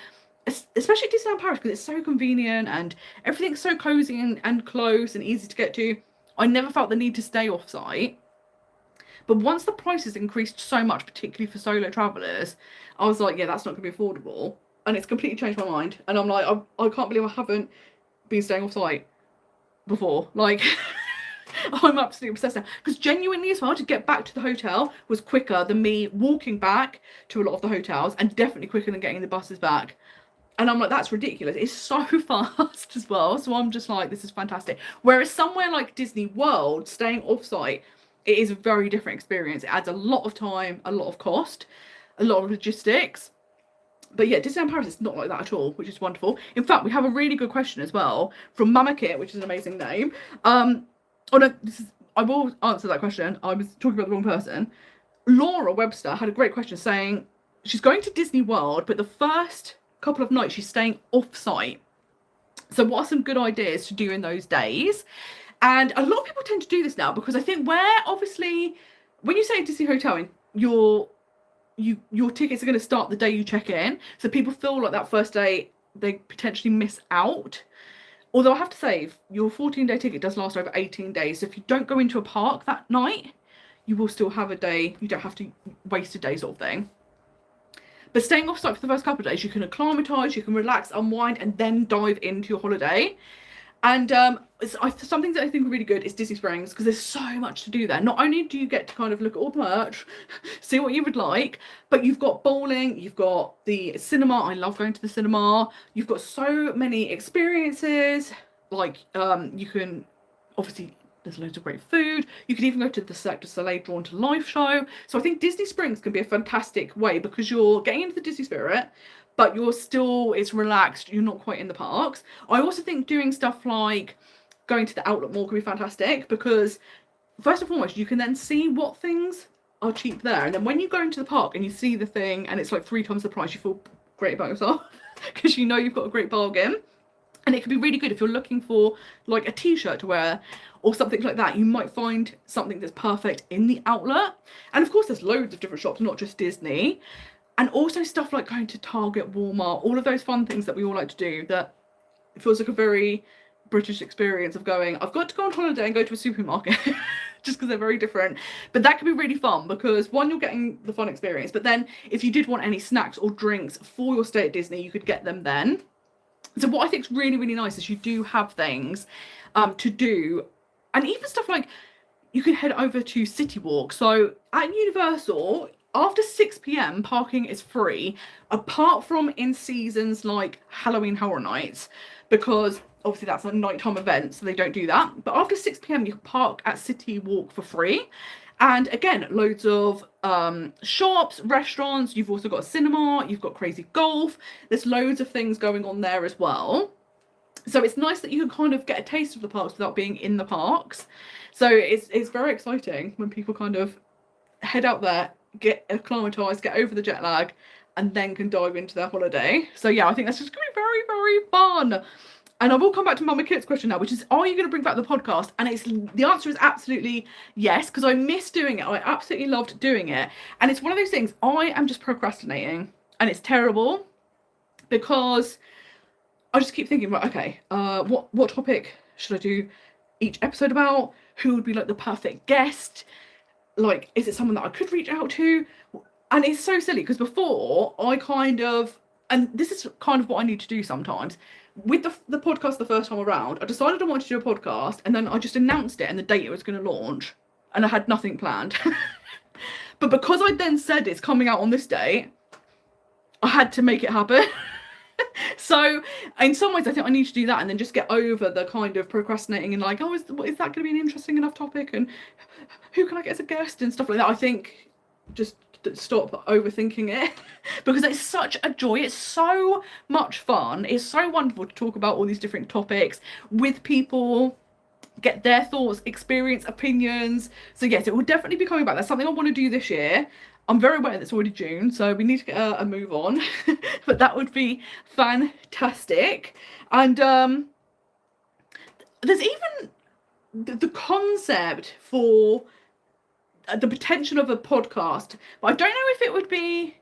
especially Disneyland Paris, because it's so convenient and everything's so cozy and close and easy to get to. I never felt the need to stay off site. But once the prices increased so much, particularly for solo travelers, I was like, yeah, that's not going to be affordable. And it's completely changed my mind. And I'm like, I can't believe I haven't been staying off site before. Like, I'm absolutely obsessed now. Because genuinely as well, to get back to the hotel was quicker than me walking back to a lot of the hotels, and definitely quicker than getting the buses back. And I'm like, that's ridiculous. It's so fast as well. So I'm just like, this is fantastic. Whereas somewhere like Disney World, staying off-site, it is a very different experience. It adds a lot of time, a lot of cost, a lot of logistics. But yeah, Disneyland Paris is not like that at all, which is wonderful. In fact, we have a really good question as well from Mama Kit, which is an amazing name. Oh no, I will answer that question. I was talking about the wrong person. Laura Webster had a great question saying she's going to Disney World, but the first couple of nights she's staying off-site. So what are some good ideas to do in those days? And a lot of people tend to do this now, because I think where obviously when you say a Disney hotel, your tickets are going to start the day you check in, so people feel like that first day they potentially miss out. Although I have to say, your 14-day ticket does last over 18 days, so if you don't go into a park that night, you will still have a day. You don't have to waste a day, sort of thing. But staying off site for the first couple of days, you can acclimatise, you can relax, unwind, and then dive into your holiday. And something that I think are really good is Disney Springs, because there's so much to do there. Not only do you get to kind of look at all the merch, see what you would like, but you've got bowling, you've got the cinema. I love going to the cinema. You've got so many experiences. Like you can obviously, there's loads of great food. You could even go to the Cirque du Soleil Drawn to Life show. So I think Disney Springs can be a fantastic way, because you're getting into the Disney spirit, but it's relaxed, you're not quite in the parks. I also think doing stuff like going to the outlet mall can be fantastic, because first and foremost, you can then see what things are cheap there. And then when you go into the park and you see the thing and it's like 3 times the price, you feel great about yourself because you know you've got a great bargain. And it can be really good if you're looking for like a t-shirt to wear or something like that. You might find something that's perfect in the outlet. And of course, there's loads of different shops, not just Disney. And also stuff like going to Target, Walmart, all of those fun things that we all like to do, that feels like a very British experience of going, I've got to go on holiday and go to a supermarket, just because they're very different. But that can be really fun, because one, you're getting the fun experience, but then if you did want any snacks or drinks for your stay at Disney, you could get them then. So what I think is really, really nice is you do have things to do, and even stuff like you can head over to City Walk. So at Universal, after 6 p.m, parking is free, apart from in seasons like Halloween Horror Nights, because obviously that's a nighttime event, so they don't do that. But after 6 p.m, you can park at City Walk for free. And again, loads of shops, restaurants. You've also got a cinema, you've got crazy golf. There's loads of things going on there as well. So it's nice that you can kind of get a taste of the parks without being in the parks. So it's very exciting when people kind of head out there, get acclimatized, get over the jet lag, and then can dive into their holiday. So yeah, I think that's just going to be very, very fun. And I will come back to Mama Kit's question now, which is, are you going to bring back the podcast? And the answer is absolutely yes, because I miss doing it. I absolutely loved doing it. And it's one of those things, I am just procrastinating, and it's terrible, because I just keep thinking, right, okay, what topic should I do each episode about? Who would be like the perfect guest? Like, is it someone that I could reach out to? And it's so silly, because before I kind of, and this is kind of what I need to do sometimes, with the podcast the first time around, I decided I wanted to do a podcast, and then I just announced it and the date it was going to launch, and I had nothing planned. But because I then said it's coming out on this date, I had to make it happen. So in some ways I think I need to do that, and then just get over the kind of procrastinating and like, oh, is that going to be an interesting enough topic, and who can I get as a guest and stuff like that. I think just stop overthinking it, because it's such a joy. It's so much fun. It's so wonderful to talk about all these different topics with people, get their thoughts, experience, opinions. So yes, it will definitely be coming back. That's something I want to do this year. I'm very aware that it's already June, so we need to get a move on. But that would be fantastic. And there's even the concept for the potential of a podcast, but I don't know if it would be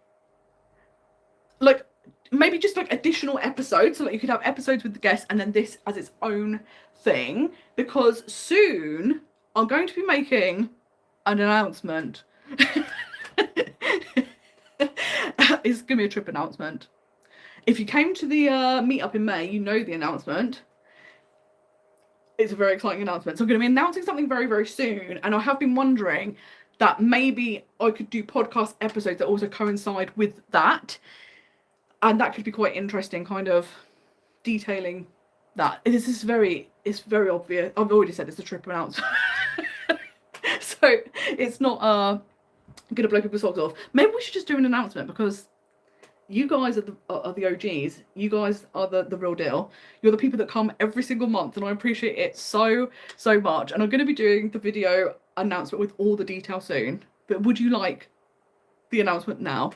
like maybe just like additional episodes, so that you could have episodes with the guests and then this as its own thing, because soon I'm going to be making an announcement. It's gonna be a trip announcement. If you came to the meetup in May, you know the announcement. It's a very exciting announcement. So I'm going to be announcing something very, very soon. And I have been wondering that maybe I could do podcast episodes that also coincide with that. And that could be quite interesting, kind of detailing that. It's very obvious. I've already said it's a trip announcement. So it's not going to blow people's socks off. Maybe we should just do an announcement, because you guys are the OGs. You guys are the real deal. You're the people that come every single month, and I appreciate it so much. And I'm going to be doing the video announcement with all the details soon. But would you like the announcement now?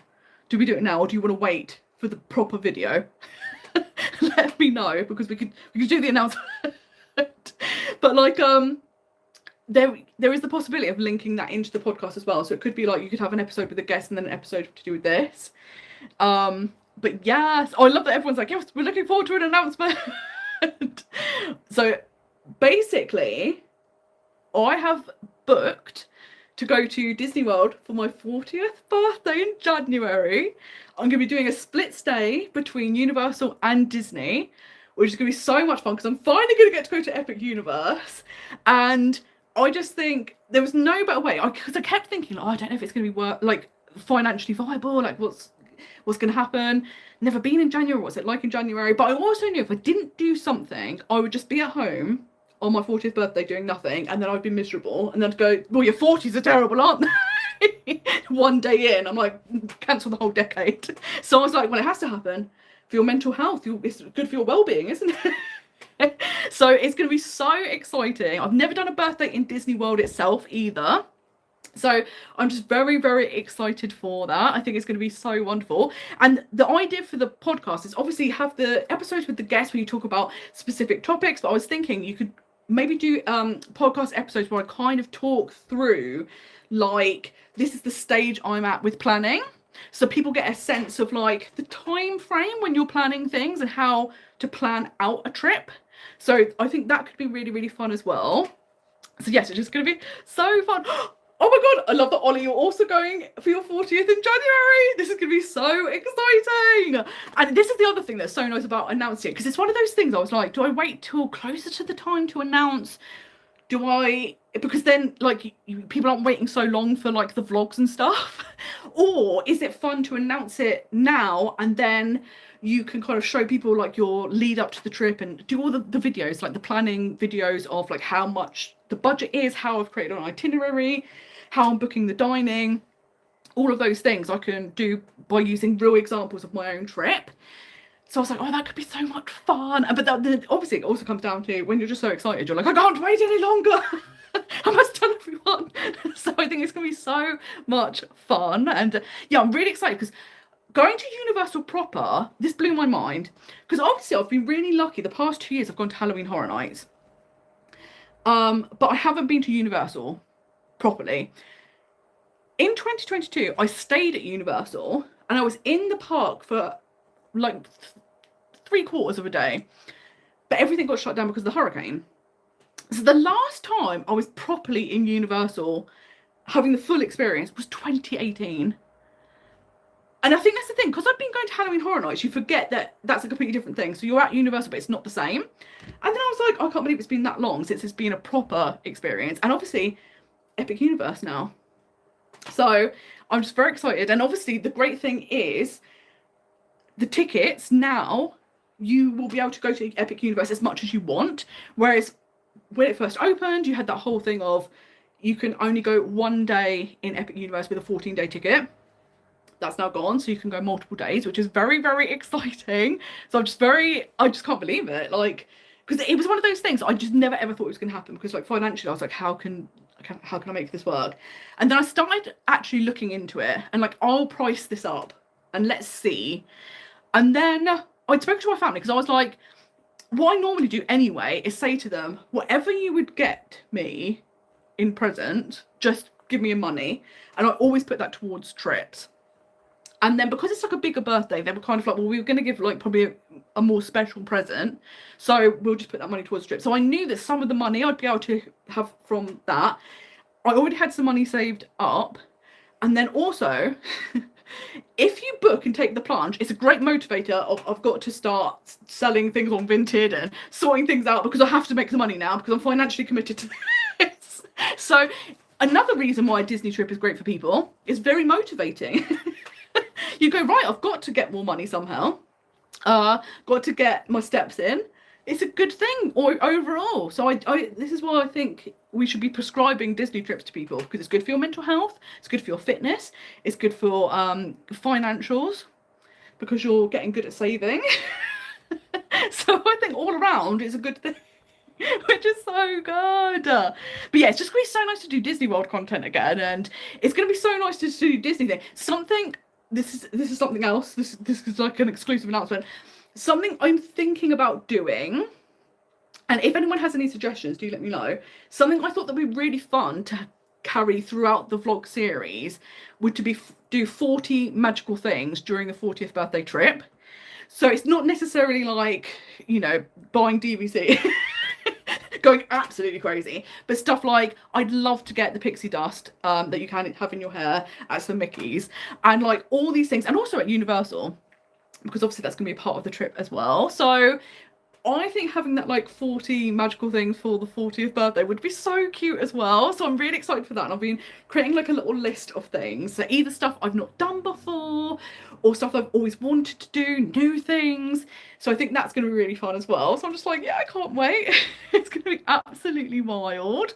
Do we do it now, or do you want to wait for the proper video? let me know, because we could do the announcement. But like there is the possibility of linking that into the podcast as well. So it could be like you could have an episode with a guest and then an episode to do with this. But yes, I love that everyone's like, yes, we're looking forward to an announcement. So basically, I have booked to go to Disney World for my 40th birthday in January. I'm going to be doing a split stay between Universal and Disney, which is going to be so much fun because I'm finally going to get to go to Epic Universe. And I just think there was no better way, because I kept thinking, I don't know if it's going to be like financially viable, like what's going to happen. Never been in January, what's it like in January? But I also knew if I didn't do something, I would just be at home on my 40th birthday doing nothing, and then I'd be miserable, and then I'd go, well, your 40s are terrible, aren't they? One day in, I'm like, cancel the whole decade. So I was like, well, it has to happen for your mental health. It's good for your well-being, isn't it? So it's going to be so exciting. I've never done a birthday in Disney World itself either. So I'm just very, very excited for that. I think it's going to be so wonderful. And the idea for the podcast is obviously have the episodes with the guests where you talk about specific topics. But I was thinking you could maybe do podcast episodes where I kind of talk through, like, this is the stage I'm at with planning. So people get a sense of like the time frame when you're planning things and how to plan out a trip. So I think that could be really, really fun as well. So yes, it's just going to be so fun. Oh my god, I love that, Ollie, you're also going for your 40th in January. This is going to be so exciting. And this is the other thing that's so nice about announcing it, because it's one of those things I was like, do I wait till closer to the time to announce? Because then like people aren't waiting so long for like the vlogs and stuff. Or is it fun to announce it now and then you can kind of show people like your lead up to the trip and do all the videos, like the planning videos of like how much the budget is, how I've created an itinerary, how I'm booking the dining, all of those things I can do by using real examples of my own trip. So I was like, oh, that could be so much fun. But obviously it also comes down to when you're just so excited, you're like, I can't wait any longer. I must tell everyone. So I think it's going to be so much fun. And yeah, I'm really excited because going to Universal proper, this blew my mind. Because obviously I've been really lucky. The past 2 years I've gone to Halloween Horror Nights. But I haven't been to Universal properly. In 2022, I stayed at Universal and I was in the park for like 3/4 of a day, but everything got shut down because of the hurricane. So the last time I was properly in Universal having the full experience was 2018. And I think that's the thing, because I've been going to Halloween Horror Nights, you forget that that's a completely different thing. So you're at Universal, but it's not the same. And then I was like, I can't believe it's been that long since it's been a proper experience. And obviously Epic Universe now. So I'm just very excited. And obviously the great thing is the tickets now, you will be able to go to Epic Universe as much as you want. Whereas when it first opened, you had that whole thing of you can only go one day in Epic Universe with a 14-day ticket. That's now gone, so you can go multiple days, which is very, very exciting. So I just can't believe it. Like, because it was one of those things I just never ever thought it was going to happen, because like financially I was like, how can I make this work? And then I started actually looking into it and like, I'll price this up and let's see. And then I spoke to my family because I was like, what I normally do anyway is say to them, whatever you would get me in present, just give me your money. And I always put that towards trips. And then because it's like a bigger birthday, they were kind of like, well, we were going to give like probably a more special present. So we'll just put that money towards trips. So I knew that some of the money I'd be able to have from that. I already had some money saved up. And then also, if you book and take the plunge, it's a great motivator of I've got to start selling things on Vinted and sorting things out, because I have to make the money now because I'm financially committed to this. So another reason why a Disney trip is great for people is very motivating. You go, right, I've got to get more money somehow. Got to get my steps in. It's a good thing overall. So this is why I think we should be prescribing Disney trips to people, because it's good for your mental health, it's good for your fitness, it's good for financials, because you're getting good at saving. So I think all around it's a good thing, which is so good. But yeah, it's just going to be so nice to do Disney World content again, and it's going to be so nice to do Disney thing. This is something else. This is like an exclusive announcement. something I'm thinking about doing, and if anyone has any suggestions, do let me know. Something I thought that would be really fun to carry throughout the vlog series would to be do 40 magical things during the 40th birthday trip. So it's not necessarily like, you know, buying DVC, going absolutely crazy, but stuff like, I'd love to get the pixie dust that you can have in your hair at some Mickey's, and like all these things, and also at Universal, because obviously that's going to be a part of the trip as well. So I think having that like 40 magical things for the 40th birthday would be so cute as well. So I'm really excited for that. And I've been creating like a little list of things. So either stuff I've not done before or stuff I've always wanted to do, new things. So I think that's going to be really fun as well. So I'm just like, yeah, I can't wait. It's going to be absolutely wild.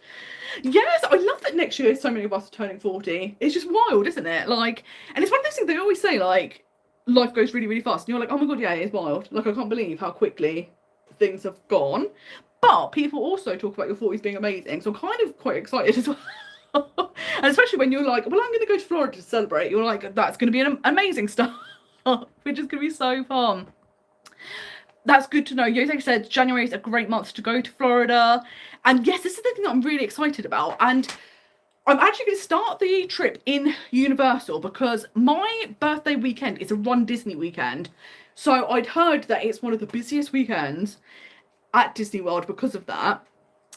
Yes, I love that next year so many of us are turning 40. It's just wild, isn't it? Like, and it's one of those things they always say, like, life goes really, really fast. And you're like, oh my God, yeah, it's wild. Like, I can't believe how quickly things have gone. But people also talk about your 40s being amazing, so I'm kind of quite excited as well. And especially when you're like, well, I'm going to go to Florida to celebrate, you're like, that's going to be an amazing start, which is going to be so fun. That's good to know. Jose said January is a great month to go to Florida, and yes, this is the thing that I'm really excited about. And I'm actually going to start the trip in Universal because my birthday weekend is a Run Disney weekend. So I'd heard that it's one of the busiest weekends at Disney World because of that.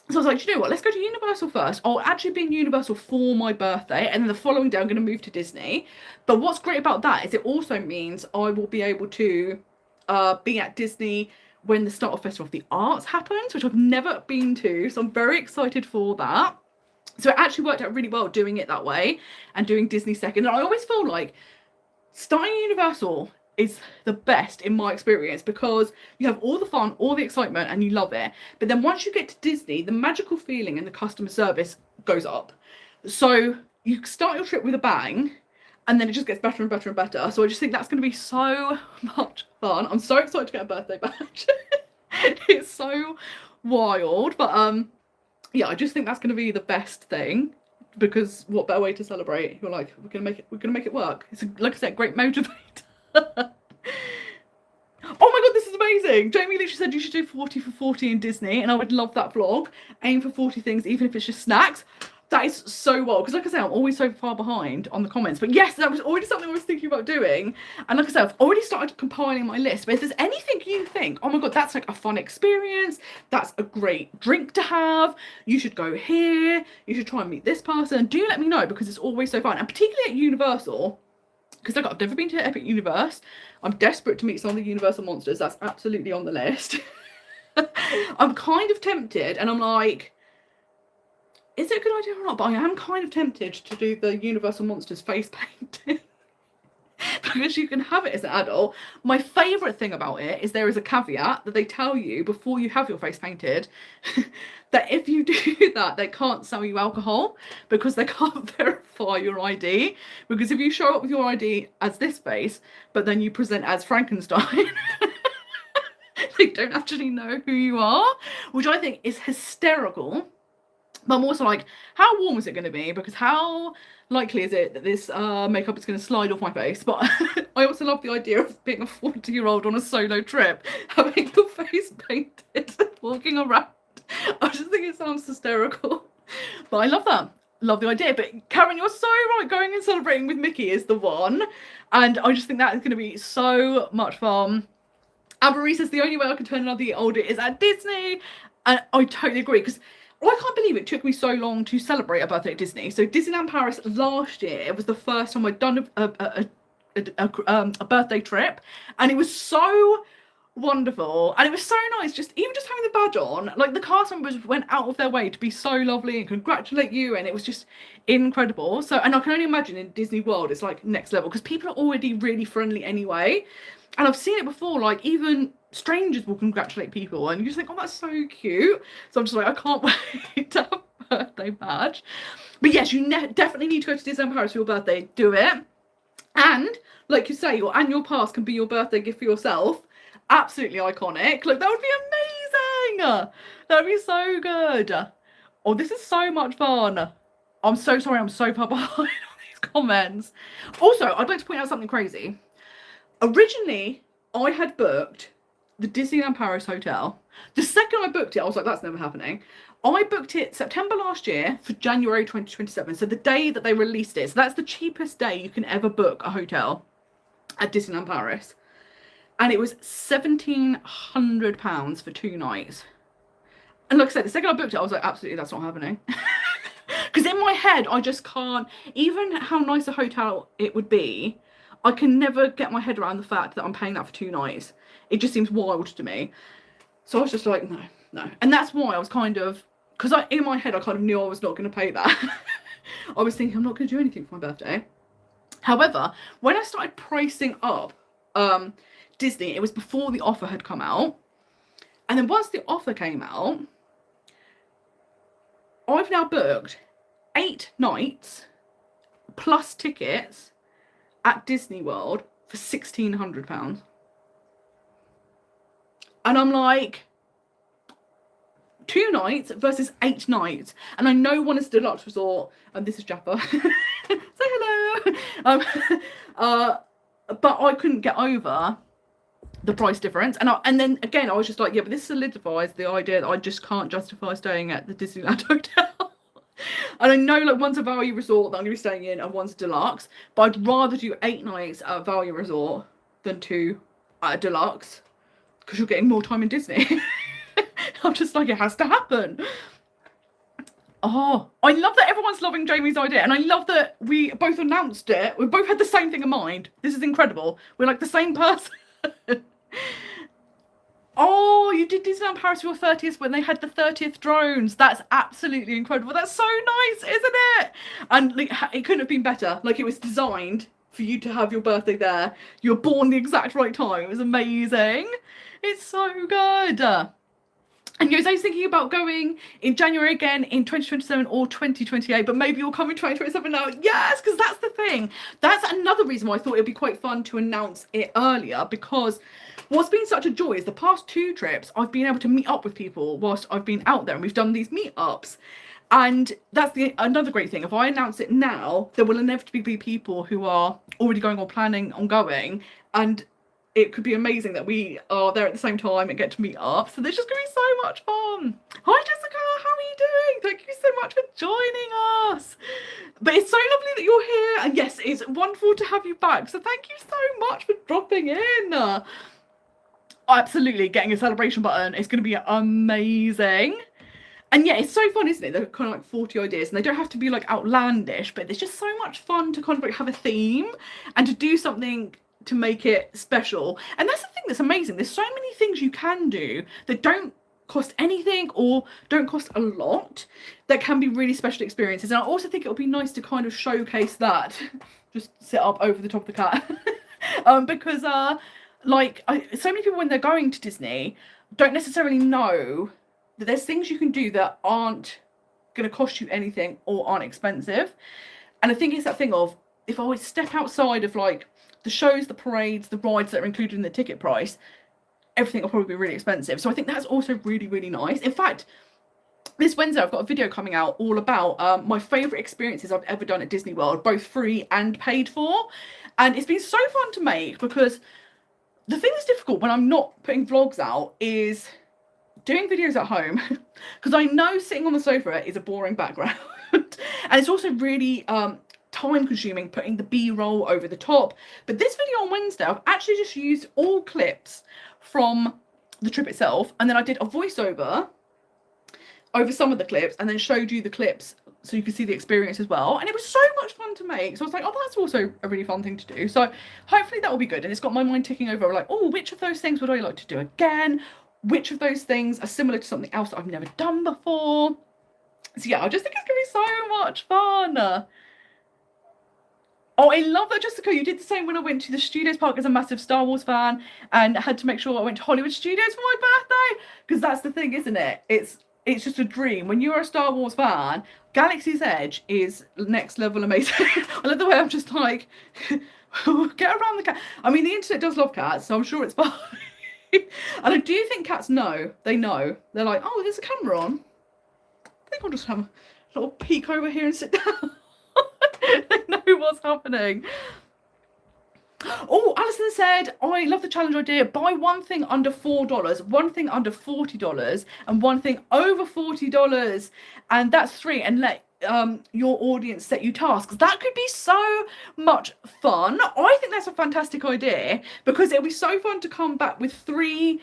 So I was like, do you know what? Let's go to Universal first. I'll actually be in Universal for my birthday, and then the following day I'm going to move to Disney. But what's great about that is it also means I will be able to be at Disney when the Start of Festival of the Arts happens, which I've never been to. So I'm very excited for that. So it actually worked out really well doing it that way and doing Disney second. And I always feel like starting Universal is the best in my experience because you have all the fun, all the excitement, and you love it. But then once you get to Disney, the magical feeling and the customer service goes up. So you start your trip with a bang, and then it just gets better and better and better. So I just think that's going to be so much fun. I'm so excited to get a birthday badge. It's so wild. But yeah, I just think that's going to be the best thing, because what better way to celebrate? You're like, we're gonna make it work. It's like I said, great motivator. Oh my God, this is amazing. Jamie literally said you should do 40 for 40 in Disney, and I would love that vlog. Aim for 40 things, even if it's just snacks. That is so wild, because like I say, I'm always so far behind on the comments. But yes, that was already something I was thinking about doing. And like I said, I've already started compiling my list. But if there's anything you think, oh my God, that's like a fun experience, that's a great drink to have, you should go here, you should try and meet this person, do let me know, because it's always so fun. And particularly at Universal, because I've never been to Epic Universe. I'm desperate to meet some of the Universal monsters. That's absolutely on the list. I'm kind of tempted, and I'm like, is it a good idea or not? But I am kind of tempted to do the Universal Monsters face painting. Because you can have it as an adult. My favourite thing about it is there is a caveat that they tell you before you have your face painted that if you do that, they can't sell you alcohol because they can't verify your ID. Because if you show up with your ID as this face, but then you present as Frankenstein, they don't actually know who you are, which I think is hysterical. But I'm also like, how warm is it going to be? Because how likely is it that this makeup is going to slide off my face? But I also love the idea of being a 40-year-old on a solo trip, having your face painted, walking around. I just think it sounds hysterical. But I love that. Love the idea. But Karen, you're so right. Going and celebrating with Mickey is the one. And I just think that is going to be so much fun. Amber says the only way I can turn another year older is at Disney. And I totally agree, because I can't believe it took me so long to celebrate a birthday at Disney. So Disneyland Paris last year, it was the first time I'd done a birthday trip, and it was so wonderful, and it was so nice. Just having the badge on, like the cast members went out of their way to be so lovely and congratulate you, and it was just incredible. So, and I can only imagine in Disney World it's like next level, because people are already really friendly anyway. And I've seen it before, like even strangers will congratulate people, and you just think, oh, that's so cute. So I'm just like, I can't wait to have a birthday badge. But yes, you definitely need to go to Disneyland Paris for your birthday. Do it. And like you say, your annual pass can be your birthday gift for yourself. Absolutely iconic. Look, that would be amazing. That would be so good. Oh, this is so much fun. I'm so sorry, I'm so far behind on these comments. Also, I'd like to point out something crazy. Originally, I had booked the Disneyland Paris hotel. The second I booked it, I was like, that's never happening. I booked it September last year for January 2027. So the day that they released it. So that's the cheapest day you can ever book a hotel at Disneyland Paris. And it was £1,700 for 2 nights. And like I said, the second I booked it, I was like, absolutely, that's not happening. Because in my head, I just can't, even how nice a hotel it would be, I can never get my head around the fact that I'm paying that for 2 nights. It just seems wild to me. So I was just like, no. And that's why I was kind of, because in my head, I kind of knew I was not going to pay that. I was thinking, I'm not going to do anything for my birthday. However, when I started pricing up Disney, it was before the offer had come out. And then once the offer came out, I've now booked 8 nights plus tickets at Disney World for £1,600. And I'm like, 2 nights versus 8 nights. And I know one is deluxe resort, and this is Jaffa. Say hello. But I couldn't get over the price difference. And then again, I was just like, yeah, but this solidifies the idea that I just can't justify staying at the Disneyland hotel. And I know like one's a value resort that I'm going to be staying in and one's deluxe, but I'd rather do 8 nights at a value resort than 2 at a deluxe, because you're getting more time in Disney. I'm just like, it has to happen. Oh, I love that everyone's loving Jamie's idea, and I love that we both announced it. We both had the same thing in mind. This is incredible. We're like the same person. Oh, you did Disneyland Paris for your 30th when they had the 30th drones. That's absolutely incredible. That's so nice, isn't it? And like, it couldn't have been better. Like, it was designed for you to have your birthday there. You're born the exact right time. It was amazing. It's so good. And I was thinking about going in January again in 2027 or 2028, but maybe you'll come in 2027 now. Yes, because that's the thing. That's another reason why I thought it'd be quite fun to announce it earlier, because what's been such a joy is the past 2 trips, I've been able to meet up with people whilst I've been out there, and we've done these meetups. And that's another great thing. If I announce it now, there will inevitably be people who are already going or planning on going, and it could be amazing that we are there at the same time and get to meet up. So there's just going to be so much fun. Hi, Jessica. How are you doing? Thank you so much for joining us. But it's so lovely that you're here. And yes, it's wonderful to have you back. So thank you so much for dropping in. Absolutely. Getting a celebration button is going to be amazing. And yeah, it's so fun, isn't it? They're kind of like 40 ideas, and they don't have to be like outlandish, but it's just so much fun to kind of like have a theme and to do something to make it special. And that's the thing that's amazing. There's so many things you can do that don't cost anything or don't cost a lot, that can be really special experiences. And I also think it would be nice to kind of showcase that. Just sit up over the top of the cat. Because so many people when they're going to Disney don't necessarily know that there's things you can do that aren't going to cost you anything or aren't expensive. And I think it's that thing of, if I would step outside of like the shows, the parades, the rides that are included in the ticket price, everything will probably be really expensive. So I think that's also really, really nice. In fact, this Wednesday I've got a video coming out all about my favourite experiences I've ever done at Disney World, both free and paid for. And it's been so fun to make, because the thing that's difficult when I'm not putting vlogs out is doing videos at home, because I know sitting on the sofa is a boring background. And it's also really time consuming putting the B-roll over the top. But this video on Wednesday, I've actually just used all clips from the trip itself, and then I did a voiceover over some of the clips and then showed you the clips so you could see the experience as well. And it was so much fun to make. So I was like, oh, that's also a really fun thing to do. So hopefully that will be good. And it's got my mind ticking over like, oh, which of those things would I like to do again? Which of those things are similar to something else that I've never done before? So yeah, I just think it's gonna be so much fun. Oh, I love that, Jessica. You did the same when I went to the Studios Park as a massive Star Wars fan, and had to make sure I went to Hollywood Studios for my birthday, because that's the thing, isn't it? It's just a dream. When you're a Star Wars fan, Galaxy's Edge is next level amazing. I love the way I'm just like, get around the cat. I mean, the internet does love cats, so I'm sure it's fine. And I do think cats know. They know. They're like, oh, there's a camera on. I think I'll just have a little peek over here and sit down. They know what's happening. Oh, Alison said, I love the challenge idea. Buy one thing under $4, one thing under $40, and one thing over $40. And that's 3. And let your audience set you tasks. That could be so much fun. I think that's a fantastic idea, because it'll be so fun to come back with 3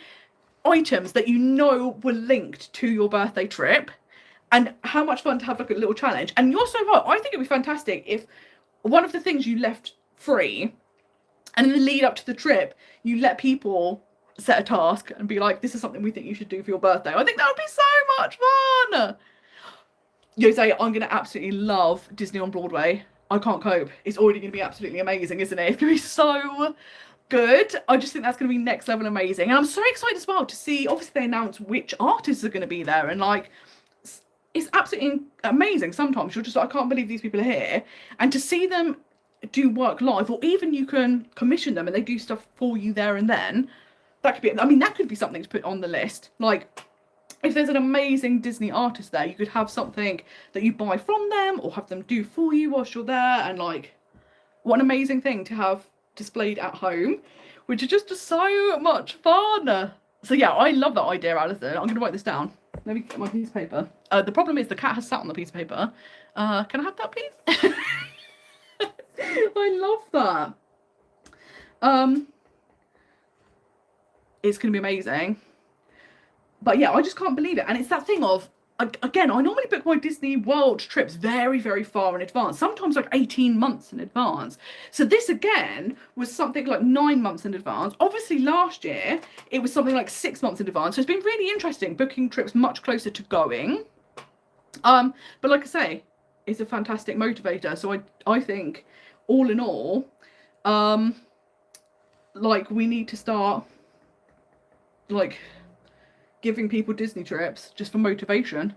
items that you know were linked to your birthday trip. And how much fun to have like a little challenge. And you're so right. I think it'd be fantastic if one of the things you left free, and in the lead up to the trip, you let people set a task and be like, this is something we think you should do for your birthday. I think that would be so much fun. Jose, I'm going to absolutely love Disney on Broadway. I can't cope. It's already going to be absolutely amazing, isn't it? It's going to be so good. I just think that's going to be next level amazing. And I'm so excited as well to see, obviously they announce which artists are going to be there. And like, it's absolutely amazing. Sometimes you're just like, I can't believe these people are here. And to see them do work live, or even you can commission them and they do stuff for you there and then, that could be, I mean, that could be something to put on the list. Like, if there's an amazing Disney artist there, you could have something that you buy from them or have them do for you whilst you're there. And like, what an amazing thing to have displayed at home, which is just so much fun. So yeah, I love that idea, Alison. I'm gonna write this down. Let me get my piece of paper. The problem is the cat has sat on the piece of paper. Can I have that, please? I love that. It's gonna be amazing. But yeah, I just can't believe it. And it's that thing of, again, I normally book my Disney World trips very, very far in advance, sometimes like 18 months in advance. So this again was something like 9 months in advance. Obviously last year it was something like 6 months in advance. So it's been really interesting booking trips much closer to going. But like I say, it's a fantastic motivator. So I think all in all, like we need to start like giving people Disney trips just for motivation.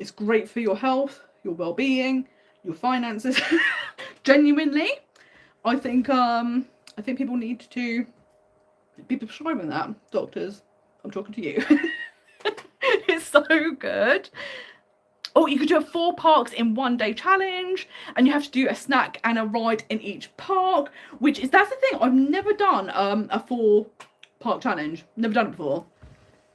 It's great for your health, your well-being, your finances. Genuinely, I think people need to be prescribing that. Doctors, I'm talking to you. It's so good. Oh, you could do a 4 parks in 1 day challenge, and you have to do a snack and a ride in each park, which is, that's the thing, I've never done a 4 park challenge, never done it before.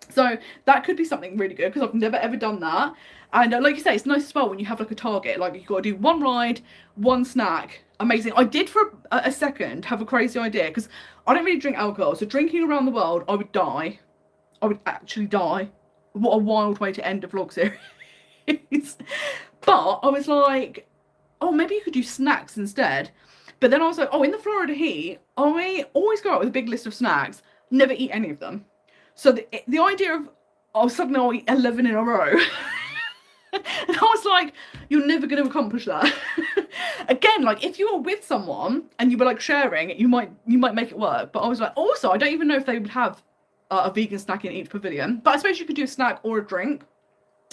So that could be something really good, because I've never ever done that. And like you say, it's nice as well when you have like a target, like you've got to do 1 ride, 1 snack. Amazing. I did for a second have a crazy idea, because I don't really drink alcohol, so drinking around the world, I would die. I would actually die. What a wild way to end a vlog series. But I was like, oh, maybe you could do snacks instead. But then I was like, oh, in the Florida heat, I always go out with a big list of snacks, never eat any of them. So the idea of, oh, suddenly I'll eat 11 in a row. And I was like, you're never going to accomplish that. Again, like if you were with someone and you were like sharing, you might make it work. But I was like, also, I don't even know if they would have a vegan snack in each pavilion. But I suppose you could do a snack or a drink.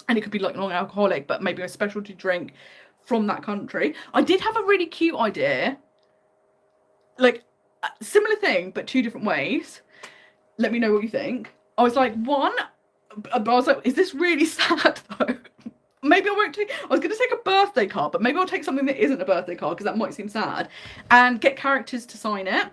And it could be like non-alcoholic, but maybe a specialty drink from that country. I did have a really cute idea. Like, a similar thing, but 2 different ways. Let me know what you think. I was like, is this really sad though? Maybe I won't take, I was going to take a birthday card, but maybe I'll take something that isn't a birthday card, because that might seem sad, and get characters to sign it.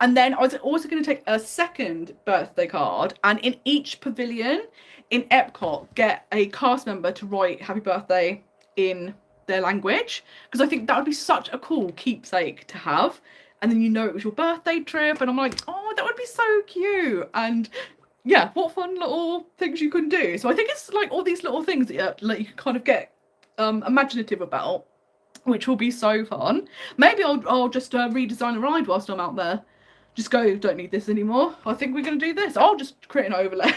And then I was also going to take a second birthday card, and in each pavilion in Epcot, get a cast member to write happy birthday in their language, because I think that would be such a cool keepsake to have. And then you know it was your birthday trip, and I'm like, oh, that would be so cute. And yeah, what fun little things you can do. So I think it's like all these little things that like you can kind of get imaginative about, which will be so fun. Maybe I'll just redesign a ride whilst I'm out there. Just go, don't need this anymore. I think we're going to do this. I'll just create an overlay.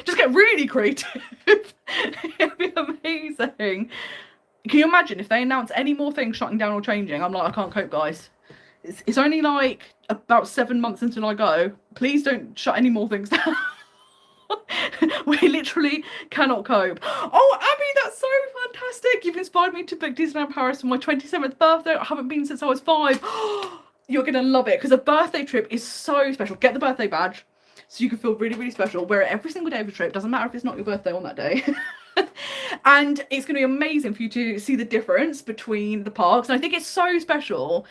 Just get really creative. It'd be amazing. Can you imagine if they announce any more things shutting down or changing? I'm like, I can't cope, guys. It's only like about 7 months until I go. Please don't shut any more things down. We literally cannot cope. Oh, Abby, that's so fantastic. You've inspired me to book Disneyland Paris for my 27th birthday. I haven't been since I was 5. You're going to love it, because a birthday trip is so special. Get the birthday badge so you can feel really, really special. Wear it every single day of the trip. Doesn't matter if it's not your birthday on that day. And it's going to be amazing for you to see the difference between the parks. And I think it's so special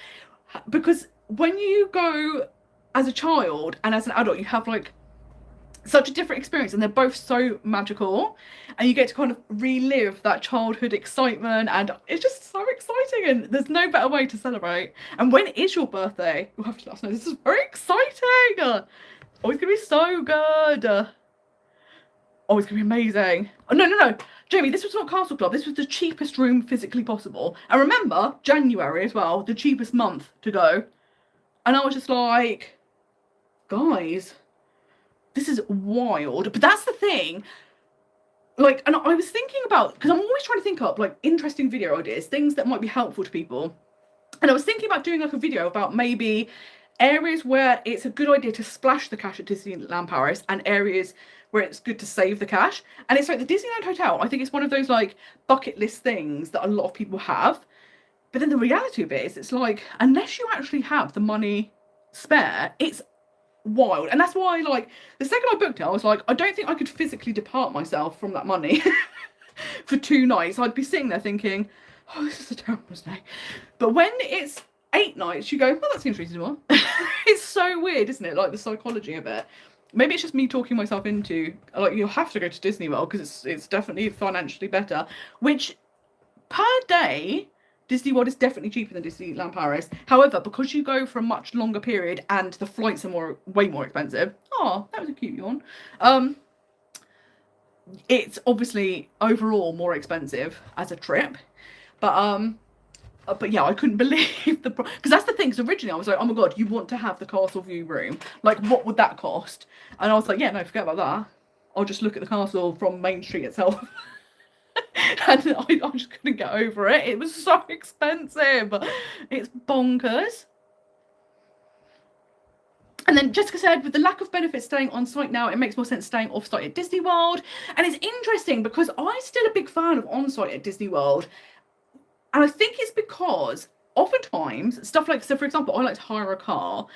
because when you go as a child and as an adult, you have like such a different experience, and they're both so magical, and you get to kind of relive that childhood excitement, and it's just so exciting, and there's no better way to celebrate. And when is your birthday? You'll have to let us know. This is very exciting. Oh, it's gonna be so good. Oh, it's gonna be amazing. Oh, no, Jamie, this was not Castle Club. This was the cheapest room physically possible. And remember, January as well, the cheapest month to go. And I was just like, guys, this is wild. But that's the thing. Like, and I was thinking about, because I'm always trying to think up like interesting video ideas, things that might be helpful to people. And I was thinking about doing like a video about maybe areas where it's a good idea to splash the cash at Disneyland Paris and areas where it's good to save the cash. And it's like the Disneyland Hotel, I think it's one of those like bucket list things that a lot of people have. But then the reality of it is, it's like, unless you actually have the money spare, it's wild. And that's why, like, the second I booked it, I was like, I don't think I could physically depart myself from that money for 2 nights. I'd be sitting there thinking, oh, this is a terrible mistake. But when it's 8 nights, you go, well, that seems reasonable. It's so weird, isn't it? Like, the psychology of it. Maybe it's just me talking myself into, like, you'll have to go to Disney World because it's definitely financially better, which per day, Disney World is definitely cheaper than Disneyland Paris. However, because you go for a much longer period and the flights are way more expensive. Oh, that was a cute yawn. It's obviously overall more expensive as a trip. But yeah, I couldn't believe the because that's the thing. Because originally I was like, oh my god, you want to have the castle view room? Like, what would that cost? And I was like, yeah, no, forget about that. I'll just look at the castle from Main Street itself. And I just couldn't get over it. It was so expensive. It's bonkers. And then Jessica said, with the lack of benefits staying on site now, it makes more sense staying off site at Disney World. And it's interesting because I'm still a big fan of on site at Disney World. And I think it's because oftentimes stuff like, so for example, I like to hire a car.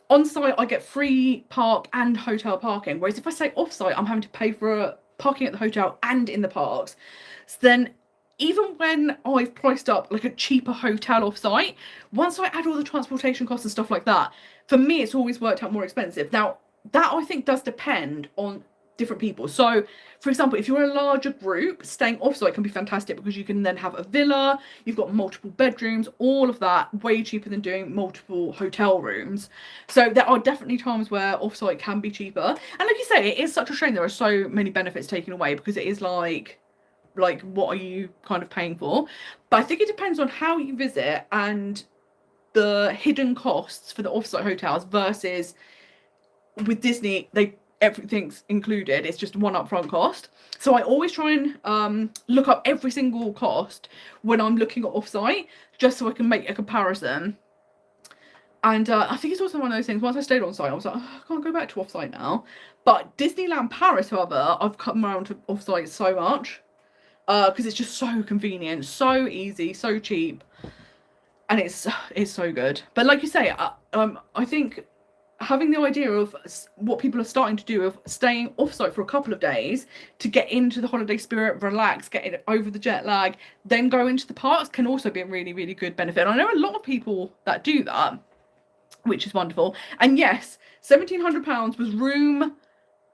On site, I get free park and hotel parking. Whereas if I stay off site, I'm having to pay for parking at the hotel and in the parks. So then even when I've priced up like a cheaper hotel off site, once I add all the transportation costs and stuff like that, for me, it's always worked out more expensive. Now, that I think does depend on different people. So, for example, if you're in a larger group, staying off-site can be fantastic because you can then have a villa, you've got multiple bedrooms, all of that, way cheaper than doing multiple hotel rooms. So there are definitely times where off-site can be cheaper. And like you say, it is such a shame there are so many benefits taken away because it is like what are you kind of paying for? But I think it depends on how you visit and the hidden costs for the off-site hotels versus with Disney, everything's included. It's just one upfront cost. So I always try and look up every single cost when I'm looking at offsite, just so I can make a comparison. And I think it's also one of those things, once I stayed on site, I was like, oh, I can't go back to offsite now. But Disneyland Paris, however, I've come around to offsite so much because it's just so convenient, so easy, so cheap. And it's so good. But like you say, I think having the idea of what people are starting to do of staying off-site for a couple of days to get into the holiday spirit, relax, get over the jet lag, then go into the parks can also be a really, really good benefit. And I know a lot of people that do that, which is wonderful. And yes, £1,700 was room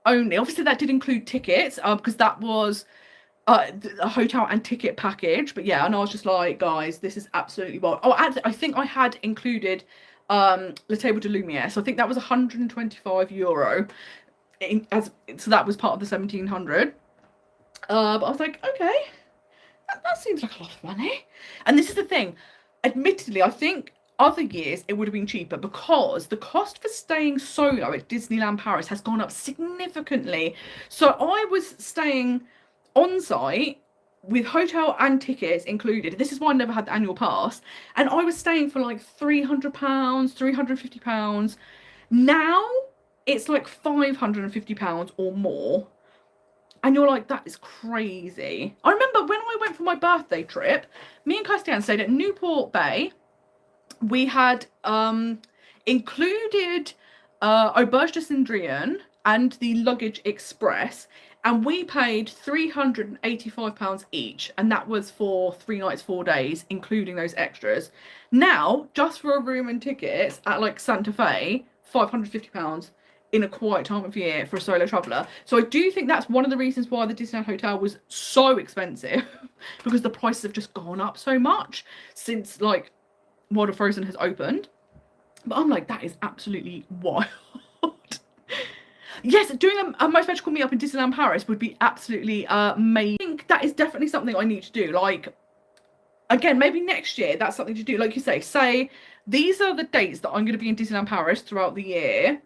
only. Obviously, that did include tickets because that was a hotel and ticket package. But yeah, and I was just like, guys, this is absolutely wild. Oh, I think I had included Le Table de Lumiere, so I think that was €125 so that was part of the 1,700. But I was like, okay, that seems like a lot of money. And this is the thing, admittedly, I think other years it would have been cheaper because the cost for staying solo at Disneyland Paris has gone up significantly. So I was staying on site with hotel and tickets included. This is why I never had the annual pass. And I was staying for like £300, £350. Now it's like £550 or more. And you're like, that is crazy. I remember when I went for my birthday trip, me and Christiane stayed at Newport Bay. We had included Auberge de Cendrillon and the luggage express, and we paid £385 each, and that was for 3 nights, 4 days, including those extras. Now, just for a room and tickets at like Santa Fe, £550 in a quiet time of year for a solo traveller. So I do think that's one of the reasons why the Disneyland Hotel was so expensive, because the prices have just gone up so much since like World of Frozen has opened. But I'm like, that is absolutely wild. Yes, doing a most magical meetup in Disneyland Paris would be absolutely amazing. I think that is definitely something I need to do. Like, again, maybe next year that's something to do. Like you say these are the dates that I'm going to be in Disneyland Paris throughout the year.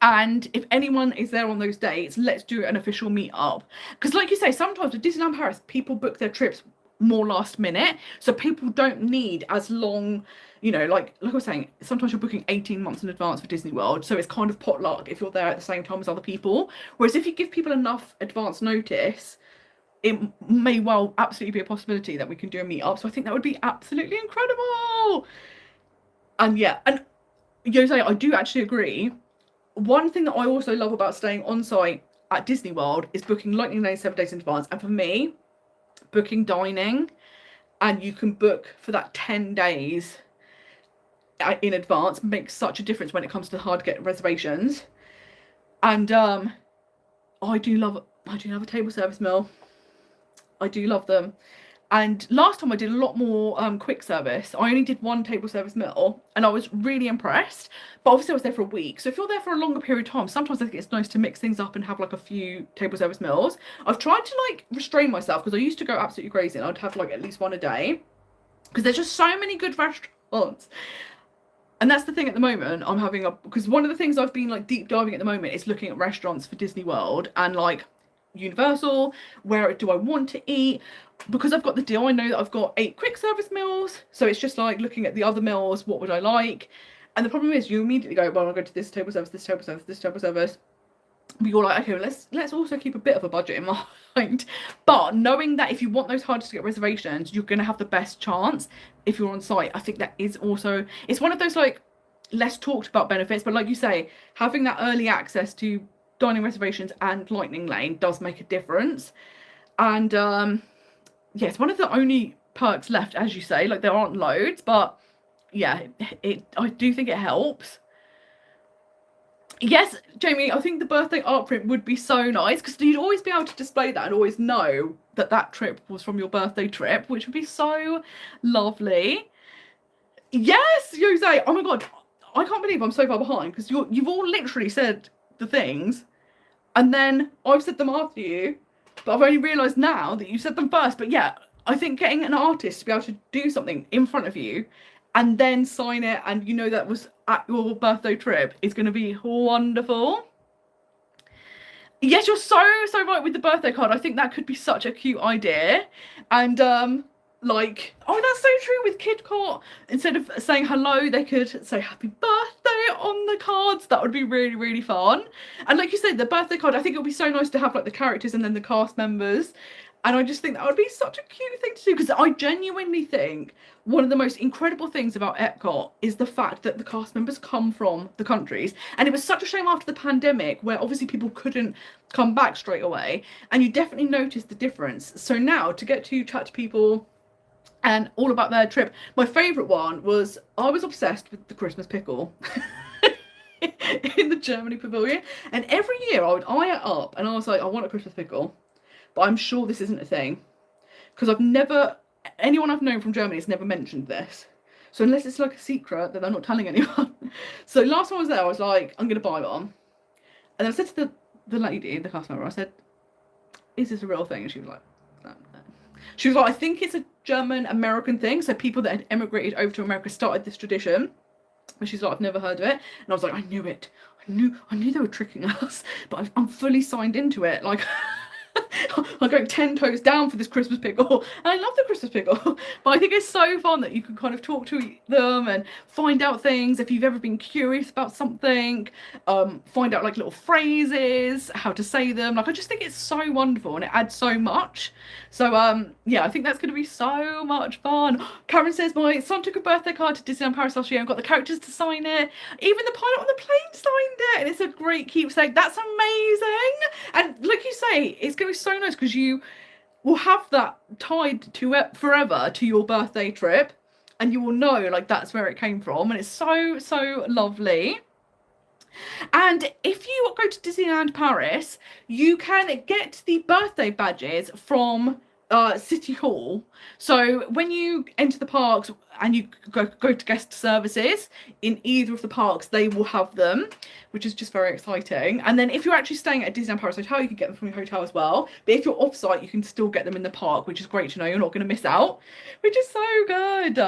And if anyone is there on those dates, let's do an official meetup. Because like you say, sometimes with Disneyland Paris, people book their trips more last minute. So people don't need as long, you know, like I was saying, sometimes you're booking 18 months in advance for Disney World. So it's kind of potluck if you're there at the same time as other people. Whereas if you give people enough advance notice, it may well absolutely be a possibility that we can do a meetup. So I think that would be absolutely incredible. And yeah, and Jose, I do actually agree. One thing that I also love about staying on site at Disney World is booking Lightning Lane 7 days in advance. And for me, booking dining, and you can book for that 10 days in advance, makes such a difference when it comes to hard to get reservations. And I do love a table service meal. I do love them. And last time I did a lot more quick service. I only did 1 table service meal, and I was really impressed. But obviously I was there for a week. So if you're there for a longer period of time, sometimes I think it's nice to mix things up and have like a few table service meals. I've tried to like restrain myself, because I used to go absolutely crazy and I'd have like at least 1 a day. Because there's just so many good restaurants. And that's the thing at the moment. I'm having because one of the things I've been like deep diving at the moment is looking at restaurants for Disney World and like Universal, where do I want to eat. Because I've got the deal, I know that I've got 8 quick service meals, so it's just like looking at the other meals, what would I like. And the problem is you immediately go, well, I'll go to this table service, this table service, this table service. But you're like, okay, well, let's also keep a bit of a budget in mind. But knowing that if you want those hardest to get reservations, you're going to have the best chance if you're on site. I think that is also, it's one of those like less talked about benefits, but like you say, having that early access to dining reservations and Lightning Lane does make a difference. And yeah, it's one of the only perks left, as you say. Like, there aren't loads, but yeah, I do think it helps. Yes, Jamie, I think the birthday art print would be so nice, because you'd always be able to display that and always know that that trip was from your birthday trip, which would be so lovely. Yes, Jose. Oh my God, I can't believe I'm so far behind, because you've all literally said the things, and then I've said them after you. But I've only realised now that you said them first. But yeah, I think getting an artist to be able to do something in front of you and then sign it, and you know that was at your birthday trip, is going to be wonderful. Yes, you're so right with the birthday card. I think that could be such a cute idea. And like, oh, that's so true with KidCot. Instead of saying hello, they could say happy birthday on the cards. That would be really, really fun. And like you said, the birthday card, I think it would be so nice to have like the characters and then the cast members. And I just think that would be such a cute thing to do, because I genuinely think one of the most incredible things about Epcot is the fact that the cast members come from the countries. And it was such a shame after the pandemic, where obviously people couldn't come back straight away. And you definitely noticed the difference. So now to get to chat to people and all about their trip. My favourite one was, I was obsessed with the Christmas pickle in the Germany pavilion. And every year I would eye it up and I was like, I want a Christmas pickle. But I'm sure this isn't a thing. Because anyone I've known from Germany has never mentioned this. So unless it's like a secret, then I'm not telling anyone. So last time I was there, I was like, I'm going to buy one. And I said to the lady, the cast member, I said, is this a real thing? And she was like, no. She was like, I think it's a German-American thing. So people that had emigrated over to America started this tradition. And she's like, I've never heard of it. And I was like, I knew it. I knew they were tricking us. But I'm fully signed into it. Like, I'm going 10 toes down for this Christmas pickle. And I love the Christmas pickle. But I think it's so fun that you can kind of talk to them and find out things. If you've ever been curious about something, find out like little phrases, how to say them. Like, I just think it's so wonderful and it adds so much. So yeah, I think that's going to be so much fun. Karen says, my son took a birthday card to Disneyland Paris last year and got the characters to sign it. Even the pilot on the plane signed it, and it's a great keepsake. That's amazing. And like you say, it's going to be so nice because you will have that tied to it forever to your birthday trip, and you will know like that's where it came from, and it's so lovely. And if you go to Disneyland Paris, you can get the birthday badges from City Hall. So when you enter the parks and you go to guest services in either of the parks, they will have them, which is just very exciting. And then if you're actually staying at a Disneyland Paris hotel, you can get them from your hotel as well. But if you're off-site, you can still get them in the park, which is great to know. You're not going to miss out, which is so good.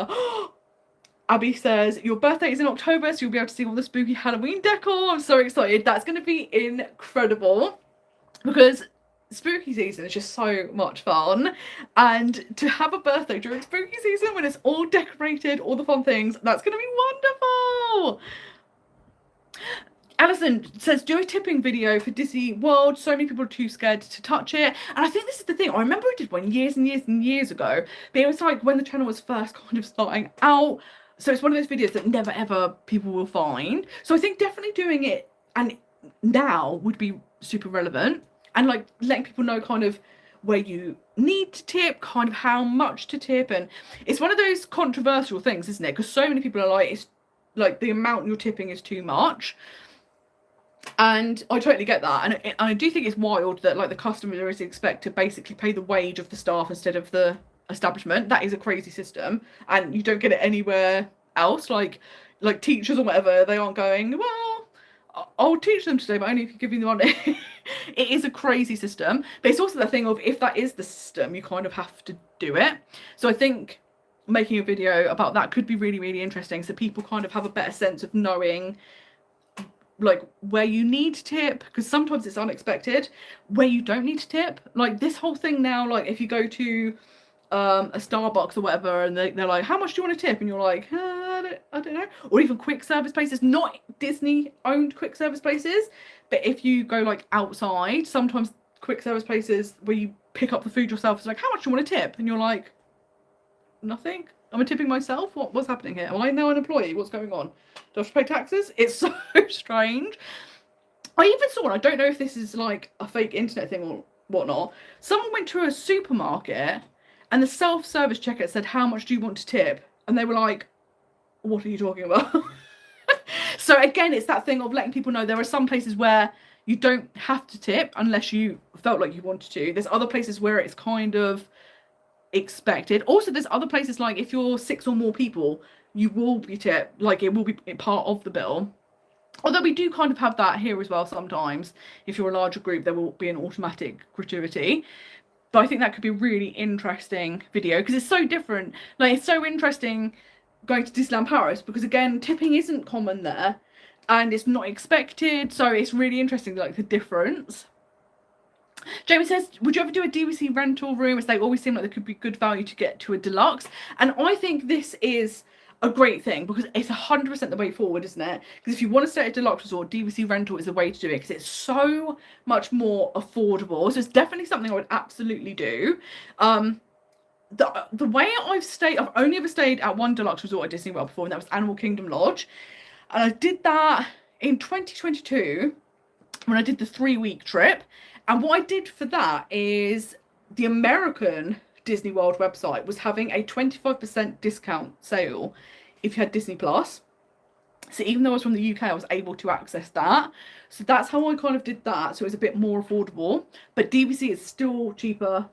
Abby says, your birthday is in October, so you'll be able to see all the spooky Halloween decor. I'm so excited. That's going to be incredible because spooky season is just so much fun. And to have a birthday during spooky season when it's all decorated, all the fun things, that's going to be wonderful. Alison says, do a tipping video for Disney World. So many people are too scared to touch it. And I think this is the thing. I remember I did one years and years and years ago. But it was like when the channel was first kind of starting out. So it's one of those videos that never ever people will find. So I think definitely doing it and now would be super relevant. And like letting people know kind of where you need to tip, kind of how much to tip. And it's one of those controversial things, isn't it? Because so many people are like, it's like the amount you're tipping is too much. And I totally get that, and I do think it's wild that like the customer is expected to basically pay the wage of the staff instead of the establishment. That is a crazy system, and you don't get it anywhere else. Like teachers or whatever, they aren't going, well, I'll teach them today, but only if you give me the money. It is a crazy system, but it's also the thing of if that is the system, you kind of have to do it. So I think making a video about that could be really, really interesting, so people kind of have a better sense of knowing like where you need to tip, because sometimes it's unexpected where you don't need to tip. Like this whole thing now, like if you go to a Starbucks or whatever and they're like, how much do you want to tip, and you're like, I don't know. Or even quick service places, not Disney owned quick service places, but if you go like outside, sometimes quick service places where you pick up the food yourself, it's like, how much do you want to tip, and you're like, nothing. Am I tipping myself? What's happening here? Am I now an employee? What's going on? Do I have to pay taxes? It's so strange. I even saw, and I don't know if this is like a fake internet thing or whatnot, someone went to a supermarket and the self-service checker said, how much do you want to tip? And they were like, what are you talking about? So again, it's that thing of letting people know there are some places where you don't have to tip unless you felt like you wanted to. There's other places where it's kind of expected. Also, there's other places like if you're 6 or more people, you will be tipped, like it will be part of the bill. Although we do kind of have that here as well sometimes. If you're a larger group, there will be an automatic gratuity. But I think that could be a really interesting video because it's so different. Like it's so interesting going to Disneyland Paris because again, tipping isn't common there and it's not expected. So it's really interesting, like the difference. Jamie says, would you ever do a DVC rental room, as they always seem like there could be good value to get to a deluxe? And I think this is a great thing because it's 100% the way forward, isn't it? Because if you want to stay at a deluxe resort, DVC rental is the way to do it because it's so much more affordable. So it's definitely something I would absolutely do. The way I've stayed, I've only ever stayed at one deluxe resort at Disney World before, and that was Animal Kingdom Lodge. And I did that in 2022 when I did the 3-week trip. And what I did for that is the American Disney World website was having a 25% discount sale if you had Disney Plus. So even though I was from the UK, I was able to access that. So that's how I kind of did that. So it was a bit more affordable. But DVC is still cheaper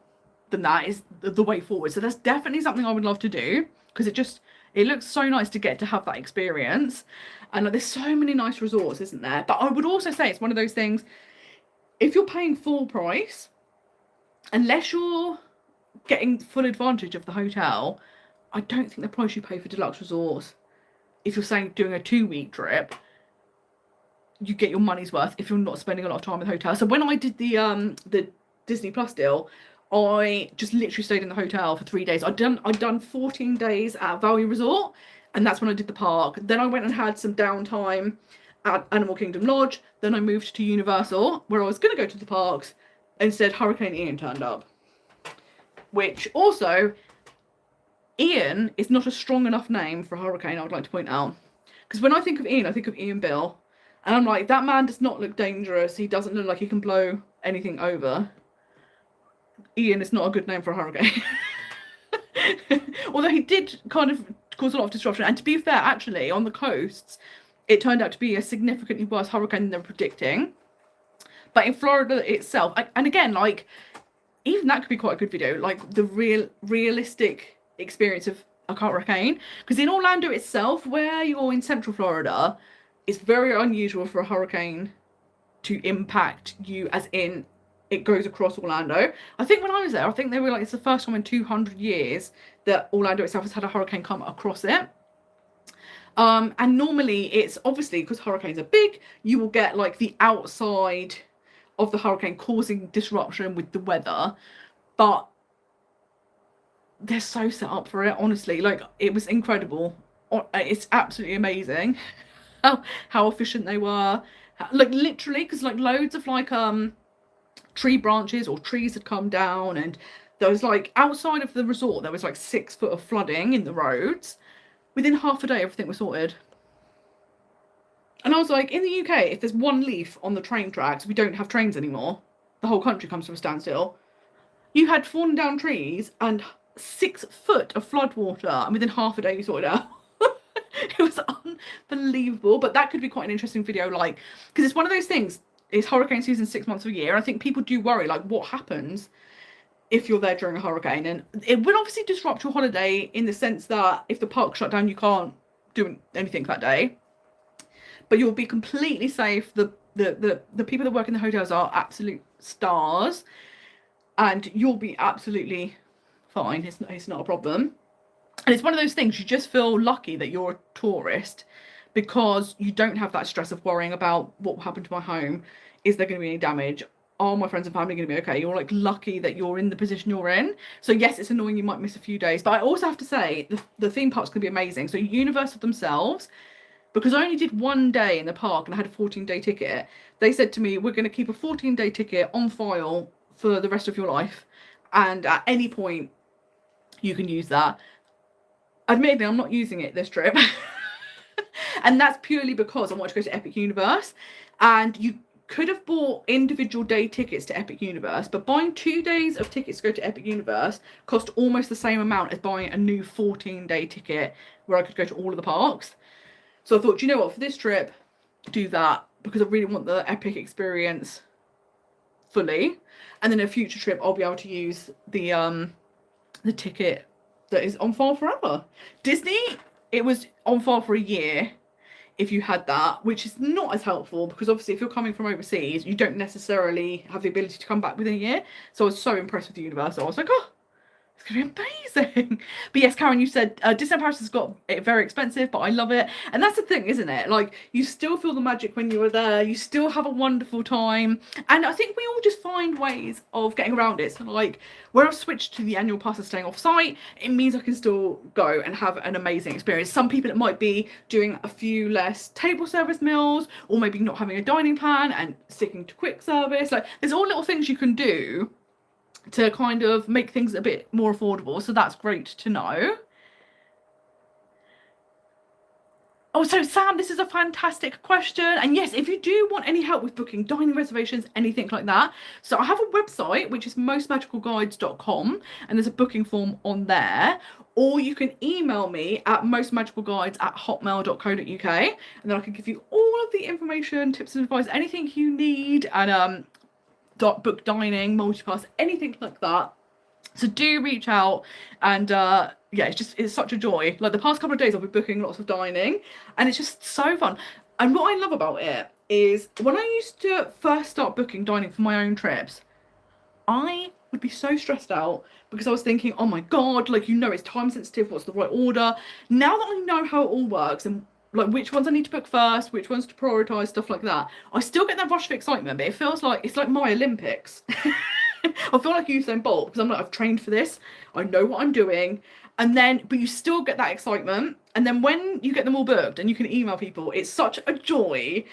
than that, is the way forward. So that's definitely something I would love to do because it looks so nice to get to have that experience. And like, there's so many nice resorts, isn't there? But I would also say it's one of those things, if you're paying full price, unless you're getting full advantage of the hotel, I don't think the price you pay for deluxe resorts, if you're saying doing a 2-week trip, you get your money's worth if you're not spending a lot of time in the hotel. So when I did the Disney Plus deal, I just literally stayed in the hotel for 3 days. I'd done 14 days at Value Resort, and that's when I did the park. Then I went and had some downtime at Animal Kingdom Lodge. Then I moved to Universal, where I was going to go to the parks. Instead, Hurricane Ian turned up. Which also, Ian is not a strong enough name for a hurricane, I would like to point out. Because when I think of Ian, I think of Ian Bill. And I'm like, that man does not look dangerous. He doesn't look like he can blow anything over. Ian is not a good name for a hurricane. Although he did kind of cause a lot of disruption. And to be fair, actually, on the coasts, it turned out to be a significantly worse hurricane than they were predicting. But in Florida itself, and again, like, even that could be quite a good video, like the realistic experience of a hurricane. Because in Orlando itself, where you're in Central Florida, it's very unusual for a hurricane to impact you, as in it goes across Orlando. I think when I was there, I think they were like, it's the first time in 200 years that Orlando itself has had a hurricane come across it. And normally it's obviously, because hurricanes are big, you will get like the outside of the hurricane causing disruption with the weather, but they're so set up for it, honestly. Like, it was incredible. It's absolutely amazing how efficient they were, like literally, because like loads of like tree branches or trees had come down, and there was like, outside of the resort there was like 6 foot of flooding in the roads. Within half a day everything was sorted. And I was like, in the UK, if there's one leaf on the train tracks, we don't have trains anymore. The whole country comes to a standstill. You had fallen down trees and 6 foot of flood water, and within half a day you sorted it out. It was unbelievable. But that could be quite an interesting video, like, because it's one of those things, it's hurricane season 6 months of a year. I think people do worry, like, what happens if you're there during a hurricane? And it would obviously disrupt your holiday in the sense that if the park shut down, you can't do anything that day. But you'll be completely safe. The people that work in the hotels are absolute stars, and you'll be absolutely fine. It's not a problem. And it's one of those things, you just feel lucky that you're a tourist, because you don't have that stress of worrying about what will happen to my home. Is there going to be any damage? Are my friends and family going to be okay? You're like lucky that you're in the position you're in. So yes, it's annoying, you might miss a few days, but I also have to say the theme park's going to be amazing. So Universal themselves, because I only did 1 day in the park and I had a 14-day ticket, they said to me, we're going to keep a 14-day ticket on file for the rest of your life, and at any point you can use that. Admittedly, I'm not using it this trip. And that's purely because I want to go to Epic Universe, and you could have bought individual day tickets to Epic Universe, but buying 2 days of tickets to go to Epic Universe cost almost the same amount as buying a new 14-day ticket where I could go to all of the parks. So I thought, you know what, for this trip, do that, because I really want the Epic experience fully. And then a future trip, I'll be able to use the ticket that is on file forever. Disney, it was on file for a year if you had that, which is not as helpful, because obviously if you're coming from overseas, you don't necessarily have the ability to come back within a year. So I was so impressed with the Universal. I was like, oh, it's going to be amazing. But yes, Karen, you said Disneyland Paris has got it very expensive, but I love it. And that's the thing, isn't it? Like, you still feel the magic when you are there. You still have a wonderful time. And I think we all just find ways of getting around it. So like, where I've switched to the annual pass and staying off site, it means I can still go and have an amazing experience. Some people, it might be doing a few less table service meals, or maybe not having a dining plan and sticking to quick service. Like, there's all little things you can do to kind of make things a bit more affordable. So that's great to know. Oh, so Sam, this is a fantastic question. And yes, if you do want any help with booking dining reservations, anything like that, so I have a website, which is mostmagicalguides.com, and there's a booking form on there. Or you can email me at mostmagicalguides@hotmail.co.uk, and then I can give you all of the information, tips and advice, anything you need, and book dining, multipass, anything like that. So do reach out, and yeah, it's such a joy. Like, the past couple of days I've been booking lots of dining, and it's just so fun. And what I love about it is, when I used to first start booking dining for my own trips, I would be so stressed out, because I was thinking, oh my god, like, you know, it's time sensitive, what's the right order? Now that I know how it all works, and like which ones I need to book first, which ones to prioritise, stuff like that, I still get that rush of excitement, but it feels like it's like my Olympics. I feel like Usain Bolt, because I'm like, I've trained for this, I know what I'm doing. And then, but you still get that excitement. And then when you get them all booked and you can email people, it's such a joy.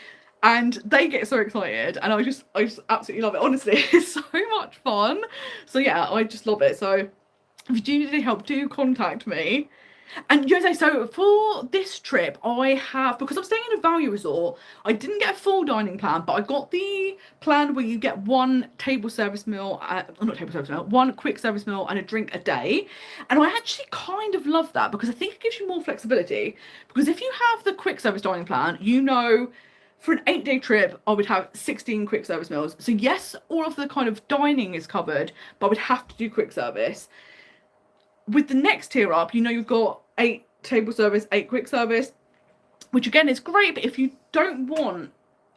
And they get so excited. And I just absolutely love it. Honestly, it's so much fun. So yeah, I just love it. So if you do need any help, do contact me. And Jose, so for this trip, I have, because I'm staying in a value resort, I didn't get a full dining plan, but I got the plan where you get one table service meal, not table service meal, one quick service meal and a drink a day. And I actually kind of love that because I think it gives you more flexibility. Because if you have the quick service dining plan, you know, for an 8-day trip, I would have 16 quick service meals. So yes, all of the kind of dining is covered, but I would have to do quick service. With the next tier up, you know, you've got 8 table service, 8 quick service, which again is great. But if you don't want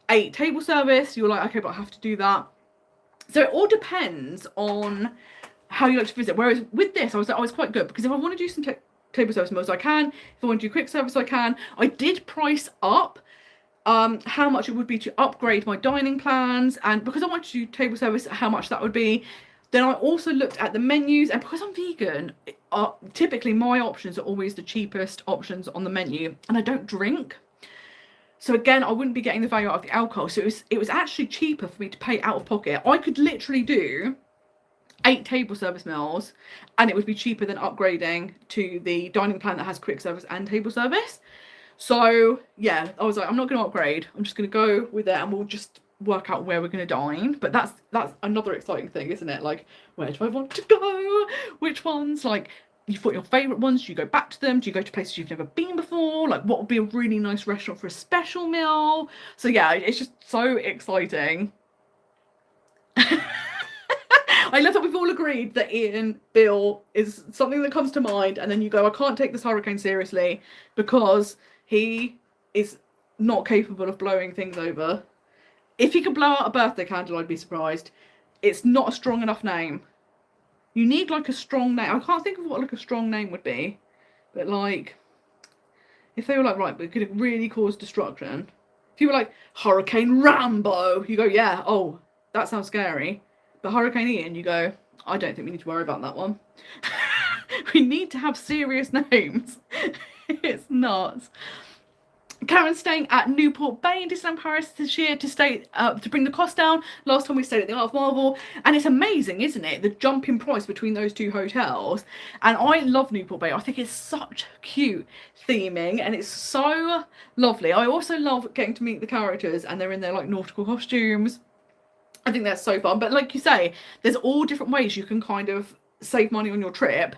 8 table service, you're like, okay, but I have to do that. So it all depends on how you like to visit. Whereas with this, I was quite good because if I want to do some table service meals, I can. If I want to do quick service, I can. I did price up how much it would be to upgrade my dining plans, and because I want to do table service, how much that would be. Then I also looked at the menus, and because I'm vegan, typically my options are always the cheapest options on the menu, and I don't drink. So again, I wouldn't be getting the value out of the alcohol. So it was actually cheaper for me to pay out of pocket. I could literally do 8 table service meals, and it would be cheaper than upgrading to the dining plan that has quick service and table service. So yeah, I was like, I'm not going to upgrade. I'm just going to go with it, and we'll just work out where we're going to dine. But that's another exciting thing, isn't it? Like, where do I want to go? Which ones? Like, you've got your favourite ones. Do you go back to them? Do you go to places you've never been before? Like, what would be a really nice restaurant for a special meal? So yeah, it's just so exciting. I love that we've all agreed that Ian Bill is something that comes to mind, and then you go, I can't take this hurricane seriously because he is not capable of blowing things over. If he could blow out a birthday candle, I'd be surprised. It's not a strong enough name. You need like a strong name. I can't think of what like a strong name would be. But like, if they were like, right, but could it really cause destruction? If you were like, Hurricane Rambo, you go, yeah, oh, that sounds scary. But Hurricane Ian, you go, I don't think we need to worry about that one. We need to have serious names. It's nuts. Karen's staying at Newport Bay in Disneyland Paris this year to bring the cost down. Last time we stayed at the Art of Marvel, and it's amazing, isn't it? The jump in price between those two hotels. And I love Newport Bay. I think it's such cute theming, and it's so lovely. I also love getting to meet the characters, and they're in their like nautical costumes. I think that's so fun. But like you say, there's all different ways you can kind of save money on your trip,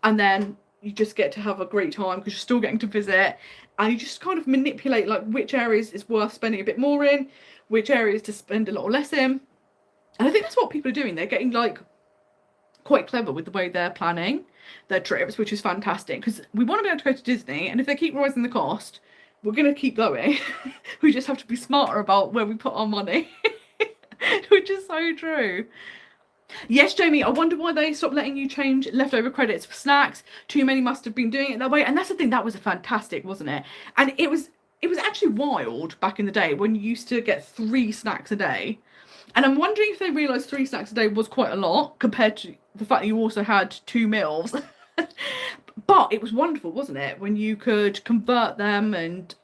and then you just get to have a great time because you're still getting to visit, and you just kind of manipulate like which areas is worth spending a bit more in, which areas to spend a lot less in. And I think that's what people are doing. They're getting like quite clever with the way they're planning their trips, which is fantastic because we want to be able to go to Disney, and if they keep rising the cost, we're going to keep going. We just have to be smarter about where we put our money. Which is so true. Yes, Jamie, I wonder why they stopped letting you change leftover credits for snacks. Too many must have been doing it that way. And that's the thing, that was fantastic, wasn't it? And it was actually wild back in the day when you used to get 3 snacks a day. And I'm wondering if they realised 3 snacks a day was quite a lot compared to the fact that you also had 2 meals. But it was wonderful, wasn't it? When you could convert them, and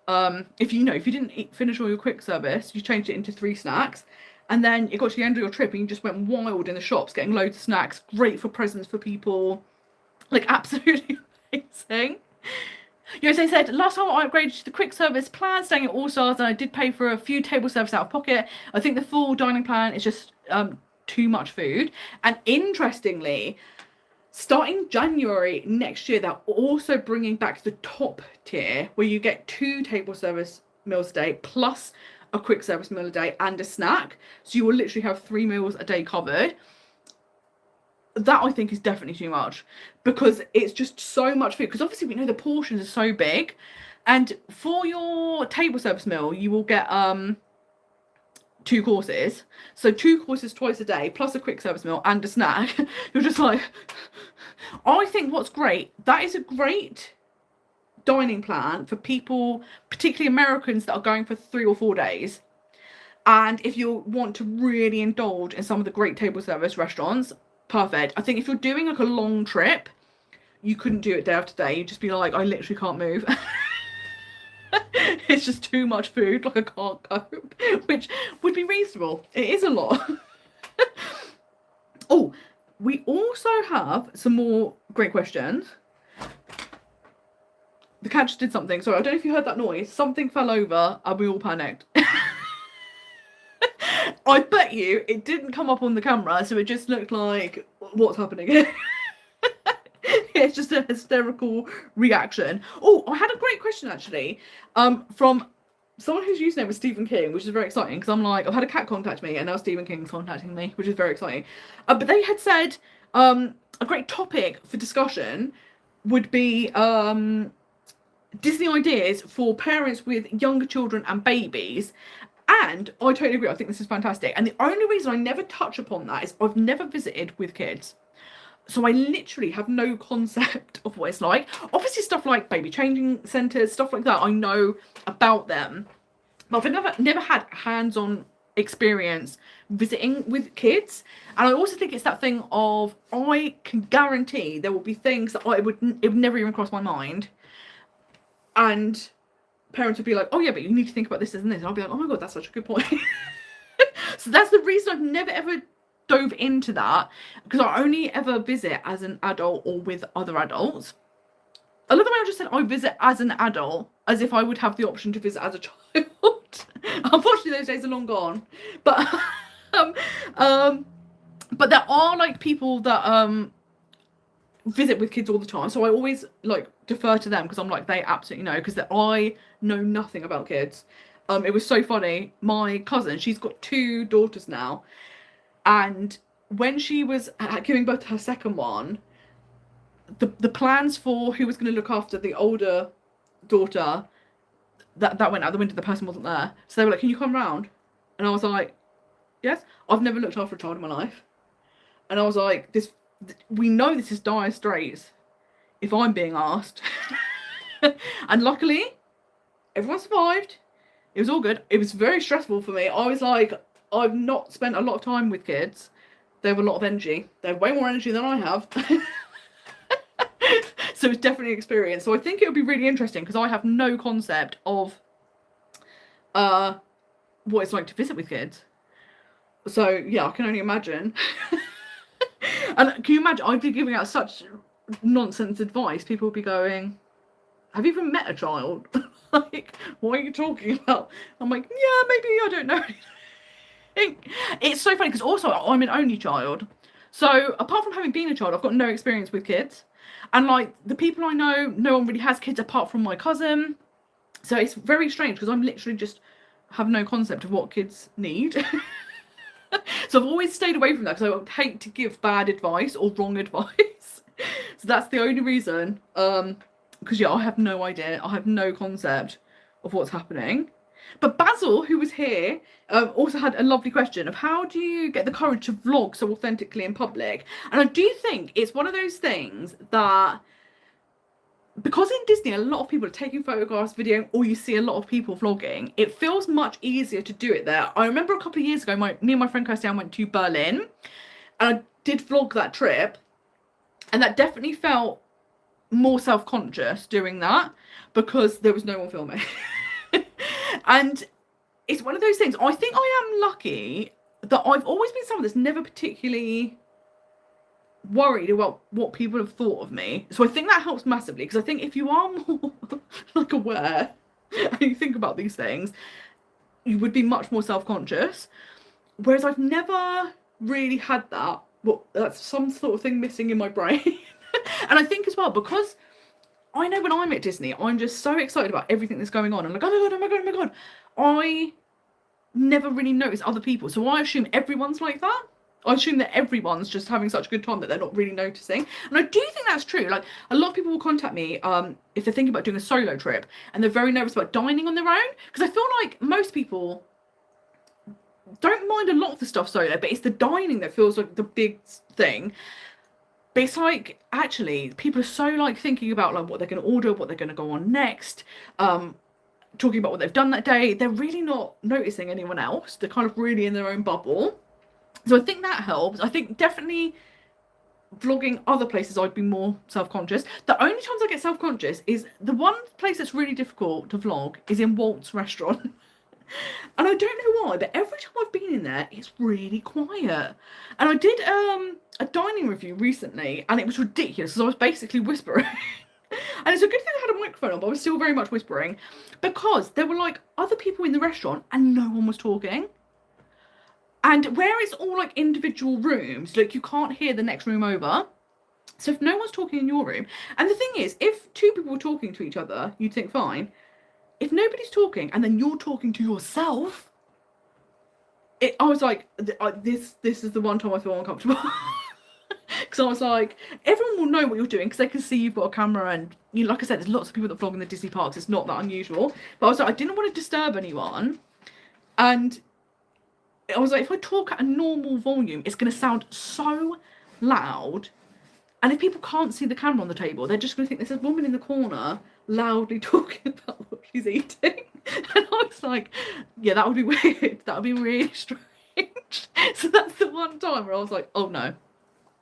if you didn't finish all your quick service, you changed it into 3 snacks. And then it got to the end of your trip and you just went wild in the shops, getting loads of snacks. Great for presents for people. Like, absolutely amazing. As I said, last time I upgraded to the quick service plan, staying at All Stars, and I did pay for a few table service out of pocket. I think the full dining plan is just too much food. And interestingly, starting January next year, they're also bringing back the top tier where you get 2 table service meals a day plus a quick service meal a day and a snack. So you will literally have 3 meals a day covered. That I think is definitely too much because it's just so much food. Because obviously we know the portions are so big. And for your table service meal, you will get 2 courses. So 2 courses twice a day plus a quick service meal and a snack. You're just like, I think what's great, that is a great dining plan for people, particularly Americans that are going for 3 or 4 days. And if you want to really indulge in some of the great table service restaurants, perfect. I think if you're doing like a long trip, you couldn't do it day after day. You'd just be like, I literally can't move. It's just too much food, like I can't cope, which would be reasonable. It is a lot. Oh, we also have some more great questions. The cat just did something. Sorry, I don't know if you heard that noise. Something fell over and we all panicked. I bet you it didn't come up on the camera, so it just looked like, what's happening here? It's just a hysterical reaction. Oh, I had a great question actually, from someone whose username was Stephen King, which is very exciting because I'm like, I've had a cat contact me and now Stephen King's contacting me, which is very exciting. But they had said a great topic for discussion would be Disney ideas for parents with younger children and babies. And I totally agree. I think this is fantastic. And the only reason I never touch upon that is I've never visited with kids. So I literally have no concept of what it's like. Obviously stuff like baby changing centres, stuff like that, I know about them. But I've never had hands-on experience visiting with kids. And I also think it's that thing of, I can guarantee there will be things that it would never even cross my mind. And parents would be like, oh yeah, but you need to think about this and this. And I'll be like, oh my God, that's such a good point. So that's the reason I've never ever dove into that, because I only ever visit as an adult or with other adults. I love the way I just said I visit as an adult, as if I would have the option to visit as a child. Unfortunately, those days are long gone. But but there are like people that visit with kids all the time, so I always like defer to them because I'm like, they absolutely know, because I know nothing about kids. It was so funny. My cousin, she's got 2 daughters now, and when she was giving birth to her second one, the plans for who was going to look after the older daughter, that went out the window. The person wasn't there, so they were like, can you come round? And I was like, yes. I've never looked after a child in my life. And I was like, we know this is dire straits if I'm being asked. And luckily everyone survived. It was all good. It was very stressful for me. I was like, I've not spent a lot of time with kids. They have a lot of energy. They have way more energy than I have. So it's definitely an experience. So I think it would be really interesting because I have no concept of what it's like to visit with kids. So yeah, I can only imagine. And can you imagine, I'd be giving out such nonsense advice. People would be going, have you even met a child? Like, what are you talking about? I'm like, yeah, maybe, I don't know. It's so funny because also I'm an only child. So apart from having been a child, I've got no experience with kids. And like the people I know, no one really has kids apart from my cousin. So it's very strange because I'm literally just have no concept of what kids need. So I've always stayed away from that because I would hate to give bad advice or wrong advice. So that's the only reason. Because yeah, I have no idea. I have no concept of what's happening. But Basil, who was here, also had a lovely question of how do you get the courage to vlog so authentically in public? And I do think it's one of those things that, because in Disney a lot of people are taking photographs, videoing, or you see a lot of people vlogging, it feels much easier to do it there. I remember a couple of years ago, me and my friend Kirsty went to Berlin, and I did vlog that trip, and that definitely felt more self-conscious doing that because there was no one filming. And it's one of those things, I think I am lucky that I've always been someone that's never particularly worried about what people have thought of me. So I think that helps massively, because I think if you are more like aware and you think about these things, you would be much more self-conscious. Whereas I've never really had that. Well, that's some sort of thing missing in my brain. And I think as well, because I know when I'm at Disney, I'm just so excited about everything that's going on. I'm like, oh my God, oh my God, oh my God. I never really notice other people. So I assume everyone's like that. I assume that everyone's just having such a good time that they're not really noticing. And I do think that's true. Like, a lot of people will contact me if they're thinking about doing a solo trip and they're very nervous about dining on their own. Because I feel like most people don't mind a lot of the stuff solo, but it's the dining that feels like the big thing. But it's like, actually, people are so like thinking about like what they're going to order, what they're going to go on next. talking about what they've done that day. They're really not noticing anyone else. They're kind of really in their own bubble. So I think that helps. I think definitely vlogging other places I'd be more self-conscious. The only times I get self-conscious is the one place that's really difficult to vlog is in Walt's restaurant. And I don't know why, but every time I've been in there, it's really quiet. And I did a dining review recently, and it was ridiculous because I was basically whispering. And it's a good thing I had a microphone on, but I was still very much whispering because there were like other people in the restaurant and no one was talking. And where it's all like individual rooms, like you can't hear the next room over. So if no one's talking in your room, and the thing is, if two people were talking to each other, you'd think fine. If nobody's talking and then you're talking to yourself, I was like, this is the one time I feel uncomfortable. Because I was like, everyone will know what you're doing because they can see you've got a camera, and you know, like I said, there's lots of people that vlog in the Disney parks. It's not that unusual. But I was like, I didn't want to disturb anyone, and I was like, if I talk at a normal volume, it's going to sound so loud. And if people can't see the camera on the table, they're just going to think there's a woman in the corner loudly talking about what she's eating. And I was like, yeah, that would be weird. That would be really strange. So that's the one time where I was like, oh no,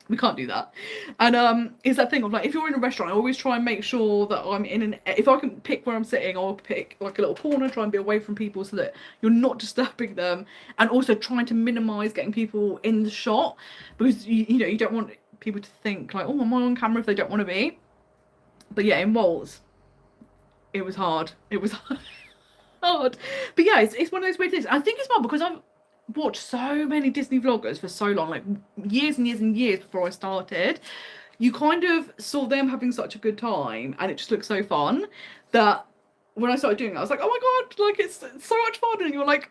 we can't do that. And it's that thing of like, if you're in a restaurant, I always try and make sure that I'm in an, if I can pick where I'm sitting, I'll pick like a little corner, try and be away from people so that you're not disturbing them, and also trying to minimize getting people in the shot, because you know, you don't want people to think like, oh, am I on camera, if they don't want to be. But yeah, in Waltz, it was hard. It was hard. But yeah, it's one of those weird things. I think it's more because I've watched so many Disney vloggers for so long, like years and years and years before I started. You kind of saw them having such a good time, and it just looked so fun that when I started doing it, I was like, oh my god, like it's so much fun. And you're like,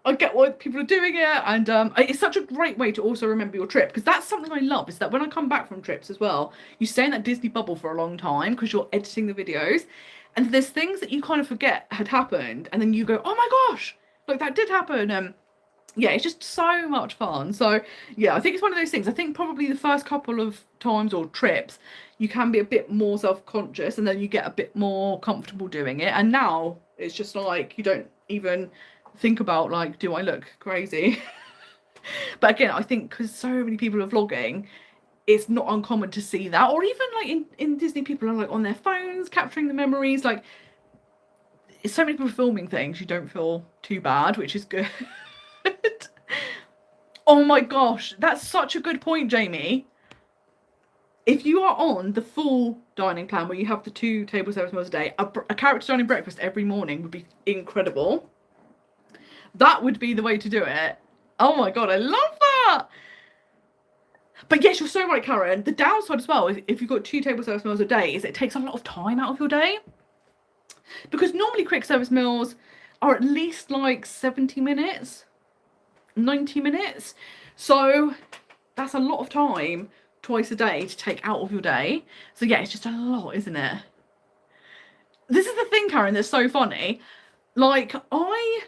I get why people are doing it. And it's such a great way to also remember your trip, because that's something I love, is that when I come back from trips as well, you stay in that Disney bubble for a long time because you're editing the videos, and there's things that you kind of forget had happened, and then you go, oh my gosh, like that did happen. Yeah, it's just so much fun. So yeah, I think it's one of those things. I think probably the first couple of times or trips, you can be a bit more self-conscious, and then you get a bit more comfortable doing it. And now it's just like, you don't even think about like, do I look crazy? But again, I think because so many people are vlogging, it's not uncommon to see that. Or even like in Disney, people are like on their phones capturing the memories. Like, so many people filming things, you don't feel too bad, which is good. Oh my gosh, that's such a good point, Jamie. If you are on the full dining plan where you have the 2 table service meals a day, a character dining breakfast every morning would be incredible. That would be the way to do it. Oh my god, I love that. But yes, you're so right, Karen. The downside as well, if you've got 2 table service meals a day, is it takes a lot of time out of your day. Because normally quick service meals are at least like 70 minutes. 90 minutes, so that's a lot of time twice a day to take out of your day. So yeah, it's just a lot, isn't it? This is the thing, Karen, that's so funny. Like, I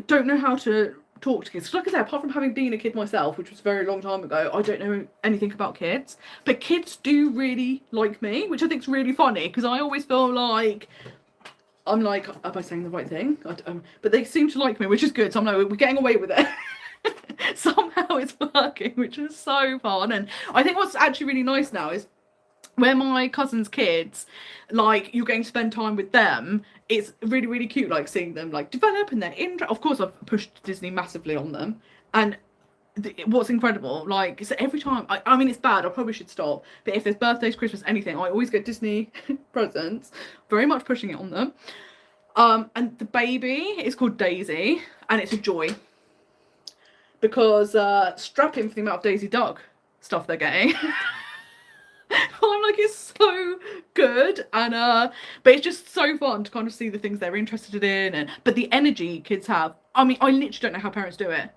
don't know how to talk to kids. Like I said, apart from having been a kid myself, which was a very long time ago, I don't know anything about kids. But kids do really like me, which I think is really funny, because I always feel like I'm like, am I saying the right thing? But they seem to like me, which is good. So I'm like, we're getting away with it. Somehow it's working, which is so fun. And I think what's actually really nice now is where my cousin's kids, like, you're going to spend time with them. It's really, really cute, like, seeing them like develop and their interest. Of course, I've pushed Disney massively on them. And what's incredible, like, so every time, I mean, it's bad, I probably should stop, but if there's birthdays, Christmas, anything, I always get Disney presents, very much pushing it on them. And the baby is called Daisy, and it's a joy, because strap in for the amount of Daisy Duck stuff they're getting. I'm like, it's so good. And but it's just so fun to kind of see the things they're interested in, and but the energy kids have, I mean, I literally don't know how parents do it.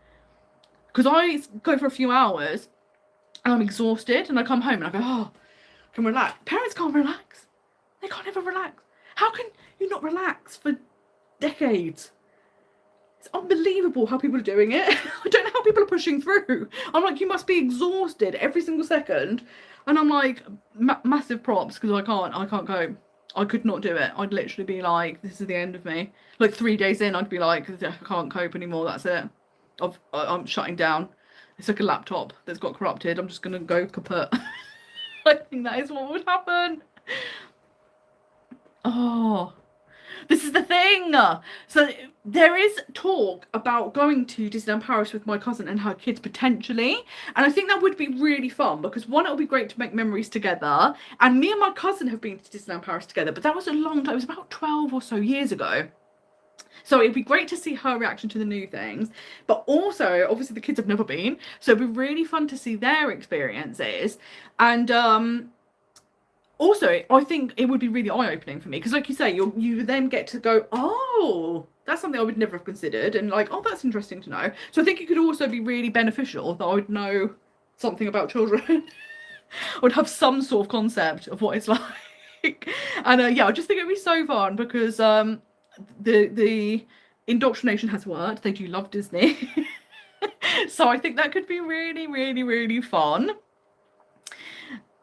Because I go for a few hours and I'm exhausted, and I come home and I go, oh, I can relax. Parents can't relax. They can't ever relax. How can you not relax for decades? It's unbelievable how people are doing it. I don't know how people are pushing through. I'm like, you must be exhausted every single second. And I'm like, massive props, because I can't go. I could not do it. I'd literally be like, this is the end of me. Like 3 days in, I'd be like, I can't cope anymore. That's it. I'm shutting down. It's like a laptop that's got corrupted. I'm just going to go kaput. I think that is what would happen. Oh, this is the thing. So there is talk about going to Disneyland Paris with my cousin and her kids potentially. And I think that would be really fun because one, it'll be great to make memories together. And me and my cousin have been to Disneyland Paris together, but that was a long time. It was about 12 or so years ago. So it'd be great to see her reaction to the new things, but also obviously the kids have never been, so it'd be really fun to see their experiences. And also I think it would be really eye-opening for me because, like you say, you then get to go, oh, that's something I would never have considered, and like, oh, that's interesting to know. So I think it could also be really beneficial that I would know something about children. I would have some sort of concept of what it's like. And yeah, I just think it'd be so fun because the indoctrination has worked. They do love Disney. So I think that could be really, really, really fun.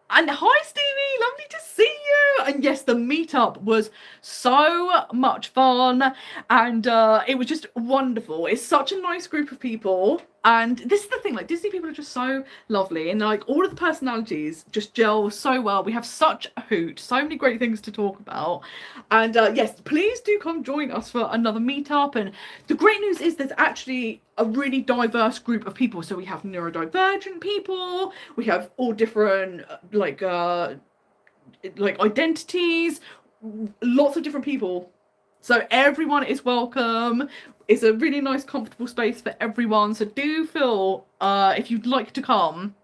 And hi Stevie, lovely to see you. And yes, the meetup was so much fun, and it was just wonderful. It's such a nice group of people, and this is the thing, like, Disney people are just so lovely, and like all of the personalities just gel so well. We have such a hoot, so many great things to talk about. And yes, please do come join us for another meetup. And the great news is there's actually a really diverse group of people. So we have neurodivergent people, we have all different like identities, lots of different people. So everyone is welcome. It's a really nice, comfortable space for everyone. So do feel if you'd like to come,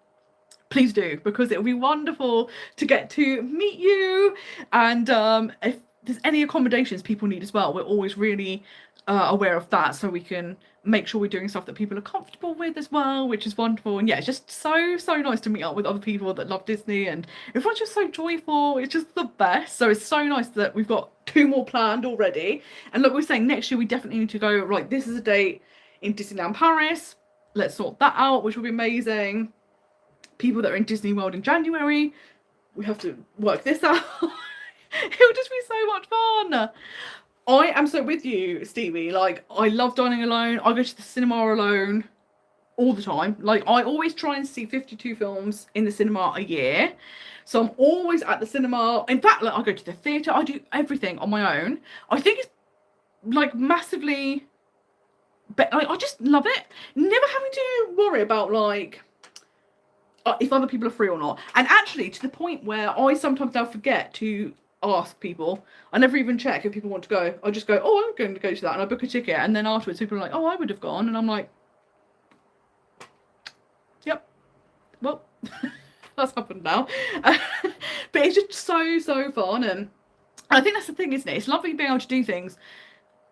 please do, because it'll be wonderful to get to meet you. And if there's any accommodations people need as well, we're always really aware of that, so we can make sure we're doing stuff that people are comfortable with as well, which is wonderful. And yeah, it's just so nice to meet up with other people that love Disney, and everyone's just so joyful. It's just the best. So it's so nice that we've got 2 more planned already. And like we're saying, next year we definitely need to go, right, this is a date in Disneyland Paris, let's sort that out, which will be amazing. People that are in Disney World in January, we have to work this out. It'll just be so much fun. I am so with you, Stevie. Like, I love dining alone. I go to the cinema alone all the time. Like, I always try and see 52 films in the cinema a year. So I'm always at the cinema. In fact, like, I go to the theatre. I do everything on my own. I think it's like massively, but I just love it. Never having to worry about like if other people are free or not. And actually, to the point where I sometimes now forget to ask people. I never even check if people want to go. I just go, oh, I'm going to go to that, and I book a ticket, and then afterwards people are like, oh, I would have gone, and I'm like, yep, well, that's happened now. But it's just so fun, and I think that's the thing, isn't it? It's lovely being able to do things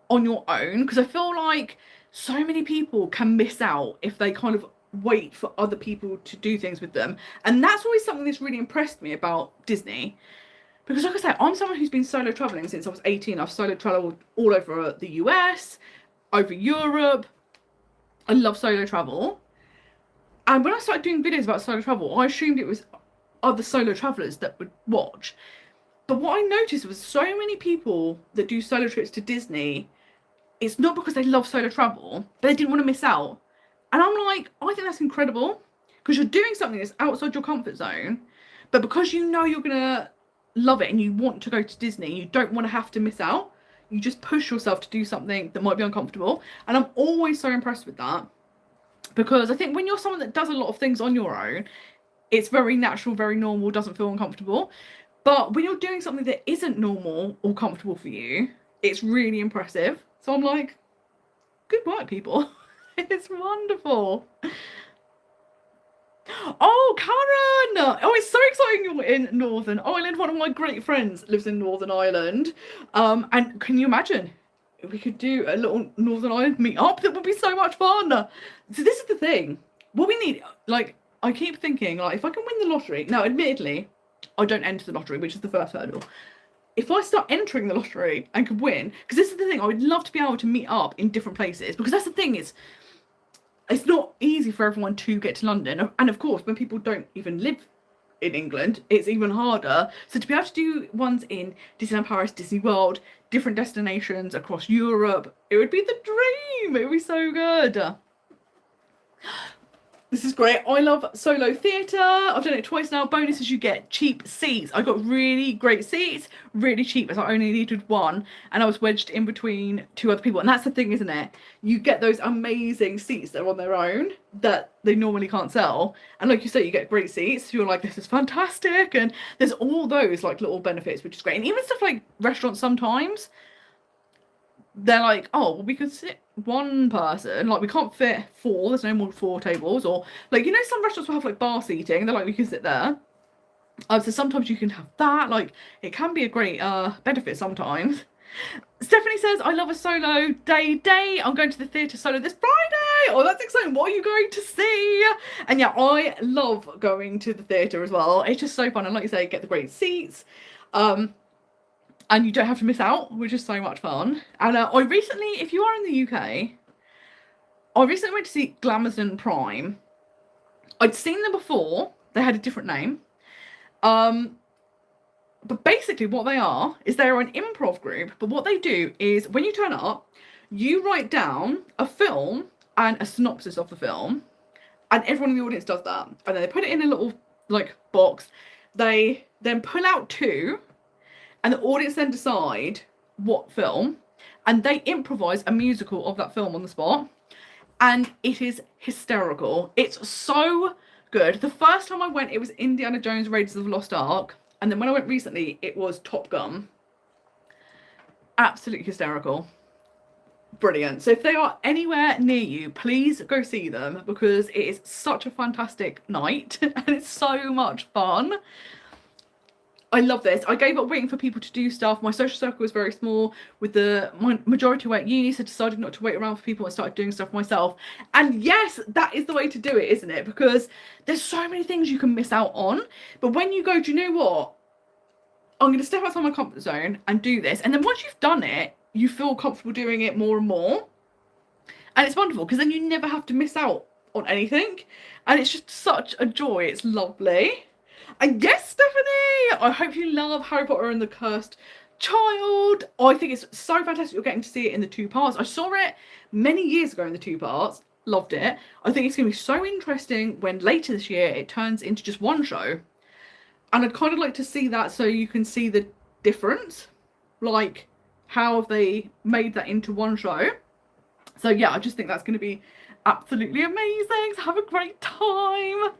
on your own, because I feel like so many people can miss out if they kind of wait for other people to do things with them. And that's always something that's really impressed me about Disney. Because like I say, I'm someone who's been solo travelling since I was 18. I've solo travelled all over the US, over Europe. I love solo travel. And when I started doing videos about solo travel, I assumed it was other solo travellers that would watch. But what I noticed was so many people that do solo trips to Disney, it's not because they love solo travel, but they didn't want to miss out. And I'm like, I think that's incredible. Because you're doing something that's outside your comfort zone, but because you know you're going to love it and you want to go to Disney, you don't want to have to miss out. You just push yourself to do something that might be uncomfortable. And I'm always so impressed with that, because I think when you're someone that does a lot of things on your own, it's very natural, very normal, doesn't feel uncomfortable. But when you're doing something that isn't normal or comfortable for you, it's really impressive. So I'm like, good work, people. It's wonderful. Oh, Karen! Oh, it's so exciting you're in Northern Ireland. One of my great friends lives in Northern Ireland. And can you imagine? We could do a little Northern Ireland meet-up. That would be so much fun. So this is the thing. What we need, like, I keep thinking, like, if I can win the lottery. Now, admittedly, I don't enter the lottery, which is the first hurdle. If I start entering the lottery and could win, because this is the thing, I would love to be able to meet up in different places, because that's the thing, is it's not easy for everyone to get to London. And of course, when people don't even live in England, it's even harder. So to be able to do ones in Disneyland Paris, Disney World, different destinations across Europe, it would be the dream. It would be so good. This is great. I love solo theatre. I've done it twice now. Bonus is you get cheap seats. I got really great seats, really cheap, as I only needed one, and I was wedged in between two other people. And that's the thing, isn't it? You get those amazing seats that are on their own that they normally can't sell. And like you say, you get great seats. You're like, this is fantastic. And there's all those like little benefits, which is great. And even stuff like restaurants sometimes, they're like, oh, well, we could sit one person, like we can't fit four, there's no more than 4 tables, or like, you know, some restaurants will have like bar seating, they're like, we can sit there. So sometimes you can have that, like it can be a great benefit sometimes. Stephanie says, I love a solo day. I'm going to the theatre solo this Friday. Oh, that's exciting. What are you going to see? And yeah, I love going to the theatre as well. It's just so fun, and like you say, get the great seats. And you don't have to miss out, which is so much fun. And I recently, if you are in the UK, I recently went to see Glamazon Prime. I'd seen them before. They had a different name. But basically what they are is they're an improv group. But what they do is when you turn up, you write down a film and a synopsis of the film. And everyone in the audience does that. And then they put it in a little like box. They then pull out 2. And the audience then decide what film, and they improvise a musical of that film on the spot. And it is hysterical. It's so good. The first time I went, it was Indiana Jones Raiders of the Lost Ark. And then when I went recently, it was Top Gun. Absolutely hysterical. Brilliant. So if they are anywhere near you, please go see them, because it is such a fantastic night and it's so much fun. I love this. I gave up waiting for people to do stuff. My social circle was very small, with my majority away at uni, so I decided not to wait around for people and started doing stuff myself. And yes, that is the way to do it, isn't it? Because there's so many things you can miss out on. But when you go, do you know what? I'm going to step outside my comfort zone and do this. And then once you've done it, you feel comfortable doing it more and more. And it's wonderful, because then you never have to miss out on anything. And it's just such a joy. It's lovely. And yes, Stephanie, I hope you love Harry Potter and the Cursed Child. I think it's so fantastic you're getting to see it in the 2 parts. I saw it many years ago in the 2 parts. Loved it. I think it's going to be so interesting when later this year it turns into just one show. And I'd kind of like to see that, so you can see the difference. Like, how have they made that into one show? So yeah, I just think that's going to be absolutely amazing. So have a great time.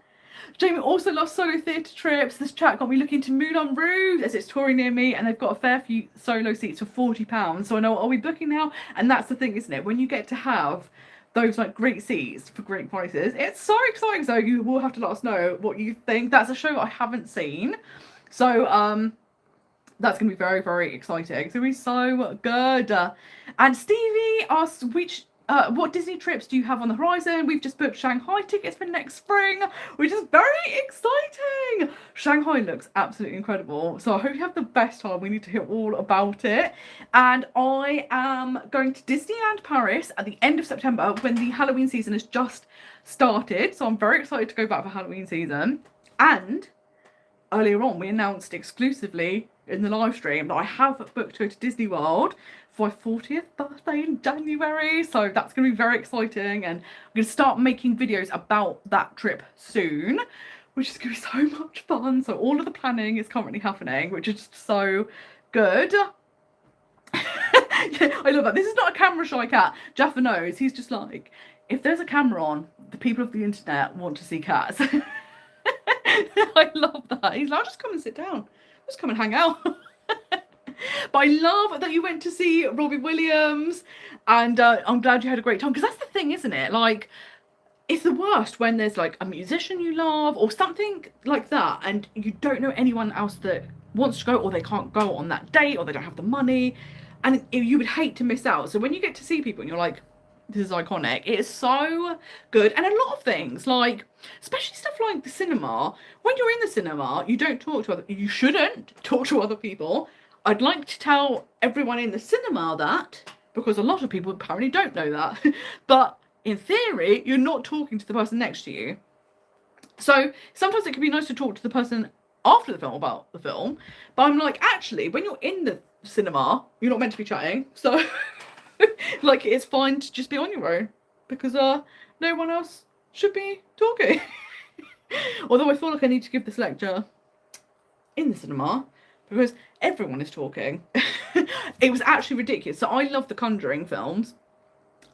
Jamie also loves solo theatre trips. This chat got me looking to Moulin Rouge as it's touring near me, and they've got a fair few solo seats for £40. So I know, are we booking now? And that's the thing, isn't it? When you get to have those like great seats for great prices, it's so exciting. So you will have to let us know what you think. That's a show I haven't seen. So that's going to be very, very exciting. It's going to be so good. And Stevie asks, what Disney trips do you have on the horizon? We've just booked Shanghai tickets for next spring, which is very exciting. Shanghai looks absolutely incredible. So I hope you have the best time. We need to hear all about it. And I am going to Disneyland Paris at the end of September, when the Halloween season has just started. So I'm very excited to go back for Halloween season. And earlier on, we announced exclusively in the live stream that I have booked to go to Disney World for my 40th birthday in January. So that's going to be very exciting, and I'm going to start making videos about that trip soon, which is going to be so much fun. So all of the planning is currently happening, which is just so good. I love that. This is not a camera shy cat. Jaffa knows. He's just like, if there's a camera on, the people of the internet want to see cats. I love that. He's like, I'll just come and sit down. Just come and hang out. But I love that you went to see Robbie Williams, and I'm glad you had a great time, because that's the thing, isn't it? Like, it's the worst when there's like a musician you love or something like that, and you don't know anyone else that wants to go, or they can't go on that date, or they don't have the money, and you would hate to miss out. So when you get to see people and you're like, this is iconic, it is so good. And a lot of things, like especially stuff like the cinema, when you're in the cinema, you don't talk to you shouldn't talk to other people. I'd like to tell everyone in the cinema that, because a lot of people apparently don't know that. But in theory, you're not talking to the person next to you. So sometimes it can be nice to talk to the person after the film about the film, but I'm like, actually, when you're in the cinema, you're not meant to be chatting. So like, it's fine to just be on your own, because no one else should be talking. Although I feel like I need to give this lecture in the cinema because everyone is talking. It was actually ridiculous. So I love the Conjuring films,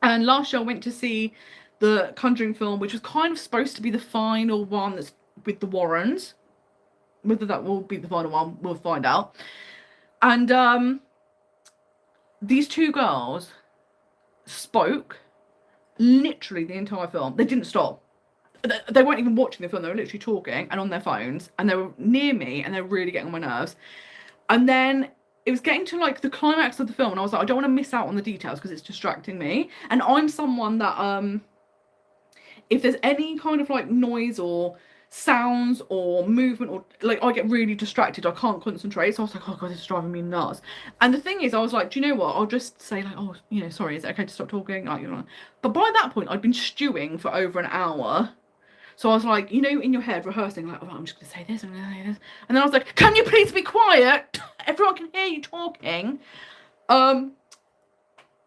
and last year I went to see the Conjuring film, which was kind of supposed to be the final one that's with the Warrens. Whether that will be the final one, we'll find out. And these two girls spoke literally the entire film. They didn't stop. They weren't even watching the film. They were literally talking and on their phones, and they were near me, and they were really getting on my nerves. And then it was getting to like the climax of the film, and I was like, I don't want to miss out on the details because it's distracting me. And I'm someone that if there's any kind of like noise or sounds or movement, or like, I get really distracted. I can't concentrate. So I was like, oh god, this is driving me nuts. And the thing is, I was like, do you know what, I'll just say like, oh, you know, sorry, is it okay to stop talking, like, you know. But by that point I'd been stewing for over an hour. So I was like, you know, in your head rehearsing like, oh, I'm just gonna say this, I'm gonna say this. And then I was like, can you please be quiet, everyone can hear you talking.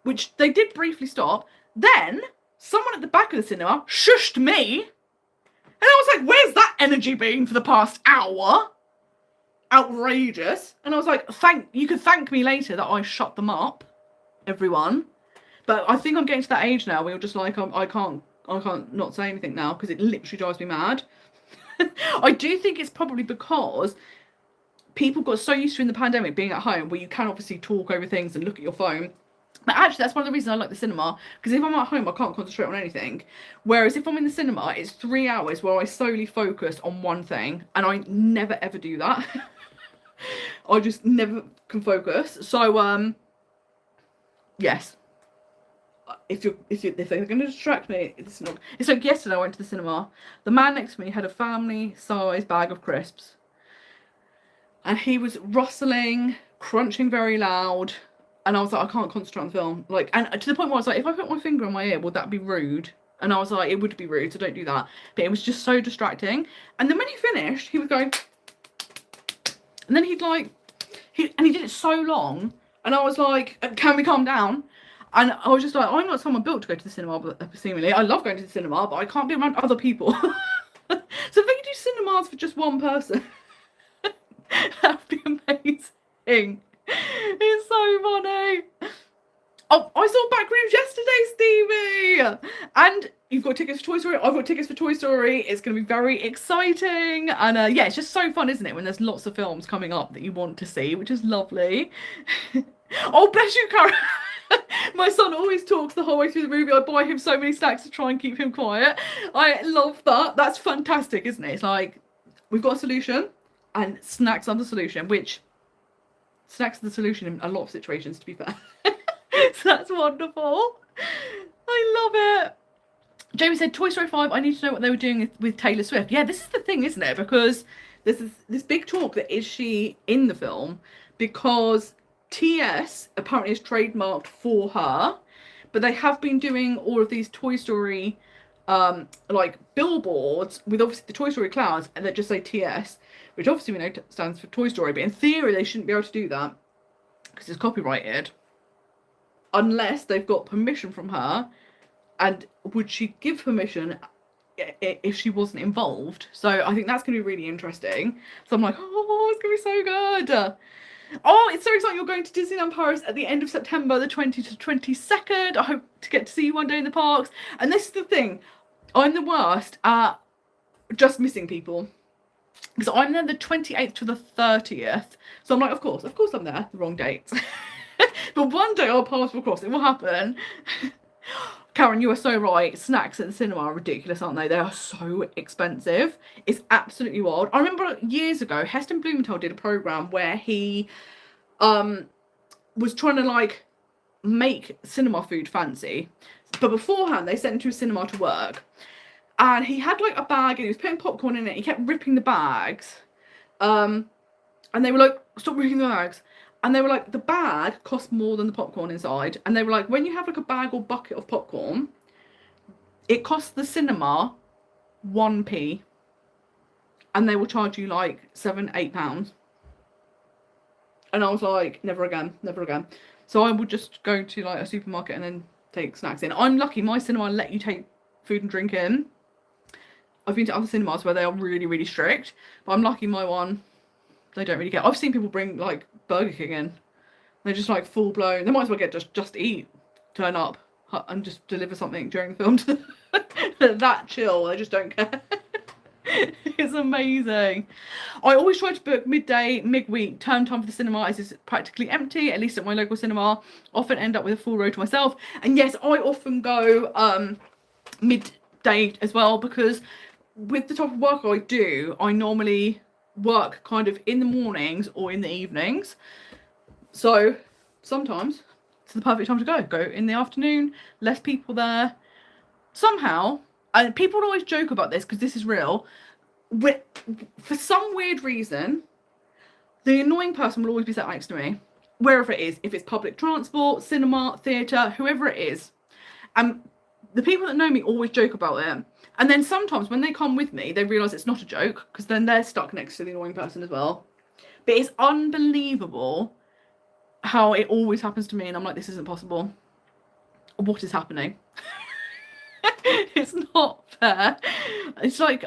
Which they did briefly stop. Then someone at the back of the cinema shushed me. And I was like, where's that energy been for the past hour? Outrageous. And I was like, you could thank me later that I shut them up, everyone. But I think I'm getting to that age now where you're just like, I can't not say anything now because it literally drives me mad. I do think it's probably because people got so used to in the pandemic being at home where you can obviously talk over things and look at your phone. But actually, that's one of the reasons I like the cinema, because if I'm at home, I can't concentrate on anything. Whereas if I'm in the cinema, it's 3 hours where I solely focus on one thing, and I never ever do that. I just never can focus. So, yes. If they're going to distract me, it's not. It's like yesterday I went to the cinema. The man next to me had a family-size bag of crisps, and he was rustling, crunching very loud. And I was like, I can't concentrate on the film. Like, and to the point where I was like, if I put my finger in my ear, would that be rude? And I was like, it would be rude, so don't do that. But it was just so distracting. And then when he finished, he was going, and then he'd like, he did it so long. And I was like, can we calm down? And I was just like, I'm not someone built to go to the cinema, but seemingly. I love going to the cinema, but I can't be around other people. So if they could do cinemas for just one person, that'd be amazing. It's so funny. Oh, I saw Backrooms yesterday, Stevie! And you've got tickets for Toy Story. I've got tickets for Toy Story. It's going to be very exciting. And yeah, it's just so fun, isn't it, when there's lots of films coming up that you want to see, which is lovely. Oh, bless you, Karen. My son always talks the whole way through the movie. I buy him so many snacks to try and keep him quiet. I love that. That's fantastic, isn't it? It's like, we've got a solution, and snacks are the solution, which... snacks are the solution in a lot of situations, to be fair. So that's wonderful. I love it. Jamie said, Toy Story 5, I need to know what they were doing with Taylor Swift. Yeah, this is the thing, isn't it? Because there's this big talk that is she in the film, because TS apparently is trademarked for her, but they have been doing all of these Toy Story like billboards with obviously the Toy Story clowns, and they just say TS, which obviously we know stands for Toy Story, but in theory they shouldn't be able to do that because it's copyrighted unless they've got permission from her. And would she give permission if she wasn't involved? So I think that's going to be really interesting. So I'm like, oh, it's going to be so good. Oh, it's so exciting. You're going to Disneyland Paris at the end of September, the 20th to 22nd. I hope to get to see you one day in the parks. And this is the thing. I'm the worst at just missing people. Because I'm there the 28th to the 30th. So I'm like, of course I'm there. The wrong dates. But one day I'll pass across. It will happen. Karen, you are so right. Snacks at the cinema are ridiculous, aren't they? They are so expensive. It's absolutely wild. I remember years ago, Heston Blumenthal did a programme where he was trying to like make cinema food fancy. But beforehand, they sent him to a cinema to work. And he had like a bag and he was putting popcorn in it. He kept ripping the bags. And they were like, stop ripping the bags. And they were like, the bag costs more than the popcorn inside. And they were like, when you have like a bag or bucket of popcorn, it costs the cinema 1p. and they will charge you like £7-8. And I was like, never again, never again. So I would just go to like a supermarket and then take snacks in. I'm lucky my cinema let you take food and drink in. I've been to other cinemas where they are really, really strict, but I'm lucky my one, they don't really get. I've seen people bring like Burger King in. They're just like full blown. They might as well get just eat, turn up and just deliver something during the film. They're that chill. They just don't care. It's amazing. I always try to book midday, midweek. Term time for the cinema is practically empty, at least at my local cinema. Often end up with a full row to myself. And yes, I often go midday as well, because with the type of work I do, I normally work kind of in the mornings or in the evenings. So sometimes it's the perfect time to go in the afternoon, less people there. Somehow, and people always joke about this because this is real, for some weird reason, the annoying person will always be sat next to me, wherever it is, if it's public transport, cinema, theatre, whoever it is. And the people that know me always joke about it. And then sometimes when they come with me, they realise it's not a joke, because then they're stuck next to the annoying person as well. But it's unbelievable how it always happens to me, and I'm like, this isn't possible. What is happening? It's not fair. It's like,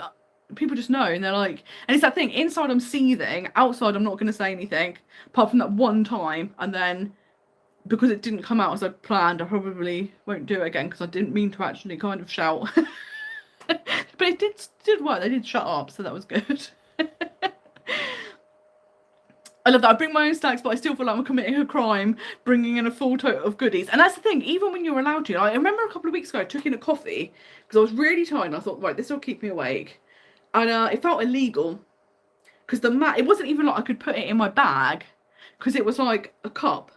people just know, and they're like, and it's that thing, inside I'm seething, outside I'm not going to say anything, apart from that one time, and then because it didn't come out as I planned, I probably won't do it again, because I didn't mean to actually kind of shout. But it did work. They did shut up, so that was good. I love that. I bring my own snacks, but I still feel like I'm committing a crime bringing in a full tote of goodies. And that's the thing, even when you're allowed to. I remember a couple of weeks ago I took in a coffee because I was really tired, and I thought, right, this will keep me awake. And it felt illegal because it wasn't even like I could put it in my bag, because it was like a cup.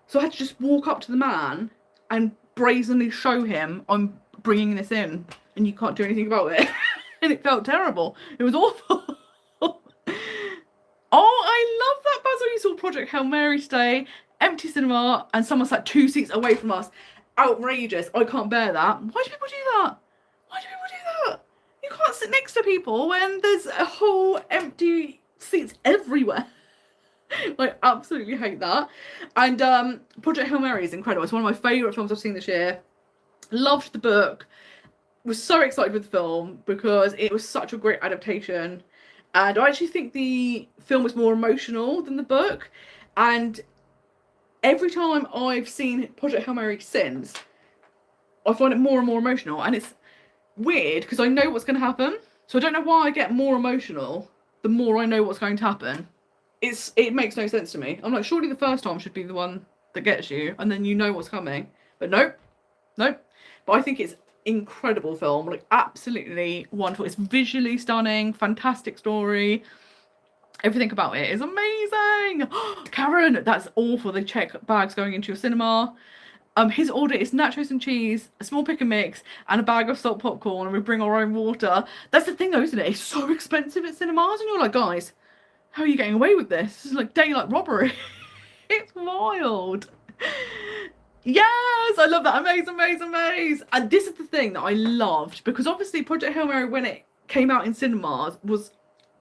So I had to just walk up to the man and brazenly show him I'm bringing this in and you can't do anything about it. And it felt terrible. It was awful. Oh, I love that, Basil. You saw Project Hail Mary today. Empty cinema, and someone sat 2 seats away from us. Outrageous. I can't bear that. Why do people do that? Why do people do that? You can't sit next to people when there's a whole empty seats everywhere. I absolutely hate that. And Project Hail Mary is incredible. It's one of my favourite films I've seen this year. Loved the book. Was so excited with the film because it was such a great adaptation. And I actually think the film was more emotional than the book. And every time I've seen Project Hail Mary since, I find it more and more emotional. And it's weird because I know what's going to happen. So I don't know why I get more emotional the more I know what's going to happen. It makes no sense to me. I'm like, surely the first time should be the one that gets you, and then you know what's coming. But nope. But I think it's incredible film, like absolutely wonderful. It's visually stunning, fantastic story. Everything about it is amazing. Karen, that's awful. They check bags going into your cinema. His order is nachos and cheese, a small pick and mix, and a bag of salt popcorn, and we bring our own water. That's the thing though, isn't it? It's so expensive at cinemas, and you're like, guys, how are you getting away with this? This is like daylight robbery. It's wild. Yes, I love that. Amaze. And this is the thing that I loved, because obviously Project Hail Mary, when it came out in cinemas, was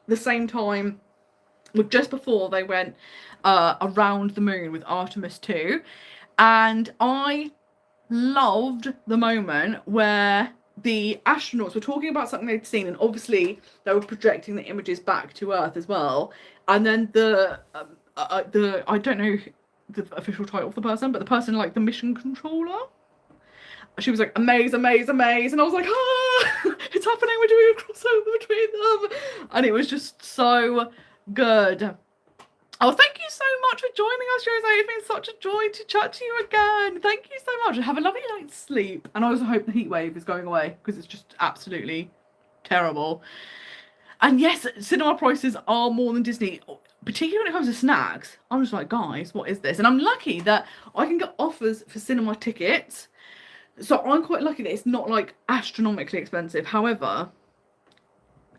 the same time, just before they went around the moon with Artemis 2. And I loved the moment where the astronauts were talking about something they'd seen, and obviously they were projecting the images back to Earth as well. And then the I don't know the official title of the person, but the person, like the mission controller, she was like, amaze, and I was like, it's happening, we're doing a crossover between them, and it was just so good. Oh, thank you so much for joining us, Jose. It's been such a joy to chat to you again. Thank you so much, and have a lovely night's sleep. And I also hope the heat wave is going away, because it's just absolutely terrible. And yes, cinema prices are more than Disney, particularly when it comes to snacks. I'm just like, guys, what is this? And I'm lucky that I can get offers for cinema tickets. So I'm quite lucky that it's not like astronomically expensive. However,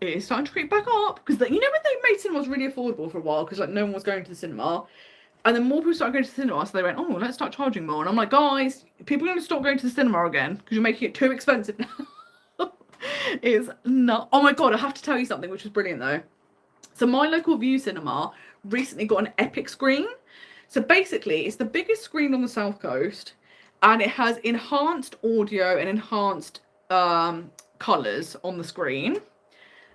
it is starting to creep back up, because you know when they made cinemas really affordable for a while, because like no one was going to the cinema, and then more people started going to the cinema, so they went, oh, let's start charging more. And I'm like, guys, people are going to stop going to the cinema again because you're making it too expensive now. Is not. Oh my god, I have to tell you something which was brilliant though. So my local View Cinema recently got an epic screen. So basically, it's the biggest screen on the South Coast, and it has enhanced audio and enhanced colours on the screen.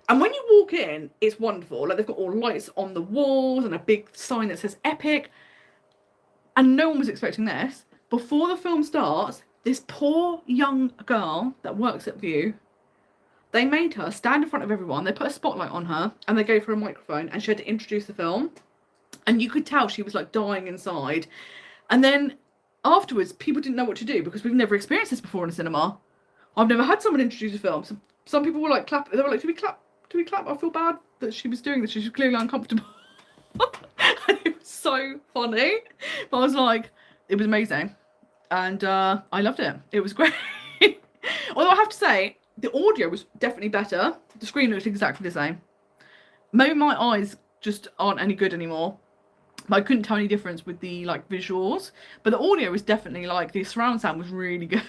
And when you walk in, it's wonderful. Like, they've got all lights on the walls and a big sign that says epic. And no one was expecting this. Before the film starts, this poor young girl that works at View, they made her stand in front of everyone. They put a spotlight on her and they gave her a microphone and she had to introduce the film. And you could tell she was like dying inside. And then afterwards, people didn't know what to do because we've never experienced this before in a cinema. I've never had someone introduce a film. So some people were like, clap. They were like, do we clap? Do we clap? I feel bad that she was doing this. She was clearly uncomfortable. And it was so funny. But I was like, it was amazing. And I loved it. It was great. Although I have to say, the audio was definitely better. The screen looked exactly the same. Maybe my eyes just aren't any good anymore. But I couldn't tell any difference with the like visuals. But the audio was definitely like, the surround sound was really good.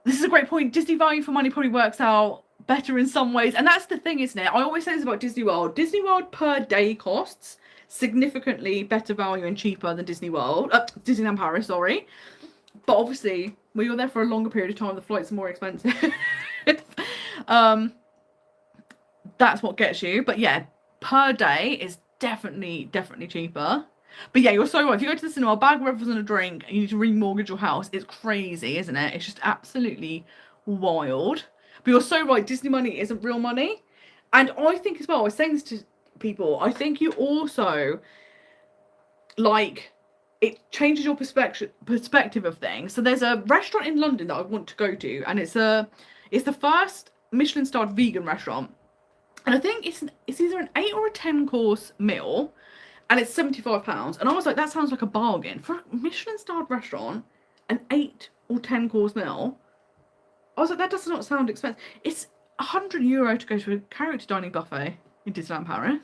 This is a great point. Disney value for money probably works out better in some ways. And that's the thing, isn't it? I always say this about Disney World. Disney World per day costs significantly better value and cheaper than Disney World. Disneyland Paris, sorry. But obviously, when you're there for a longer period of time, the flights are more expensive. That's what gets you. But yeah, per day is definitely cheaper. But yeah, you're so right. If you go to the cinema, a bag of Revels and a drink, and you need to remortgage your house, it's crazy, isn't it? It's just absolutely wild. But you're so right. Disney money isn't real money. And I think as well, I was saying this to people, I think you also, like, it changes your perspective of things. So there's a restaurant in London that I want to go to, and it's the first Michelin starred vegan restaurant. And I think it's either an 8 or a 10 course meal. And it's £75. And I was like, that sounds like a bargain. For a Michelin-starred restaurant, an 8 or 10 course meal, I was like, that does not sound expensive. It's €100 to go to a character dining buffet in Disneyland Paris.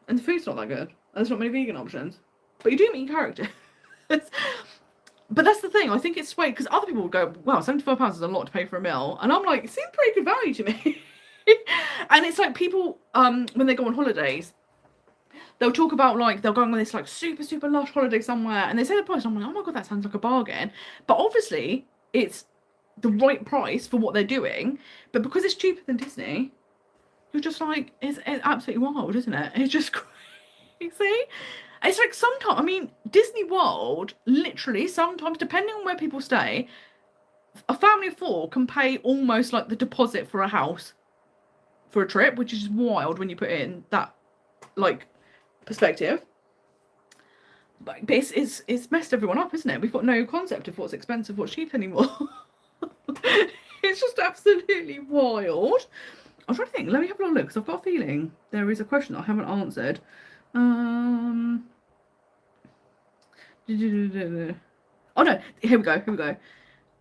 And the food's not that good. There's not many vegan options. But you do meet characters. But that's the thing. I think it's swayed because other people would go, wow, £75 is a lot to pay for a meal. And I'm like, it seems pretty good value to me. And it's like people, when they go on holidays, they'll talk about, like, they'll go on this, like, super lush holiday somewhere, and they say the price, and I'm like, oh my god, that sounds like a bargain. But obviously, it's the right price for what they're doing, but because it's cheaper than Disney, you're just like, it's absolutely wild, isn't it? It's just crazy. It's like sometimes, I mean, Disney World, literally, sometimes, depending on where people stay, a family of 4 can pay almost like the deposit for a house for a trip, which is wild when you put it in that, like, perspective. But it's messed everyone up, isn't it? We've got no concept of what's expensive, what's cheap anymore. It's just absolutely wild. I'm trying to think. Let me have a little look because I've got a feeling there is a question that I haven't answered. Oh no, here we go.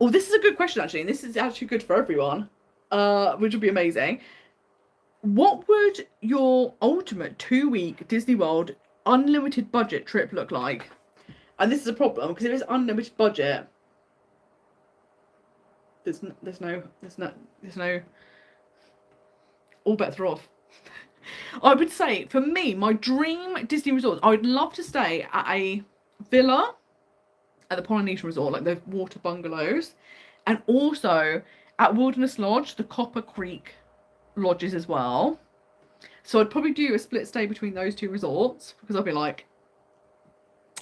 Oh, this is a good question actually, and this is actually good for everyone, which would be amazing. What would your ultimate 2-week Disney World unlimited budget trip look like? And this is a problem because if it's unlimited budget, there's no all bets are off. I would say for me, my dream Disney resort, I would love to stay at a villa at the Polynesian Resort, like the water bungalows, and also at Wilderness Lodge, the Copper Creek lodges as well. So I'd probably do a split stay between those 2 resorts because I'd be like,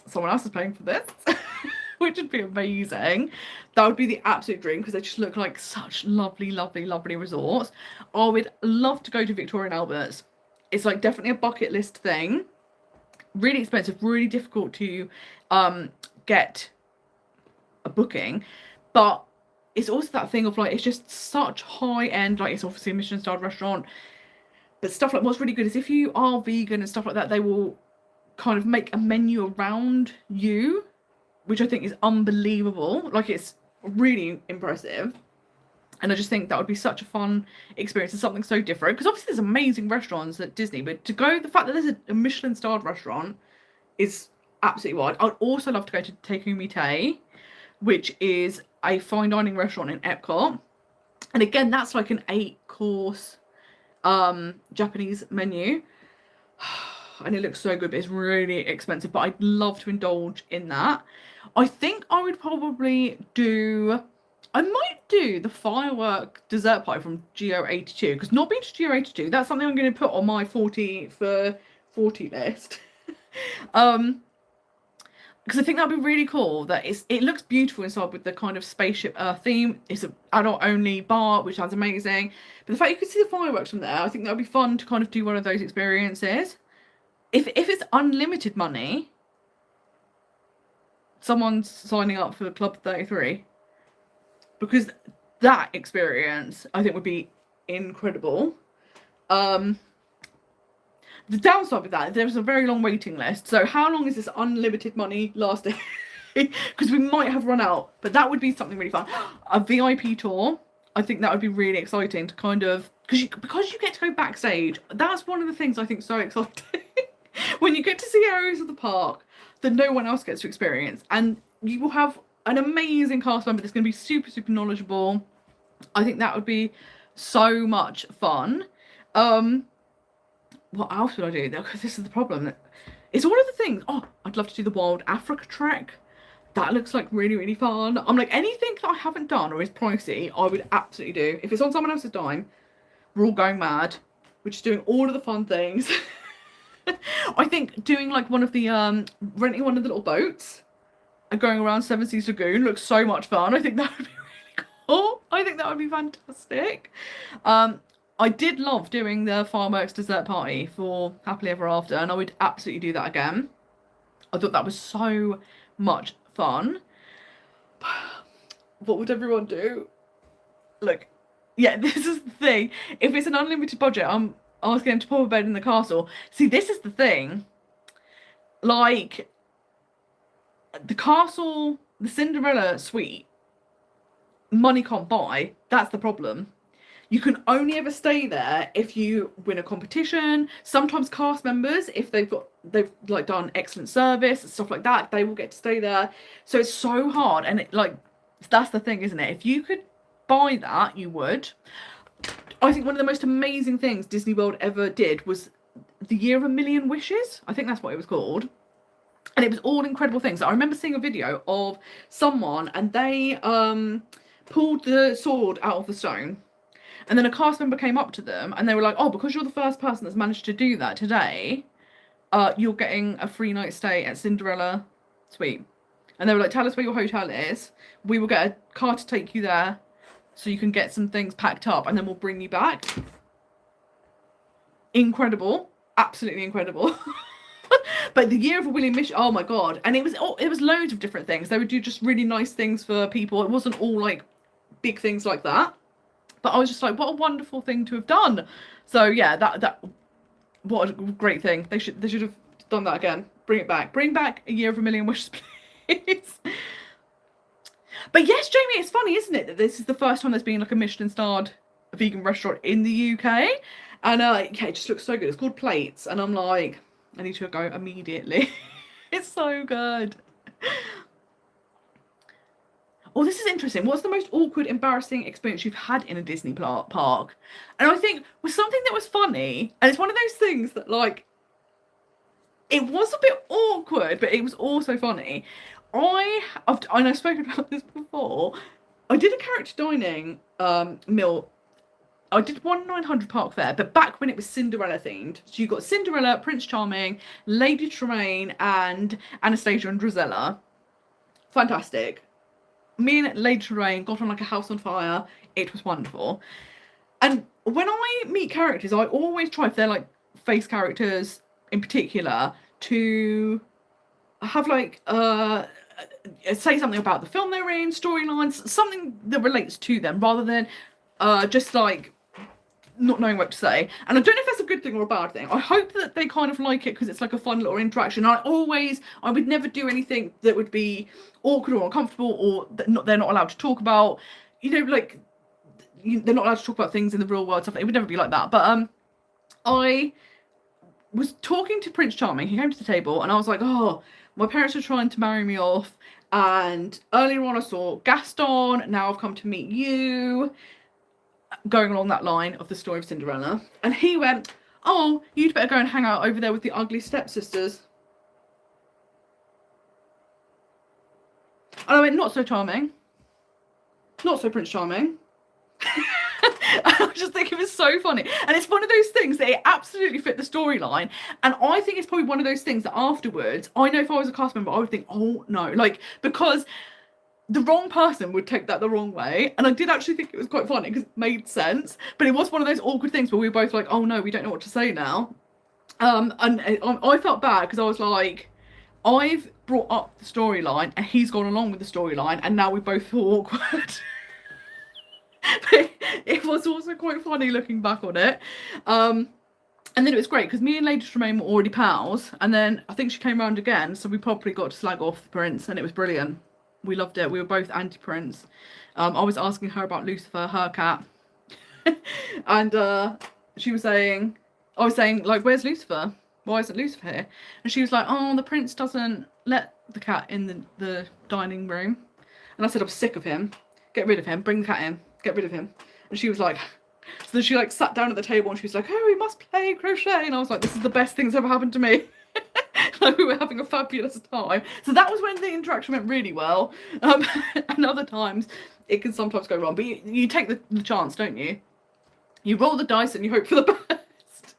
someone else is paying for this, which would be amazing. That would be the absolute dream because they just look like such lovely resorts. I would love to go to Victoria and Albert's. It's like definitely a bucket list thing. Really expensive, really difficult to get a booking, but it's also that thing of like, it's just such high end, like it's obviously a Michelin starred restaurant, but stuff like what's really good is if you are vegan and stuff like that, they will kind of make a menu around you, which I think is unbelievable. Like, it's really impressive. And I just think that would be such a fun experience and something so different. Because obviously there's amazing restaurants at Disney, but to go, the fact that there's a Michelin starred restaurant is absolutely wild. I'd also love to go to Takumi Tay, which is a fine dining restaurant in Epcot. And again, that's like an 8-course Japanese menu. And it looks so good, but it's really expensive. But I'd love to indulge in that. I think I would probably I might do the firework dessert pie from Geo82, because not being to Geo82, that's something I'm going to put on my 40 for 40 list. Because I think that'd be really cool. That it looks beautiful inside with the kind of spaceship theme. It's an adult only bar, which sounds amazing. But the fact you could see the fireworks from there, I think that would be fun to kind of do one of those experiences. If it's unlimited money, someone's signing up for Club 33. Because that experience, I think, would be incredible. The downside with that, there's a very long waiting list. So how long is this unlimited money lasting? Because we might have run out. But that would be something really fun. A VIP tour. I think that would be really exciting to kind of... Because you get to go backstage. That's one of the things I think so exciting. When you get to see areas of the park that no one else gets to experience. And you will have an amazing cast member that's going to be super, super knowledgeable. I think that would be so much fun. What else would I do? Because this is the problem. It's all of the things. Oh, I'd love to do the Wild Africa trek. That looks like really, really fun. I'm like, anything that I haven't done or is pricey, I would absolutely do. If it's on someone else's dime, we're all going mad. We're just doing all of the fun things. I think doing like one of the, renting one of the little boats and going around Seven Seas Lagoon looks so much fun. I think that would be really cool. I think that would be fantastic. I did love doing the fireworks dessert party for Happily Ever After, and I would absolutely do that again. I thought that was so much fun. What would everyone do? Look, yeah, this is the thing. If it's an unlimited budget, I'm asking them to pop a bed in the castle. See, this is the thing. Like, the castle, the Cinderella suite, money can't buy. That's the problem. You can only ever stay there if you win a competition. Sometimes cast members, if they've like done excellent service and stuff like that, they will get to stay there. So it's so hard, and that's the thing, isn't it? If you could buy that, you would. I think one of the most amazing things Disney World ever did was the Year of a Million Wishes. I think that's what it was called. And it was all incredible things. I remember seeing a video of someone, and they pulled the sword out of the stone. And then a cast member came up to them and they were like, oh, because you're the first person that's managed to do that today, you're getting a free night stay at Cinderella Suite. And they were like, tell us where your hotel is. We will get a car to take you there so you can get some things packed up, and then we'll bring you back. Incredible. Absolutely incredible. But the Year of a William Mission, oh my God. And it was loads of different things. They would do just really nice things for people. It wasn't all like big things like that. But I was just like, what a wonderful thing to have done. So yeah, that what a great thing. They should have done that again. Bring it back. Bring back a Year of a Million Wishes, please. But yes, Jamie, it's funny, isn't it, that this is the first time there's been like a Michelin-starred vegan restaurant in the UK. And yeah, it just looks so good. It's called Plates, and I'm like, I need to go immediately. It's so good. Oh, this is interesting. What's the most awkward, embarrassing experience you've had in a Disney park? And I think was something that was funny, and it's one of those things that, like, it was a bit awkward, but it was also funny. I've spoken about this before. I did a character dining meal. I did 1900 Park Fair, but back when it was Cinderella themed. So you got Cinderella, Prince Charming, Lady Tremaine, and Anastasia and Drizella. Fantastic. Me and Lady Tremaine got on like a house on fire. It was wonderful. And when I meet characters, I always try, if they're like face characters in particular, to have like say something about the film they're in, storylines, something that relates to them, rather than just like not knowing what to say. And I don't know if that's a good thing or a bad thing. I hope that they kind of like it because it's like a fun little interaction. I would never do anything that would be awkward or uncomfortable, or that they're not allowed to talk about, you know, like they're not allowed to talk about things in the real world, stuff. It would never be like that. But I was talking to Prince Charming. He came to the table and I was like, oh, my parents are trying to marry me off, And earlier on I saw Gaston, now I've come to meet you, going along that line of the story of Cinderella. And he went, oh, you'd better go and hang out over there with the ugly stepsisters. And I went, not so charming. Not so Prince Charming. I was just thinking it was so funny. And it's one of those things that it absolutely fit the storyline. And I think it's probably one of those things that afterwards, I know if I was a cast member, I would think, oh no, like, because the wrong person would take that the wrong way. And I did actually think it was quite funny because it made sense. But it was one of those awkward things where we were both like, oh no, we don't know what to say now. And I felt bad because I was like, I've brought up the storyline and he's gone along with the storyline and now we both feel awkward. But it was also quite funny looking back on it. And then it was great because me and Lady Tremaine were already pals, and then I think she came around again, so we probably got to slag off the prince, and it was brilliant. We loved it. We were both anti-prince. I was asking her about Lucifer, her cat, and she was saying, I was saying, like, where's Lucifer? Why isn't Lucifer here? And she was like, oh, the prince doesn't let the cat in the dining room. And I said, I'm sick of him. Get rid of him. Bring the cat in. Get rid of him. And she was like, so then she like sat down at the table and she was like, oh, we must play crochet. And I was like, this is the best thing that's ever happened to me. Like, we were having a fabulous time. So that was when the interaction went really well. And other times it can sometimes go wrong, but you take the chance, don't you? You roll the dice and you hope for the best.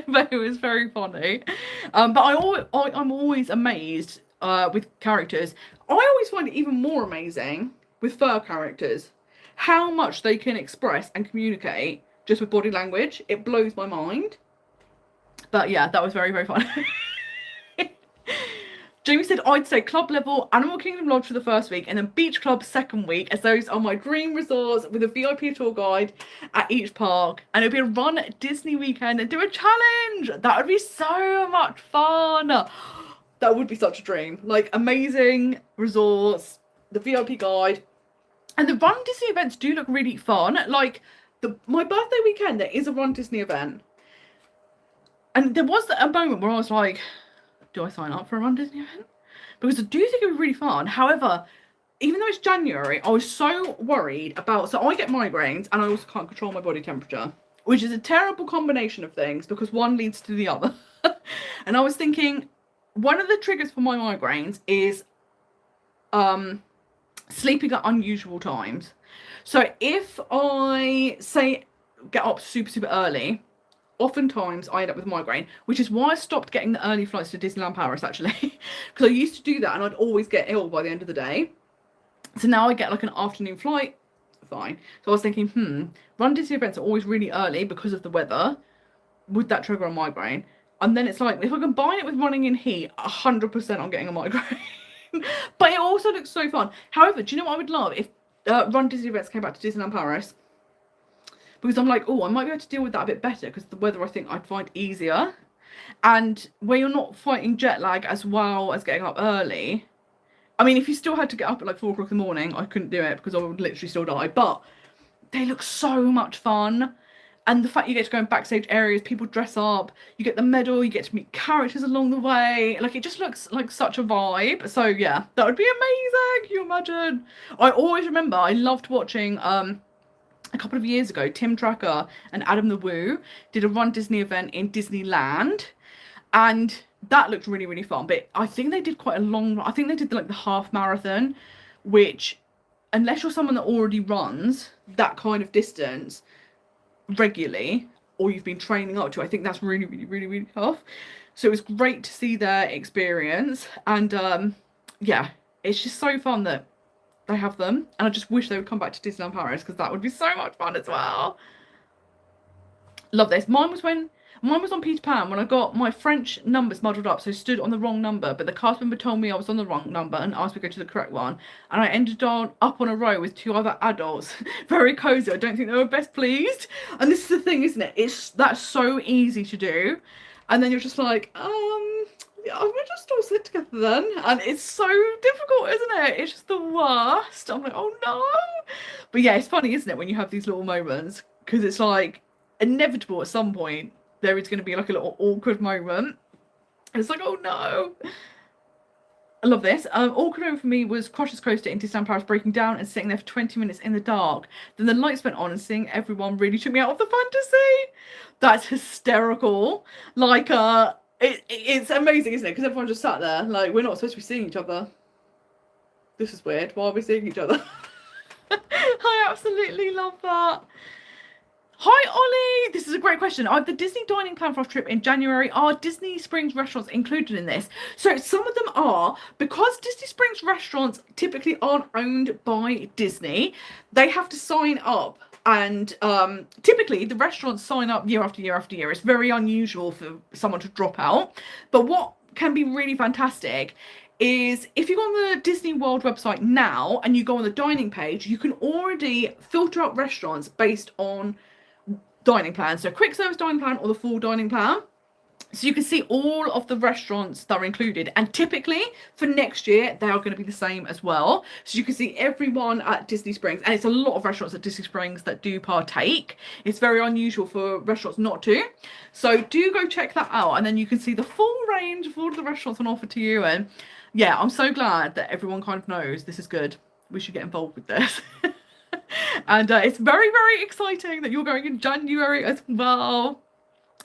But it was very funny. But I'm always amazed with characters. I always find it even more amazing with fur characters, how much they can express and communicate just with body language. It blows my mind. But yeah, that was very, very fun. Jamie said, I'd say club level, Animal Kingdom Lodge for the first week, and then Beach Club second week, as those are my dream resorts with a VIP tour guide at each park. And it'd be a run Disney weekend and do a challenge. That would be so much fun. That would be such a dream. Like, amazing resorts, the VIP guide. And the Run Disney events do look really fun. Like, my birthday weekend, there is a Run Disney event. And there was a moment where I was like, do I sign up for a Run Disney event? Because I do think it would be really fun. However, even though it's January, I was so worried about... So I get migraines and I also can't control my body temperature, which is a terrible combination of things because one leads to the other. And I was thinking, one of the triggers for my migraines is sleeping at unusual times. So if I say get up super, super early, oftentimes I end up with migraine, which is why I stopped getting the early flights to Disneyland Paris, actually. Because I used to do that and I'd always get ill by the end of the day. So now I get like an afternoon flight, fine. So I was thinking, Run Disney events are always really early because of the weather. Would that trigger a migraine? And then it's like, if I combine it with running in heat, 100% I'm getting a migraine. But it also looks so fun. However, do you know what I would love? If Run Disney events came back to Disneyland Paris. Because I'm like, oh, I might be able to deal with that a bit better because the weather I think I'd find easier. And where you're not fighting jet lag as well as getting up early. I mean, if you still had to get up at like 4 o'clock in the morning, I couldn't do it because I would literally still die. But they look so much fun. And the fact you get to go in backstage areas, people dress up, you get the medal, you get to meet characters along the way. Like, it just looks like such a vibe. So yeah, that would be amazing. Can you imagine? I always remember I loved watching a couple of years ago, Tim Tracker and Adam the Woo did a Run Disney event in Disneyland, and that looked really, really fun. But I think they did quite a long, I think they did like the half marathon, which, unless you're someone that already runs that kind of distance regularly, or you've been training up to, I think that's really, really, really, really tough. So it was great to see their experience, and yeah, it's just so fun that they have them, and I just wish they would come back to Disneyland Paris because that would be so much fun as well. Love this. Mine was on Peter Pan when I got my French numbers muddled up, so I stood on the wrong number, but the cast member told me I was on the wrong number and asked me to go to the correct one, and I ended up on a row with 2 other adults. Very cozy. I don't think they were best pleased. And this is the thing, isn't it? That's so easy to do, and then you're just like, yeah, we'll just all sit together then. And it's so difficult, isn't it? It's just the worst. I'm like, oh no. But yeah, it's funny, isn't it, when you have these little moments, because it's like inevitable at some point there is going to be like a little awkward moment. And it's like, oh no. I love this. Awkward over for me was Crusher's Coaster in Disneyland Paris breaking down and sitting there for 20 minutes in the dark. Then the lights went on and seeing everyone really took me out of the fantasy. That's hysterical. Like, it's amazing, isn't it? Because everyone just sat there, like, we're not supposed to be seeing each other. This is weird. Why are we seeing each other? I absolutely love that. Hi Ollie, this is a great question. I have the Disney dining plan for our trip in January. Are Disney Springs restaurants included in this? So some of them are, because Disney Springs restaurants typically aren't owned by Disney, they have to sign up, and typically the restaurants sign up year after year after year. It's very unusual for someone to drop out. But what can be really fantastic is if you go on the Disney World website now and you go on the dining page, you can already filter out restaurants based on dining plan, so quick service dining plan or the full dining plan, so you can see all of the restaurants that are included, and typically for next year they are going to be the same as well, so you can see everyone at Disney Springs, and it's a lot of restaurants at Disney Springs that do partake. It's very unusual for restaurants not to, so do go check that out, and then you can see the full range of all of the restaurants on offer to you. And yeah, I'm so glad that everyone kind of knows this is good. We should get involved with this. And it's very, very exciting that you're going in January as well.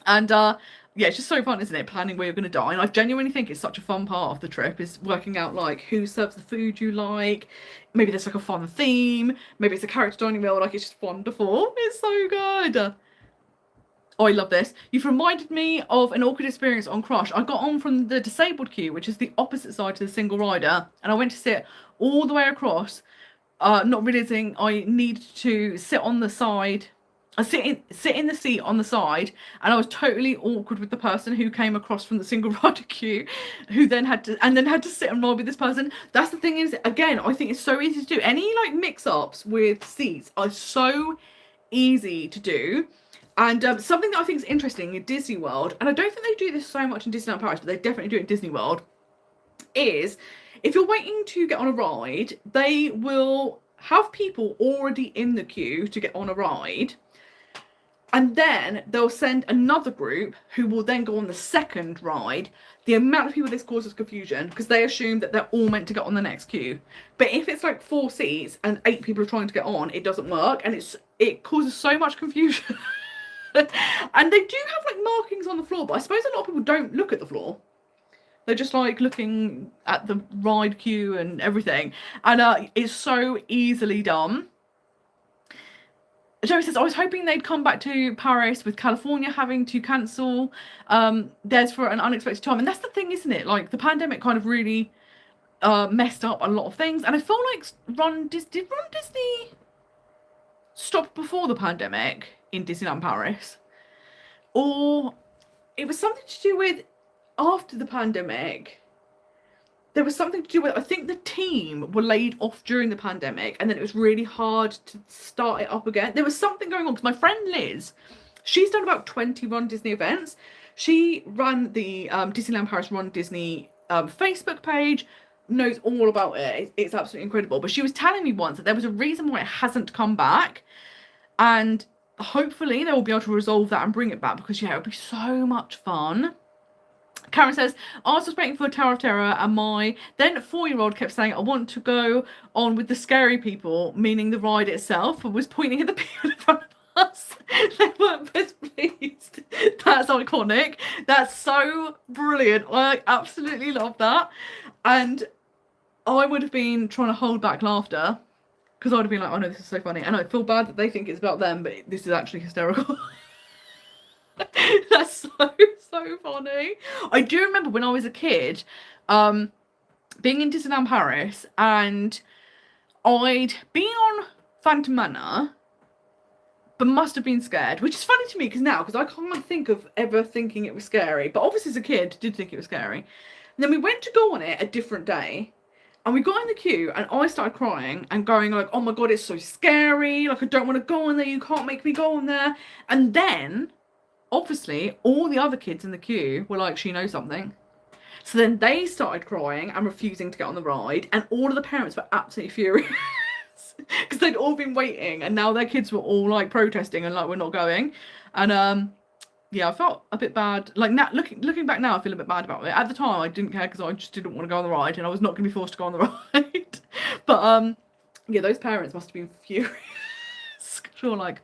And yeah, it's just so fun, isn't it? Planning where you're going to dine. I genuinely think it's such a fun part of the trip, is working out like who serves the food you like. Maybe there's like a fun theme. Maybe it's a character dining meal. Like, it's just wonderful. It's so good. Oh, I love this. You've reminded me of an awkward experience on Crush. I got on from the disabled queue, which is the opposite side to the single rider, and I went to sit all the way across, not realizing I needed to sit on the side. I sit in the seat on the side, and I was totally awkward with the person who came across from the single rider queue, who then had to sit and ride with this person. That's the thing, is, again, I think it's so easy to do. Any like mix-ups with seats are so easy to do. And something that I think is interesting in Disney World, and I don't think they do this so much in Disneyland Paris, but they definitely do it in Disney World, is if you're waiting to get on a ride, they will have people already in the queue to get on a ride, and then they'll send another group who will then go on the second ride. The amount of people this causes confusion, because they assume that they're all meant to get on the next queue. But if it's like 4 seats and 8 people are trying to get on, it doesn't work, and it causes so much confusion. And they do have like markings on the floor, but I suppose a lot of people don't look at the floor. They're just like looking at the ride queue and everything, and it's so easily done. Joey says, I was hoping they'd come back to Paris with California having to cancel theirs for an unexpected time. And that's the thing, isn't it? Like, the pandemic kind of really messed up a lot of things. And I feel like did Run Disney stop before the pandemic in Disneyland Paris? Or it was something to do with after the pandemic. There was something to do with, I think the team were laid off during the pandemic, and then it was really hard to start it up again. There was something going on, because my friend Liz, she's done about 20 Run Disney events. She ran the Disneyland Paris Run Disney Facebook page, knows all about it. It's absolutely incredible. But she was telling me once that there was a reason why it hasn't come back, and hopefully they will be able to resolve that and bring it back, because yeah, it would be so much fun. Karen says, I was just waiting for Tower of Terror, and my then 4-year-old kept saying, I want to go on with the scary people, meaning the ride itself, and was pointing at the people in front of us. They weren't best pleased. That's iconic. That's so brilliant. I absolutely love that. And I would have been trying to hold back laughter, because I'd have been like, oh no, this is so funny. And I feel bad that they think it's about them, but this is actually hysterical. That's so funny. I do remember when I was a kid, being in Disneyland Paris, and I'd been on Phantom Manor, but must have been scared, which is funny to me because I can't think of ever thinking it was scary, but obviously as a kid did think it was scary. And then we went to go on it a different day, and we got in the queue, and I started crying and going like, oh my god, it's so scary, like I don't want to go on there, you can't make me go on there. And then obviously all the other kids in the queue were like, she knows something. So then they started crying and refusing to get on the ride, and all of the parents were absolutely furious because they'd all been waiting, and now their kids were all like protesting and like, we're not going. And yeah, I felt a bit bad. Like now, looking back now, I feel a bit bad about it. At the time, I didn't care because I just didn't want to go on the ride, and I was not going to be forced to go on the ride. But yeah, those parents must have been furious. Sure, like,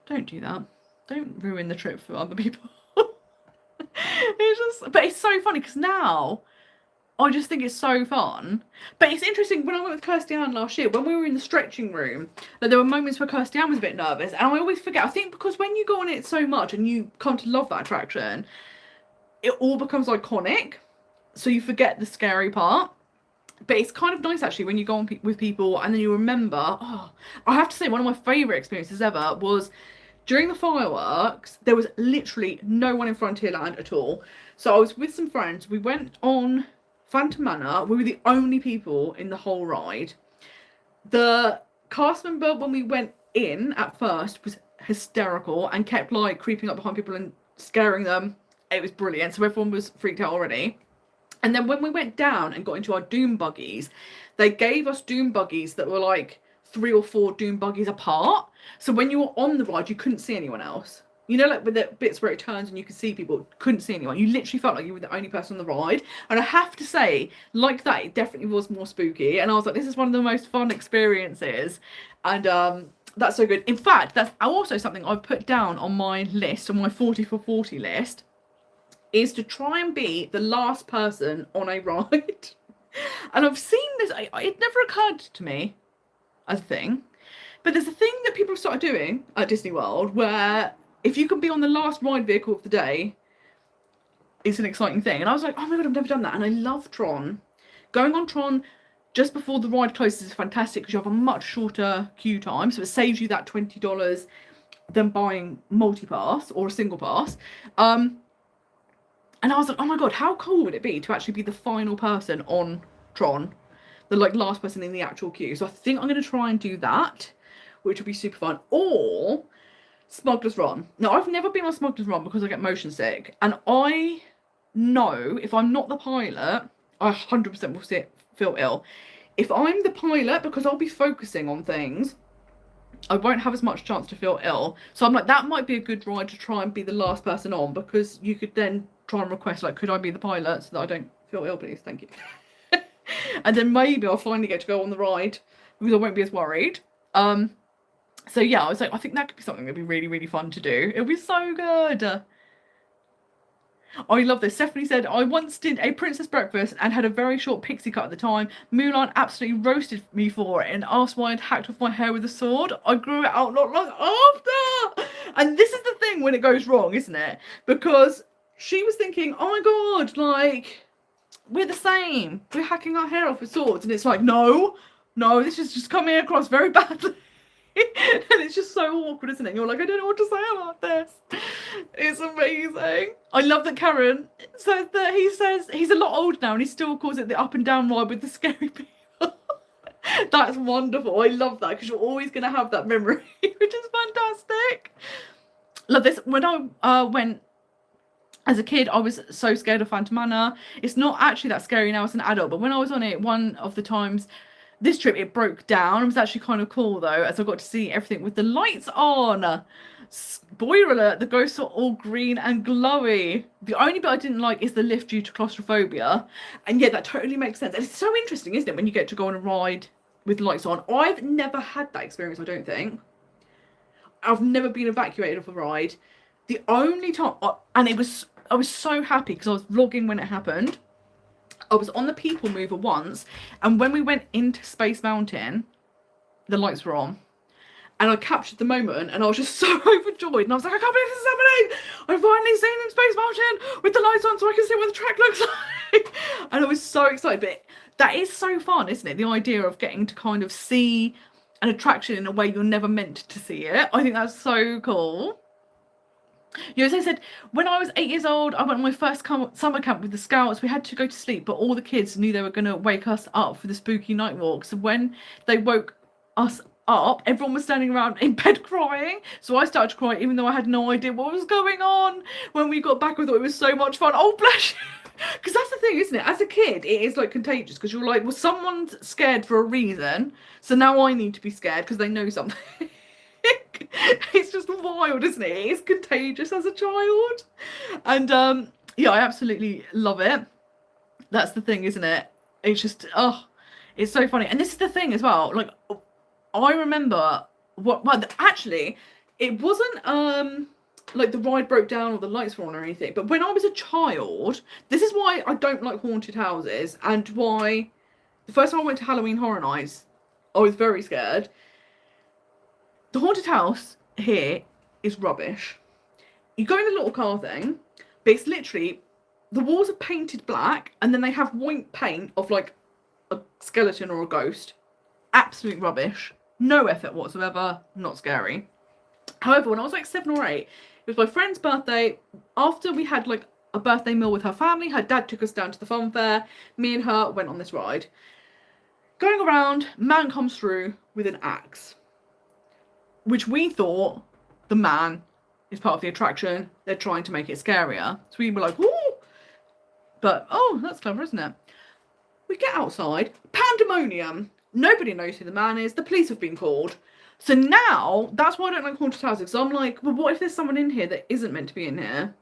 don't do that. Don't ruin the trip for other people. But it's so funny because now I just think it's so fun. But it's interesting, when I went with Kirstian last year, when we were in the stretching room, that there were moments where Kirstian was a bit nervous, and I always forget. I think because when you go on it so much and you come to love that attraction, it all becomes iconic, so you forget the scary part. But it's kind of nice actually when you go on with people and then you remember. Oh, I have to say, one of my favourite experiences ever was during the fireworks. There was literally no one in Frontierland at all. So I was with some friends. We went on Phantom Manor. We were the only people in the whole ride. The cast member, when we went in at first, was hysterical and kept like creeping up behind people and scaring them. It was brilliant. So everyone was freaked out already. And then when we went down and got into our Doom buggies, they gave us Doom buggies that were like 3 or 4 Doom buggies apart. So when you were on the ride, you couldn't see anyone else. You know, like with the bits where it turns and you could see people, couldn't see anyone. You literally felt like you were the only person on the ride. And I have to say, like that, it definitely was more spooky. And I was like, this is one of the most fun experiences. And that's so good. In fact, that's also something I've put down on my list, on my 40 for 40 list, is to try and be the last person on a ride. And I've seen this, it never occurred to me as a thing, but there's a thing that people have started doing at Disney World where if you can be on the last ride vehicle of the day, it's an exciting thing. And I was like, oh my god, I've never done that. And I love Tron. Going on Tron just before the ride closes is fantastic because you have a much shorter queue time, so it saves you that $20 than buying multi-pass or a single pass. And I was like, oh my god, how cool would it be to actually be the final person on Tron? The like last person in the actual queue. So I think I'm going to try and do that, which would be super fun. Or Smuggler's Run. Now, I've never been on Smuggler's Run because I get motion sick. And I know if I'm not the pilot, I 100% will feel ill. If I'm the pilot, because I'll be focusing on things, I won't have as much chance to feel ill. So I'm like, that might be a good ride to try and be the last person on, because you could then try and request, like, could I be the pilot so that I don't feel ill, please? Thank you. And then maybe I'll finally get to go on the ride because I won't be as worried. So yeah, I was like, I think that could be something that'd be really, really fun to do. It'll be so good. I love this. Stephanie said, I once did a princess breakfast and had a very short pixie cut at the time. Mulan absolutely roasted me for it and asked why I'd hacked off my hair with a sword. I grew it out not long after. And this is the thing when it goes wrong, isn't it? Because she was thinking, oh my god, like, we're the same. We're hacking our hair off with swords. And it's like, no, this is just coming across very badly. And it's just so awkward, isn't it? You're like, I don't know what to say about this. It's amazing. I love that Karen says that he says he's a lot older now and he still calls it the up and down ride with the scary people. That's wonderful. I love that because you're always going to have that memory, which is fantastic. Love this. When I went as a kid, I was so scared of Phantom Manor. It's not actually that scary now as an adult, but when I was on it, one of the times this trip, it broke down. It was actually kind of cool though, as I got to see everything with the lights on. Spoiler alert, the ghosts are all green and glowy. The only bit I didn't like is the lift due to claustrophobia. And yeah, that totally makes sense. And it's so interesting, isn't it, when you get to go on a ride with lights on. I've never had that experience, I don't think. I've never been evacuated off a ride. The only time, and I was so happy because I was vlogging when it happened. I was on the People Mover once, and when we went into Space Mountain, the lights were on. And I captured the moment, and I was just so overjoyed. And I was like, I can't believe this is happening! I've finally seen in Space Mountain with the lights on so I can see what the track looks like! And I was so excited. But that is so fun, isn't it? The idea of getting to kind of see an attraction in a way you're never meant to see it. I think that's so cool. Jose said, when I was 8 years old, I went on my first summer camp with the Scouts. We had to go to sleep, but all the kids knew they were going to wake us up for the spooky night walk. So when they woke us up, everyone was standing around in bed crying. So I started to cry, even though I had no idea what was going on. When we got back, I thought it was so much fun. Oh, bless you. Because that's the thing, isn't it? As a kid, it is like contagious because you're like, well, someone's scared for a reason. So now I need to be scared because they know something. It's just wild, isn't it? It's contagious as a child. And yeah, I absolutely love it. That's the thing, isn't it? It's just, oh, it's so funny. And this is the thing as well. Like, I remember well, actually, it wasn't like the ride broke down or the lights were on or anything. But when I was a child, this is why I don't like haunted houses, and why the first time I went to Halloween Horror Nights, I was very scared. The haunted house here is rubbish. You go in a little car thing, but it's literally, the walls are painted black, and then they have white paint of like a skeleton or a ghost. Absolute rubbish. No effort whatsoever. Not scary. However, when I was like 7 or 8, it was my friend's birthday. After we had like a birthday meal with her family, her dad took us down to the fun fair. Me and her went on this ride. Going around, man comes through with an axe, which we thought the man is part of the attraction. They're trying to make it scarier. So we were like, ooh. But, oh, that's clever, isn't it? We get outside. Pandemonium. Nobody knows who the man is. The police have been called. So now, that's why I don't like haunted houses. Because I'm like, well, what if there's someone in here that isn't meant to be in here?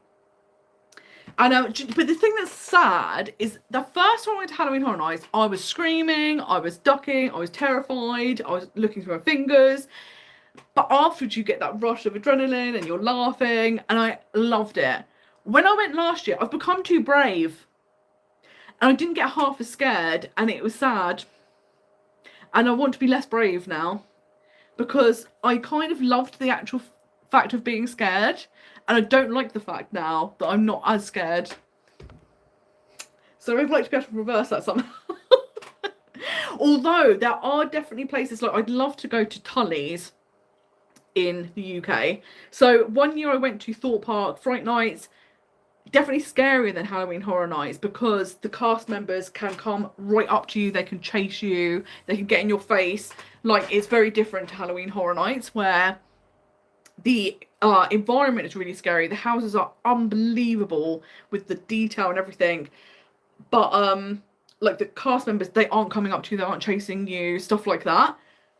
And but the thing that's sad is the first time I went to Halloween Horror Nights, I was screaming, I was ducking, I was terrified, I was looking through my fingers. But afterwards, you get that rush of adrenaline and you're laughing, and I loved it. When I went last year, I've become too brave. And I didn't get half as scared, and it was sad. And I want to be less brave now, because I kind of loved the actual fact of being scared, and I don't like the fact now that I'm not as scared. So I'd like to be able to reverse that somehow. Although there are definitely places, like I'd love to go to Tully's in the UK. So one year I went to Thorpe Park Fright Nights. Definitely scarier than Halloween Horror Nights, because the cast members can come right up to you, they can chase you, they can get in your face. Like, it's very different to Halloween Horror Nights, where the environment is really scary. The houses are unbelievable with the detail and everything, but like the cast members, they aren't coming up to you, they aren't chasing you, stuff like that.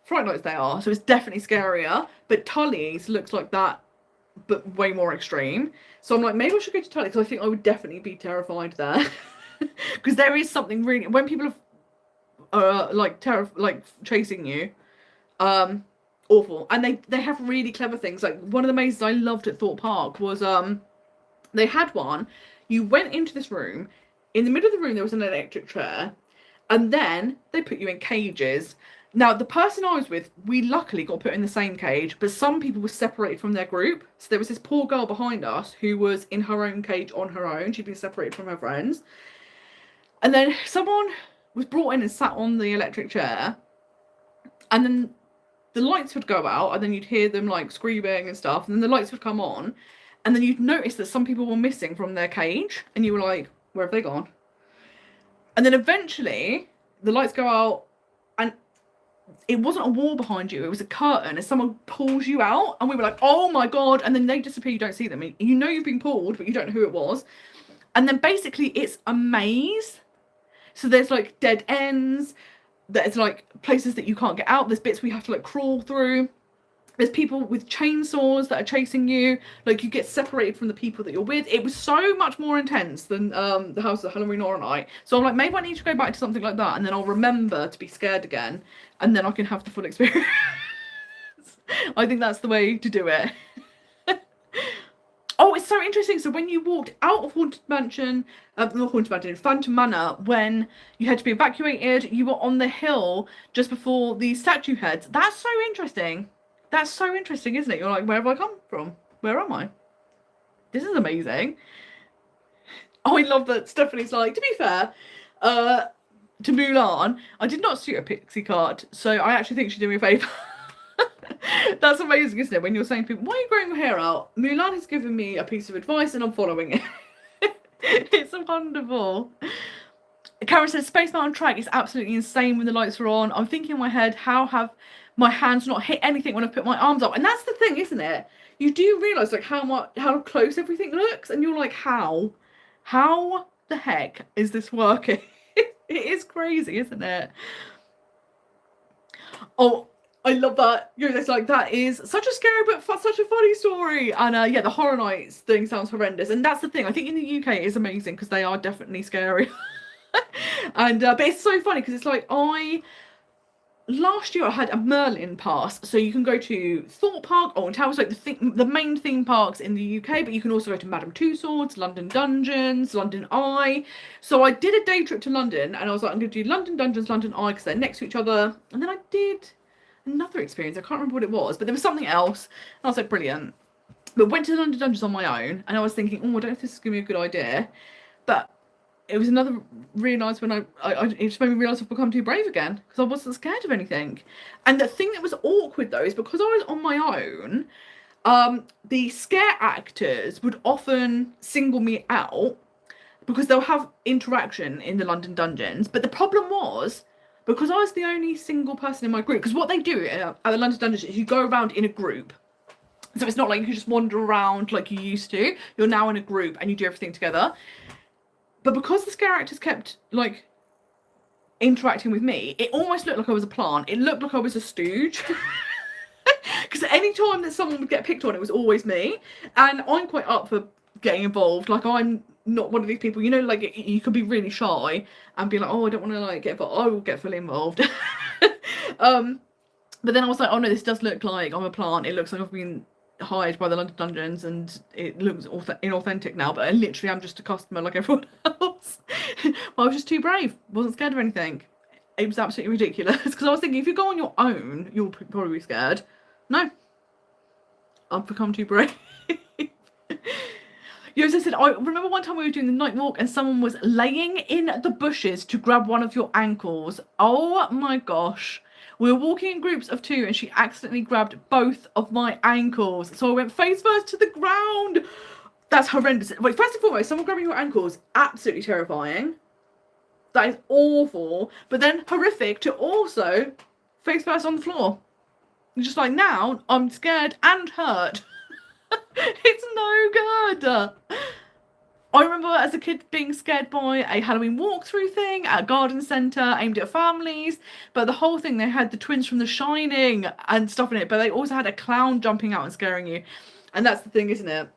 Fright Nights they are, so it's definitely scarier. But Tully's looks like that, but way more extreme. So I'm like, maybe I should go to Tully, because I think I would definitely be terrified there. Because there is something really, when people are like chasing you, awful. And they have really clever things. Like, one of the mazes I loved at Thorpe Park was they had one. You went into this room. In the middle of the room there was an electric chair, and then they put you in cages. Now, the person I was with, we luckily got put in the same cage, but some people were separated from their group. So there was this poor girl behind us who was in her own cage on her own. She'd been separated from her friends. And then someone was brought in and sat on the electric chair. And then the lights would go out, and then you'd hear them like screaming and stuff. And then the lights would come on. And then you'd notice that some people were missing from their cage. And you were like, where have they gone? And then eventually the lights go out, and it wasn't a wall behind you, it was a curtain, and someone pulls you out, and we were like, oh my god, and then they disappear, you don't see them, you know you've been pulled, but you don't know who it was. And then basically it's a maze, so there's like dead ends, there's like places that you can't get out, there's bits we have to like crawl through, there's people with chainsaws that are chasing you, like you get separated from the people that you're with. It was so much more intense than the House of Halloween Horror Night. So I'm like, maybe I need to go back to something like that, and then I'll remember to be scared again, and then I can have the full experience. I think that's the way to do it. Oh, it's so interesting. So when you walked out of Haunted Mansion, not Haunted Mansion, Phantom Manor, when you had to be evacuated, you were on the hill just before the statue heads. That's so interesting. That's so interesting, isn't it? You're like, where have I come from? Where am I? This is amazing. Oh, I love that Stephanie's like, to be fair, to Mulan, I did not suit a pixie card, so I actually think she did me a favour. That's amazing, isn't it? When you're saying to people, why are you growing your hair out? Mulan has given me a piece of advice and I'm following it. It's wonderful. Karen says, Space Mountain track is absolutely insane when the lights are on. I'm thinking in my head, how have my hands not hit anything when I put my arms up? And that's the thing, isn't it? You do realise like how close everything looks, and you're like, how the heck is this working? It is crazy, isn't it? Oh, I love that. It's like, that is such a scary but such a funny story. And yeah, the Horror Nights thing sounds horrendous. And that's the thing. I think in the UK it is amazing because they are definitely scary. And but it's so funny because it's like, last year I had a Merlin pass, so you can go to Thorpe Park, Alton Towers, like the main theme parks in the UK, but you can also go to Madame Tussauds, London Dungeons, London Eye. So I did a day trip to London, and I was like, I'm going to do London Dungeons, London Eye, because they're next to each other. And then I did another experience, I can't remember what it was, but there was something else, and I was like, brilliant. But went to the London Dungeons on my own, and I was thinking, oh, I don't know if this is going to be a good idea, but it was another really nice when it just made me realise I've become too brave again because I wasn't scared of anything. And the thing that was awkward though is because I was on my own, the scare actors would often single me out because they'll have interaction in the London Dungeons. But the problem was, because I was the only single person in my group, because what they do at the London Dungeons is you go around in a group. So it's not like you can just wander around like you used to. You're now in a group and you do everything together. But because the scare actors kept like interacting with me, it almost looked like I was a plant. It looked like I was a stooge. Because any time that someone would get picked on, it was always me. And I'm quite up for getting involved. Like, I'm not one of these people, you know, like you could be really shy and be like, oh, I don't want to like get involved. I will get fully involved. But then I was like, oh no, this does look like I'm a plant. It looks like I've been hired by the London Dungeons and it looks inauthentic now, but I literally am just a customer like everyone else. Well, I was just too brave, wasn't scared of anything. It was absolutely ridiculous because I was thinking if you go on your own you'll probably be scared. No, I've become too brave. Yosa said, I remember one time we were doing the night walk and someone was laying in the bushes to grab one of your ankles. Oh my gosh. We were walking in groups of 2 and she accidentally grabbed both of my ankles. So I went face first to the ground. That's horrendous. Wait, first and foremost, someone grabbing your ankles, absolutely terrifying. That is awful. But then horrific to also face first on the floor. Just like, now I'm scared and hurt. It's no good. I remember as a kid being scared by a Halloween walkthrough thing at a garden centre aimed at families, but the whole thing, they had the twins from The Shining and stuff in it, but they also had a clown jumping out and scaring you. And that's the thing, isn't it?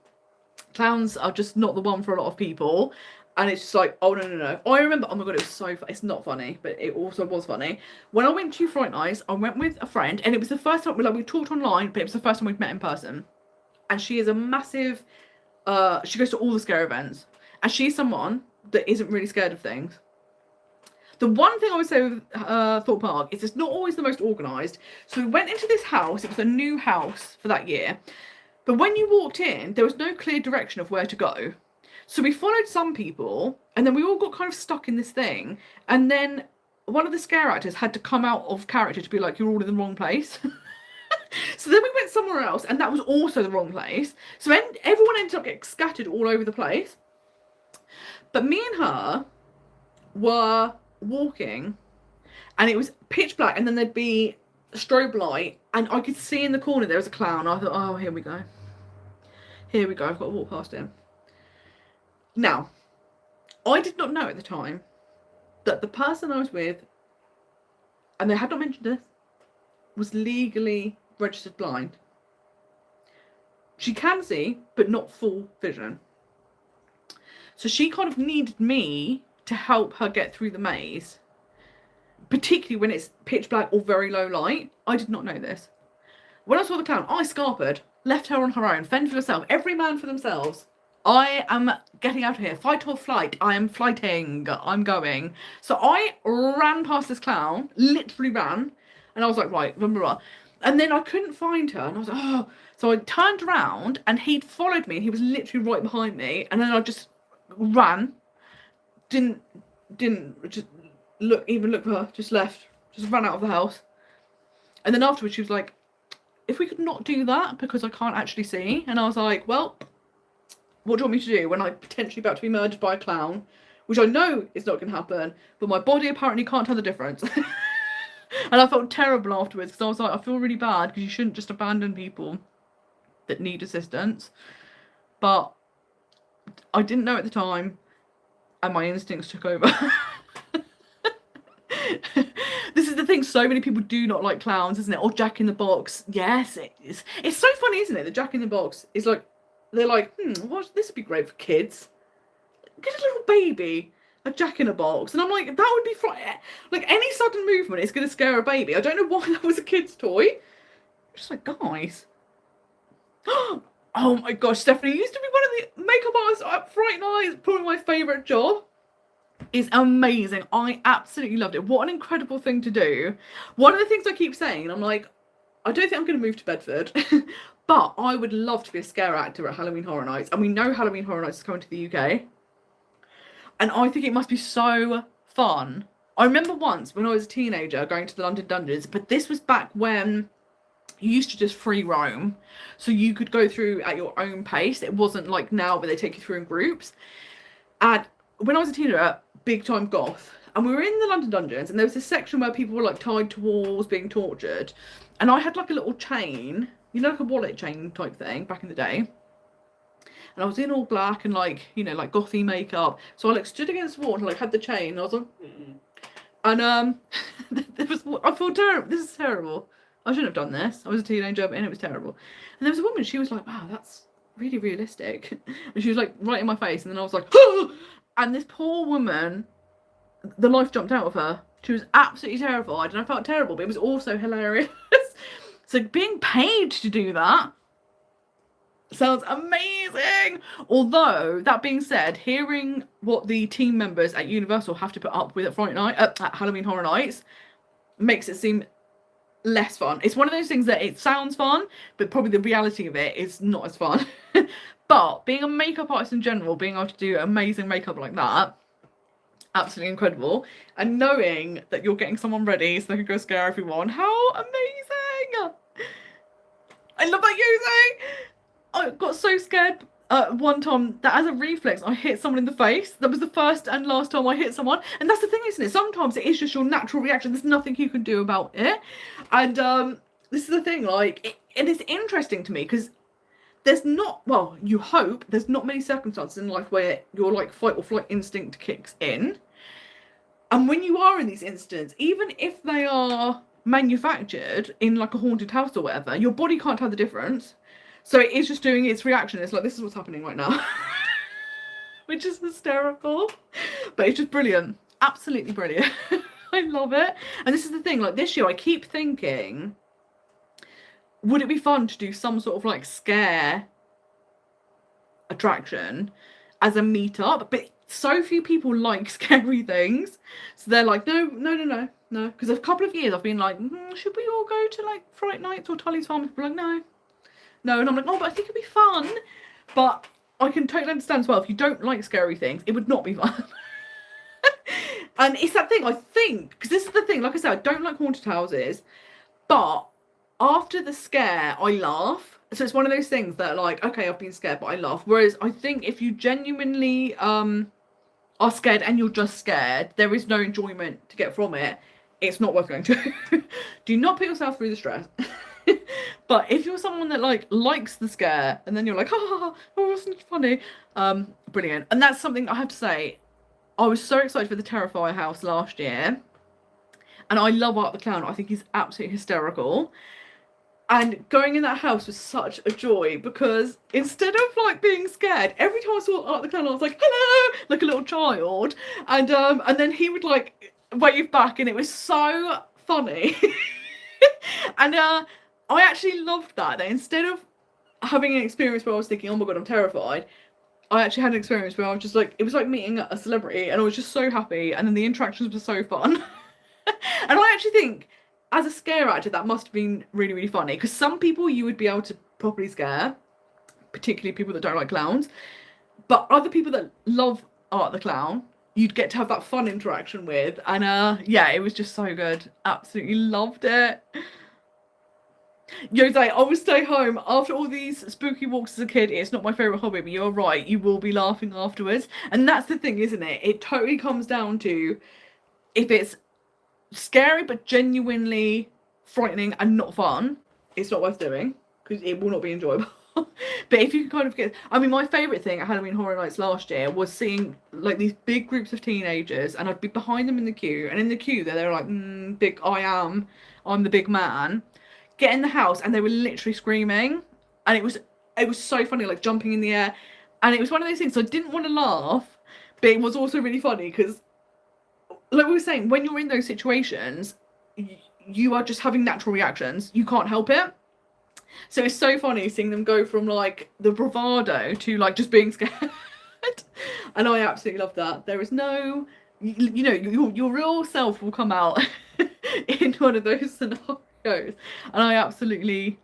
Clowns are just not the one for a lot of people. And it's just like, oh, no. I remember, oh my God, it was so, it's not funny, but it also was funny. When I went to Fright Nights, I went with a friend, and it was the first time, we talked online, but it was the first time we'd met in person. And she is a massive, she goes to all the scare events. And she's someone that isn't really scared of things. The one thing I would say with Thorpe Park is it's not always the most organised. So we went into this house, it was a new house for that year. But when you walked in, there was no clear direction of where to go. So we followed some people, and then we all got kind of stuck in this thing. And then one of the scare actors had to come out of character to be like, you're all in the wrong place. So then we went somewhere else, and that was also the wrong place. So everyone ended up getting scattered all over the place. But me and her were walking, and it was pitch black, and then there'd be a strobe light, and I could see in the corner there was a clown. I thought, oh, here we go. Here we go, I've got to walk past him. Now, I did not know at the time that the person I was with, and they had not mentioned this, was legally registered blind. She can see, but not full vision. So she kind of needed me to help her get through the maze, particularly when it's pitch black or very low light. I did not know this. When I saw the clown, I scarpered, left her on her own, fend for herself, every man for themselves. I am getting out of here. Fight or flight. I am flighting. I'm going. So I ran past this clown, literally ran, and I was like, right, blah, blah, blah. And then I couldn't find her, and I was like, oh. So I turned around, and he'd followed me, and he was literally right behind me, and then I just ran, didn't just look for her, just left, just ran out of the house. And then afterwards she was like, if we could not do that because I can't actually see. And I was like, well, what do you want me to do when I'm potentially about to be murdered by a clown, which I know is not going to happen, but my body apparently can't tell the difference. And I felt terrible afterwards because I was like, I feel really bad because you shouldn't just abandon people that need assistance. But I didn't know at the time, and my instincts took over. This is the thing, so many people do not like clowns, isn't it? Or Jack in the Box. Yes, it is. It's so funny, isn't it? The Jack in the Box is like, they're like, what? This would be great for kids. Get a little baby a Jack in a Box, and I'm like, that would be like any sudden movement is going to scare a baby. I don't know why that was a kid's toy. I'm just like, guys. Oh my gosh, Stephanie used to be one of the makeup artists at Fright Night. It's probably my favourite job. It's amazing. I absolutely loved it. What an incredible thing to do. One of the things I keep saying, and I'm like, I don't think I'm going to move to Bedford, but I would love to be a scare actor at Halloween Horror Nights. And we know Halloween Horror Nights is coming to the UK. And I think it must be so fun. I remember once when I was a teenager going to the London Dungeons, but this was back when you used to just free roam. So you could go through at your own pace. It wasn't like now where they take you through in groups. And when I was a teenager, big time goth, and we were in the London Dungeons, and there was this section where people were like tied to walls being tortured, and I had like a little chain, you know, like a wallet chain type thing back in the day, and I was in all black and like, you know, like gothy makeup, so I like stood against the wall and like had the chain, and I was like, and there was, I feel terrible, this is terrible, I shouldn't have done this, I was a teenager and it was terrible. And there was a woman, she was like, wow, that's really realistic, and she was like right in my face, and then I was like, oh! And this poor woman, the life jumped out of her. She was absolutely terrified, and I felt terrible, but it was also hilarious. So being paid to do that sounds amazing. Although, that being said, hearing what the team members at Universal have to put up with at Fright Night, at Halloween Horror Nights, makes it seem less fun. It's one of those things that it sounds fun, but probably the reality of it is not as fun. But being a makeup artist in general, being able to do amazing makeup like that, absolutely incredible. And knowing that you're getting someone ready so they can go scare everyone, how amazing! I love that using! I got so scared one time that as a reflex I hit someone in the face. That was the first and last time I hit someone. And that's the thing, isn't it? Sometimes it is just your natural reaction. There's nothing you can do about it. And this is the thing, like, it is interesting to me because there's not, well, you hope there's not many circumstances in life where your like fight or flight instinct kicks in. And when you are in these incidents, even if they are manufactured in like a haunted house or whatever, your body can't tell the difference. So it is just doing its reaction. It's like, this is what's happening right now. Which is hysterical. But it's just brilliant. Absolutely brilliant. I love it. And this is the thing, like this year I keep thinking, would it be fun to do some sort of like scare attraction as a meetup? But so few people like scary things, so they're like, no. Because a couple of years I've been like, should we all go to like Fright Nights or Tully's Farm? People are like, no, and I'm like, oh, but I think it'd be fun. But I can totally understand as well, if you don't like scary things, it would not be fun. And it's that thing, I think, because this is the thing, like I said, I don't like haunted houses, but after the scare, I laugh. So it's one of those things that like, okay, I've been scared, but I laugh. Whereas I think if you genuinely are scared and you're just scared, there is no enjoyment to get from it. It's not worth going to. Do not put yourself through the stress. But if you're someone that like likes the scare and then you're like, oh, wasn't funny, brilliant. And that's something I have to say, I was so excited for the Terrifier house last year, and I love Art the Clown. I think he's absolutely hysterical. And going in that house was such a joy because instead of like being scared, every time I saw Art the Clown, I was like, hello, like a little child. And then he would like wave back, and it was so funny. And I actually loved that instead of having an experience where I was thinking, oh my god, I'm terrified, I actually had an experience where I was just like, it was like meeting a celebrity, and I was just so happy, and then the interactions were so fun. And I actually think, as a scare actor, that must have been really, really funny, because some people you would be able to properly scare, particularly people that don't like clowns, but other people that love Art the Clown, you'd get to have that fun interaction with, and yeah, it was just so good. Absolutely loved it. Jose, I will stay home after all these spooky walks as a kid. It's not my favourite hobby, but you're right, you will be laughing afterwards. And that's the thing, isn't it? It totally comes down to if it's scary but genuinely frightening and not fun, it's not worth doing because it will not be enjoyable. But if you can kind of get, I mean, my favourite thing at Halloween Horror Nights last year was seeing like these big groups of teenagers, and I'd be behind them in the queue, and in the queue they're like, big, I'm the big man. Get in the house, and they were literally screaming, and it was so funny, like jumping in the air, and it was one of those things. So I didn't want to laugh, but it was also really funny because, like we were saying, when you're in those situations, you are just having natural reactions. You can't help it. So it's so funny seeing them go from like the bravado to like just being scared. And I absolutely love that. There is no, you know, your real self will come out in one of those scenarios. And I absolutely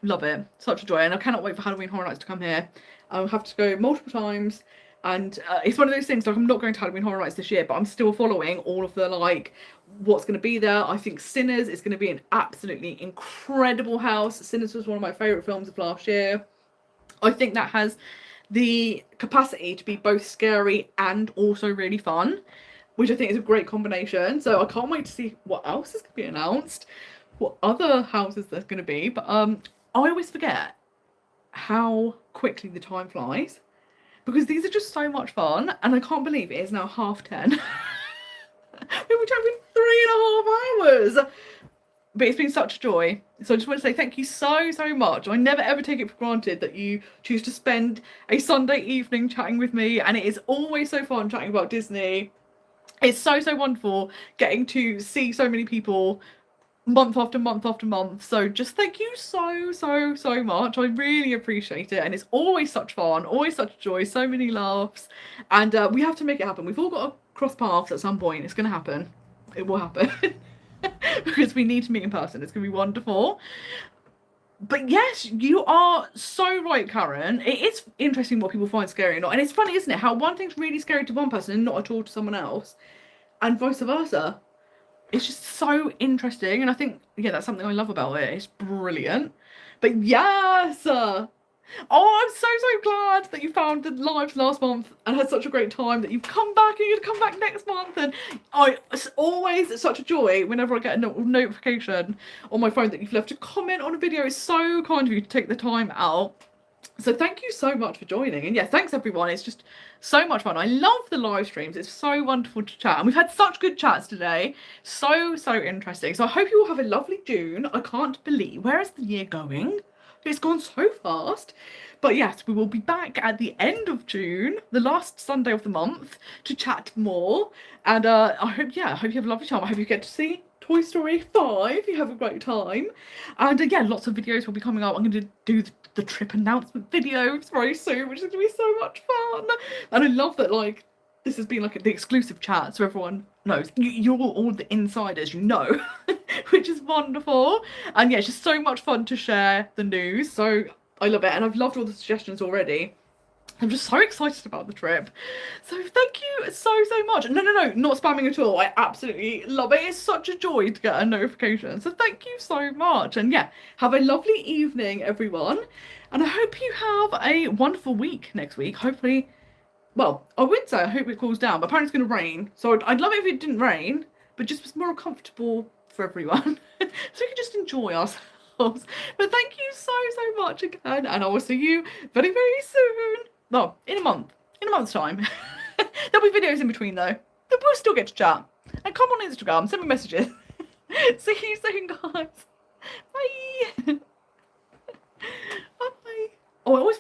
love it. Such a joy. And I cannot wait for Halloween Horror Nights to come here. I'll have to go multiple times. And it's one of those things, like I'm not going to Halloween Horror Nights this year, but I'm still following all of the like what's going to be there. I think Sinners is going to be an absolutely incredible house. Sinners was one of my favourite films of last year. I think that has the capacity to be both scary and also really fun, which I think is a great combination. So I can't wait to see what else is going to be announced, what other houses there's going to be. But I always forget how quickly the time flies, because these are just so much fun, and I can't believe it is now 10:30. We were talking 3.5 hours. But it's been such a joy. So I just want to say thank you so much. I never ever take it for granted that you choose to spend a Sunday evening chatting with me, and it is always so fun chatting about Disney. It's so wonderful getting to see so many people month after month after month. So just thank you so much. I really appreciate it, and it's always such fun, always such joy, so many laughs, and we have to make it happen. We've all got to cross paths at some point. It's going to happen. It will happen. Because we need to meet in person. It's going to be wonderful. But yes, you are so right, Karen. It is interesting what people find scary or not. And it's funny, isn't it, how one thing's really scary to one person and not at all to someone else, and vice versa. It's just so interesting, and I think, yeah, that's something I love about it. It's brilliant. But yes, oh, I'm so glad that you found the lives last month and had such a great time, that you've come back and you're gonna come back next month. And it's always such a joy whenever I get a notification on my phone that you've left a comment on a video. It's so kind of you to take the time out. So thank you so much for joining, and yeah, thanks everyone. It's just so much fun. I love the live streams. It's so wonderful to chat, and we've had such good chats today. So interesting. So I hope you all have a lovely June. I can't believe, where is the year going? It's gone so fast. But yes, we will be back at the end of June, the last Sunday of the month, to chat more. And I hope you have a lovely time. I hope you get to see Toy Story 5. You have a great time. And yeah, lots of videos will be coming up. I'm going to do the trip announcement videos very soon, which is going to be so much fun. And I love that, like, this has been like the exclusive chat, so everyone knows. You're all the insiders, you know, which is wonderful. And yeah, it's just so much fun to share the news. So I love it, and I've loved all the suggestions already. I'm just so excited about the trip. So thank you so much. No, not spamming at all. I absolutely love it. It's such a joy to get a notification. So thank you so much. And yeah, have a lovely evening, everyone. And I hope you have a wonderful week next week. Hopefully, well, I would say I hope it cools down, but apparently it's going to rain. So I'd love it if it didn't rain, but just was more comfortable for everyone. So we can just enjoy ourselves. But thank you so much again. And I will see you very soon. Well, in a month's time. There'll be videos in between though. But we'll still get to chat. And come on Instagram, send me messages. See you soon, guys. Bye. Bye. Oh, I always